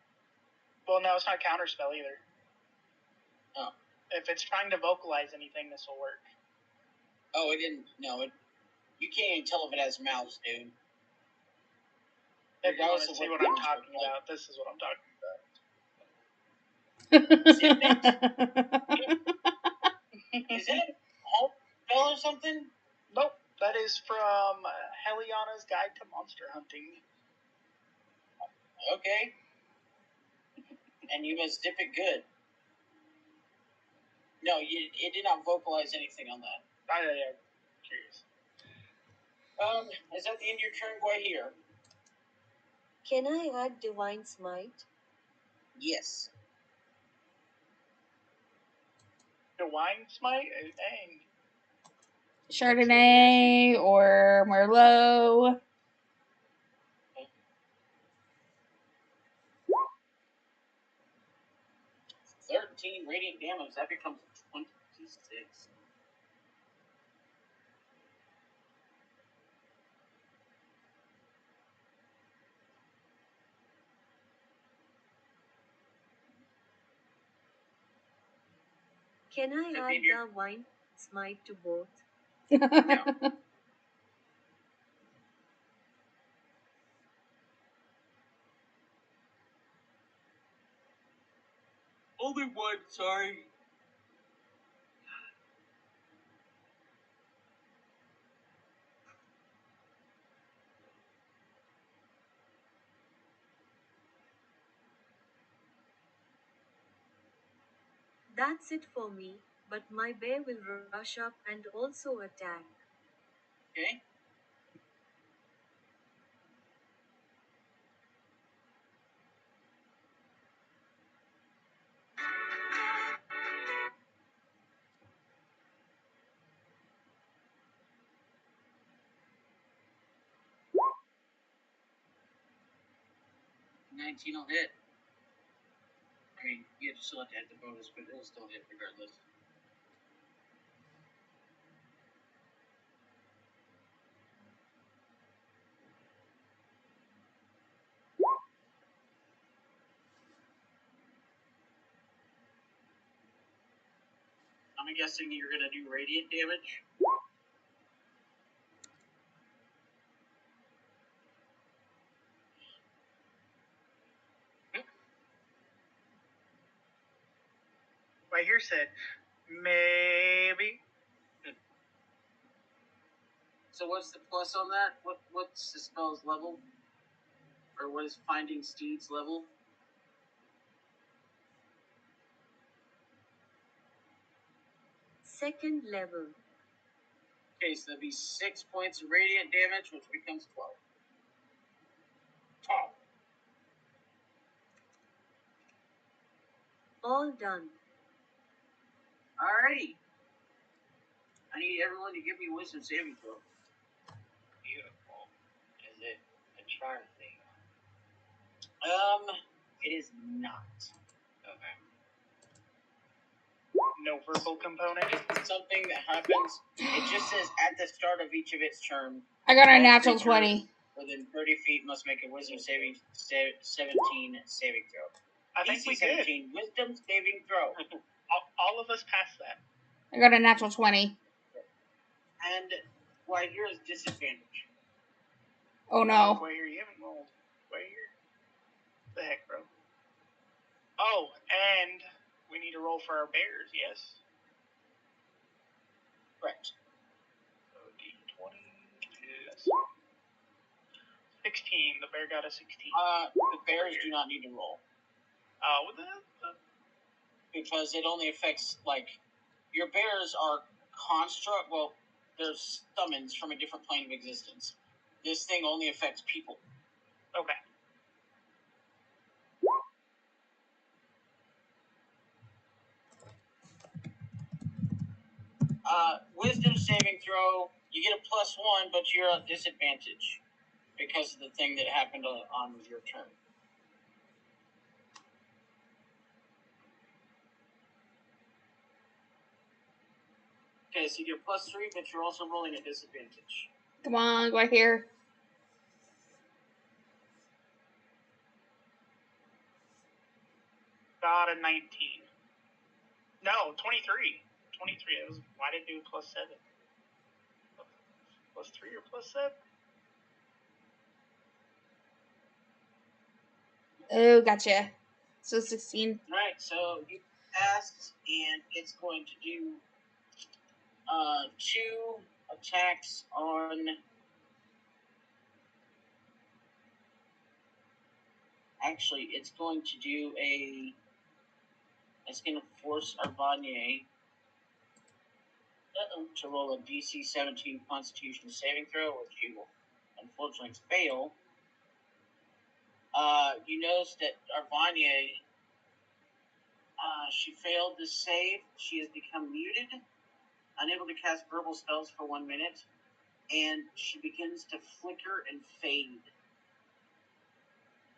not counter spell either. Oh. If it's trying to vocalize anything, this will work. Oh, it didn't. No, you can't even tell if it has mouths, dude. If you want to see what I'm talking about, this is what I'm talking about. Is it a Hulk spell or something? Nope. That is from Heliana's Guide to Monster Hunting. Okay. And you must dip it good. No, it did not vocalize anything on that. Yeah, curious. Is that the end of your turn, Guahir? Can I add Divine Smite? Yes. Divine Smite? Dang. Chardonnay or Merlot. $13 radiant damage. That becomes 26. Can I add Divine Smite to both? No. Only one, sorry. That's it for me, but my bear will rush up and also attack. Okay. $19 will hit. I mean, you still have to hit the bonus, but it'll still hit regardless. I'm guessing you're gonna do radiant damage. Right here said, maybe. So what's the plus on that? What's the spell's level? Or what is Finding Steed's level? Second level. Okay, so that'd be 6 points of radiant damage, which becomes 12. Top. All done. Alrighty. I need everyone to give me wisdom saving throw. Beautiful. Is it a charm thing? It is not. Okay. No verbal component. It's something that happens. It just says at the start of each of its turn. I got a natural 20. Within 30 feet must make a wisdom saving 17 saving throw. I think we did. 17 wisdom saving throw. All of us passed that. I got a natural 20. And why here is disadvantage. Oh no. Wait here, you haven't rolled. Wait here. The heck, bro. Oh, and we need to roll for our bears, yes? Correct. So D20 is 16. The bear got a 16. The bears do not need to roll. Because it only affects, your bears are construct, they're summons from a different plane of existence. This thing only affects people. Okay. wisdom saving throw. You get a +1, but you're at disadvantage because of the thing that happened on your turn. Okay, so you get +3, but you're also rolling at disadvantage. Come on, go right here. Got a 19. No, 23. 23. Why did it do +7? +3 or +7? Oh, gotcha. So 16. Alright, so you passed, and it's going to do 2 attacks on. Actually, it's going to do a. It's going to force Arvanier to roll a DC 17 Constitution saving throw, which he will unfortunately fail. You notice that Arvanier, she failed to save. She has become muted, unable to cast verbal spells for 1 minute, and she begins to flicker and fade.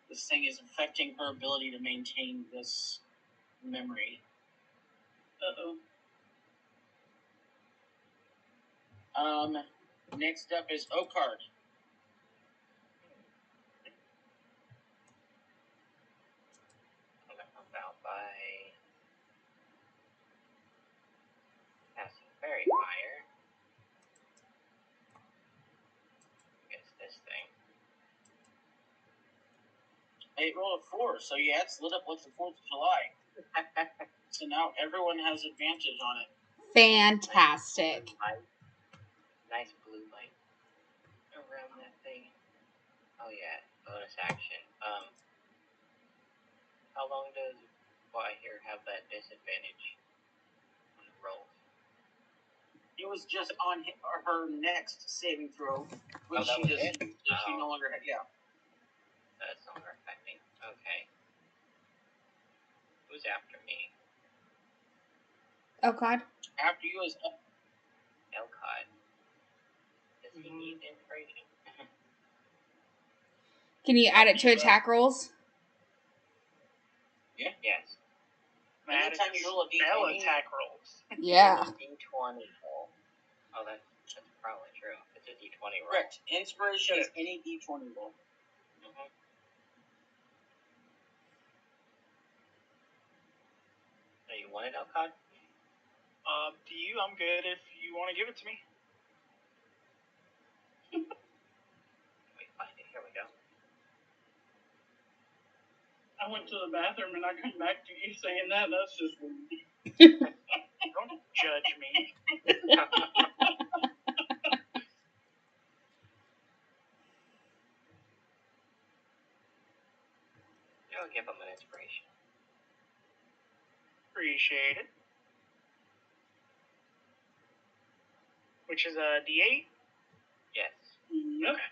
This thing is affecting her ability to maintain this memory. Next up is Okard. I'm gonna help out by casting Fairy Fire against this thing. It rolled a 4, so yeah, it's lit up like the 4th of July. So now everyone has advantage on it. Fantastic. Nice blue light around that thing. Oh yeah, bonus action. How long does Wahir have that disadvantage on the rolls? It was just on her next saving throw, which that she was just it? she no longer had. Yeah. That's no longer affecting. Okay. Who's after me? Oh, God. After you is Elcod. Does he need inspiration? Can you add it to attack rolls? Yeah. Yes. Anytime you roll a spell D20, attack rolls. Yeah. D20 roll. Oh, that's probably true. It's a D20 roll. Correct. Inspiration is any D20 roll. Mm-hmm. So you want it, Elcod? Do you? I'm good if you want to give it to me. Let me find it. Here we go. I went to the bathroom and I come back to you saying that. That's just rude. Don't judge me. I'll give him an inspiration. Appreciate it. Which is a D8? Yes. Yep. Okay.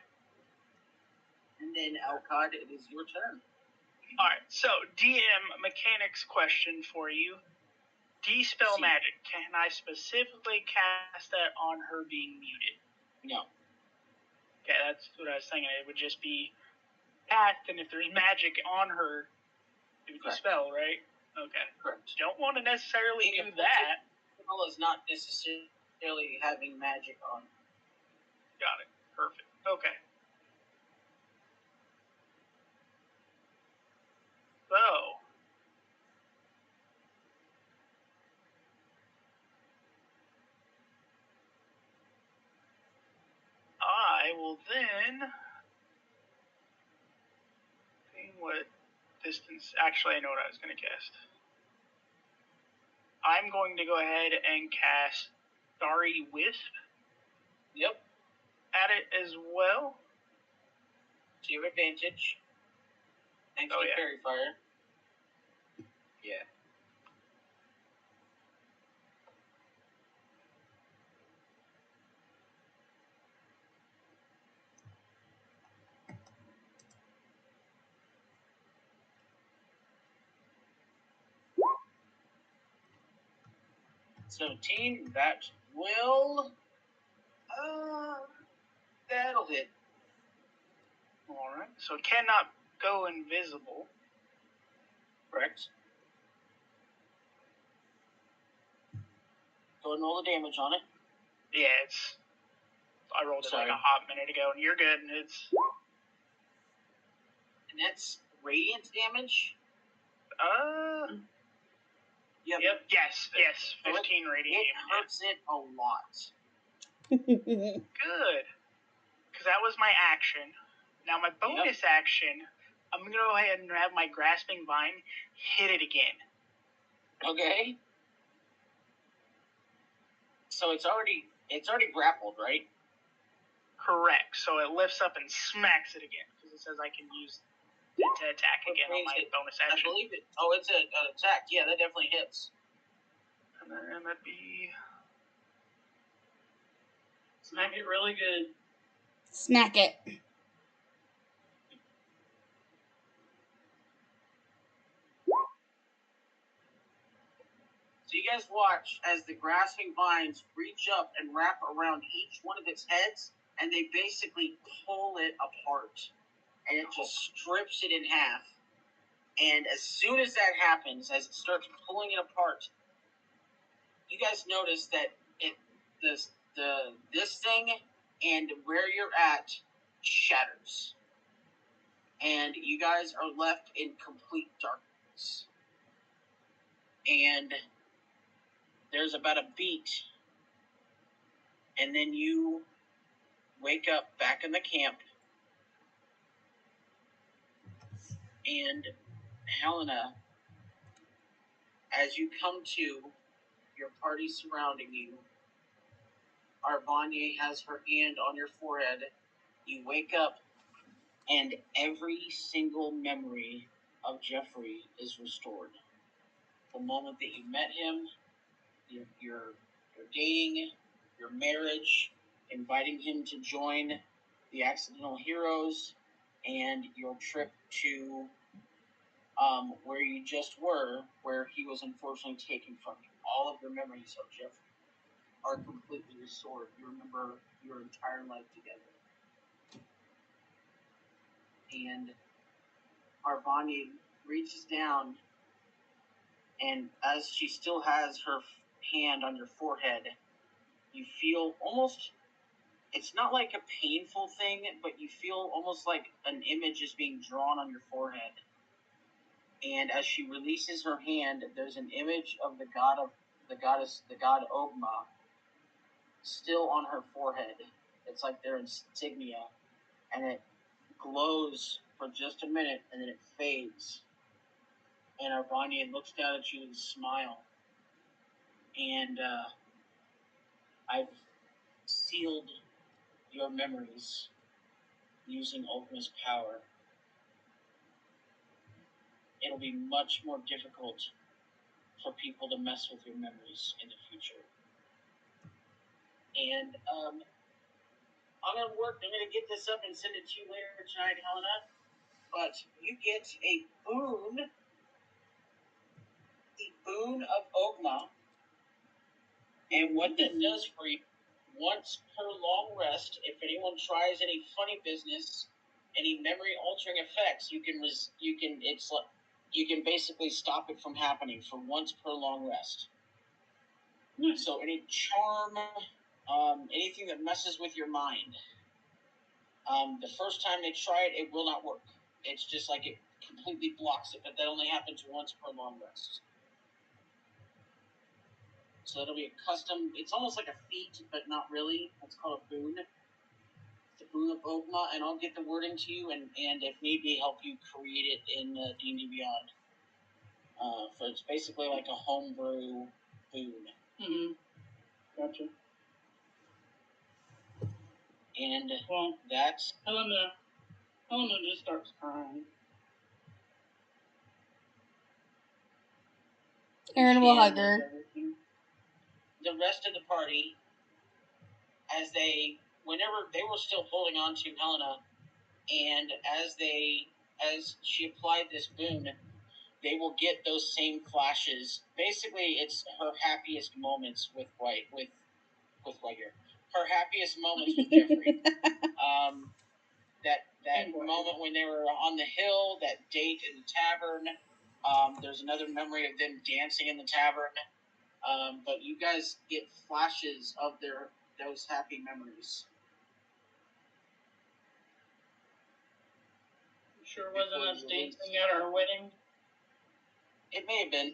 And then Elcod, it is your turn. Alright, so DM mechanics question for you. Dispel magic. Can I specifically cast that on her being muted? No. Okay, that's what I was thinking. It would just be cast, and if there's magic on her, it would dispel, right? Okay. Correct. Don't want to necessarily do that. Spell is not necessarily having magic on. Got it. Perfect. Okay. So, I will then see what distance. Actually, I know what I was going to cast. I'm going to go ahead and cast Starry Wisp. Yep. At it as well. So you have advantage. Thanks Oh, to yeah. Fairy Fire. Yeah. So, team, that will. That'll hit. Alright, so it cannot go invisible. Correct. Go ahead and roll the damage on it. Yeah, I rolled it Sorry. like a hot minute ago, and you're good. And that's radiant damage? Yep. Yes, 15 radiant It damage. hurts it a lot. Good. Because that was my action. Now my bonus action, I'm going to go ahead and have my Grasping Vine hit it again. Okay. So it's already grappled, right? Correct. So it lifts up and smacks it again. Because it says I can use it to attack again on my bonus I action. believe it. Oh, it's an attack. Yeah, that definitely hits. And then that'd be... Smack it really good. Snack it. So you guys watch as the grasping vines reach up and wrap around each one of its heads, and they basically pull it apart. And it just strips it in half. And as soon as that happens, as it starts pulling it apart, you guys notice that this thing and where you're at shatters. And you guys are left in complete darkness. And there's about a beat, and then you wake up back in the camp, and Helena, as you come to, your party surrounding you, Arvanye has her hand on your forehead. You wake up, and every single memory of Jeffrey is restored. The moment that you met him, your dating, your marriage, inviting him to join the Accidental Heroes, and your trip to where you just were, where he was unfortunately taken from you. All of your memories of Jeffrey are completely restored. You remember your entire life together. And Arvanye reaches down, and as she still has her hand on your forehead, you feel almost, it's not like a painful thing, but you feel almost like an image is being drawn on your forehead. And as she releases her hand, there's an image of the god Ogma still on her forehead. It's like their insignia, and it glows for just a minute, and then it fades. And Arvanye looks down at you with a smile. And I've sealed your memories using Ogma's power. It'll be much more difficult for people to mess with your memories in the future. And I'm gonna get this up and send it to you later tonight, Helena. But you get a boon, the boon of Ogma. And what that does for you, once per long rest, if anyone tries any funny business, any memory altering effects, you can basically stop it from happening for once per long rest. So any charm, anything that messes with your mind, the first time they try it, it will not work. It's just like it completely blocks it, but that only happens once per long rest. So it'll be a custom, it's almost like a feat, but not really. It's called a boon. It's a boon of Ogma, and I'll get the wording to you, and if need be, help you create it in D&D Beyond. So it's basically like a homebrew boon. Mm-hmm. Gotcha. And Well, that's... Helena just starts crying. Aaron will hug her. The rest of the party, whenever they were still holding on to Helena, and as she applied this boon, they will get those same flashes. Basically, it's her happiest moments with with right here. Her happiest moments with Jeffrey. That moment when they were on the hill, that date in the tavern. There's another memory of them dancing in the tavern. But you guys get flashes of those happy memories. Sure wasn't us dancing at our wedding? It may have been.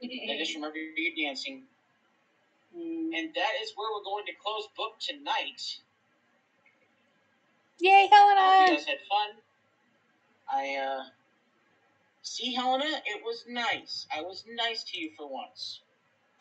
I just remember you dancing. And that is where we're going to close book tonight. Yay, I hope you Helena! guys had fun. See, Helena, it was nice. I was nice to you for once.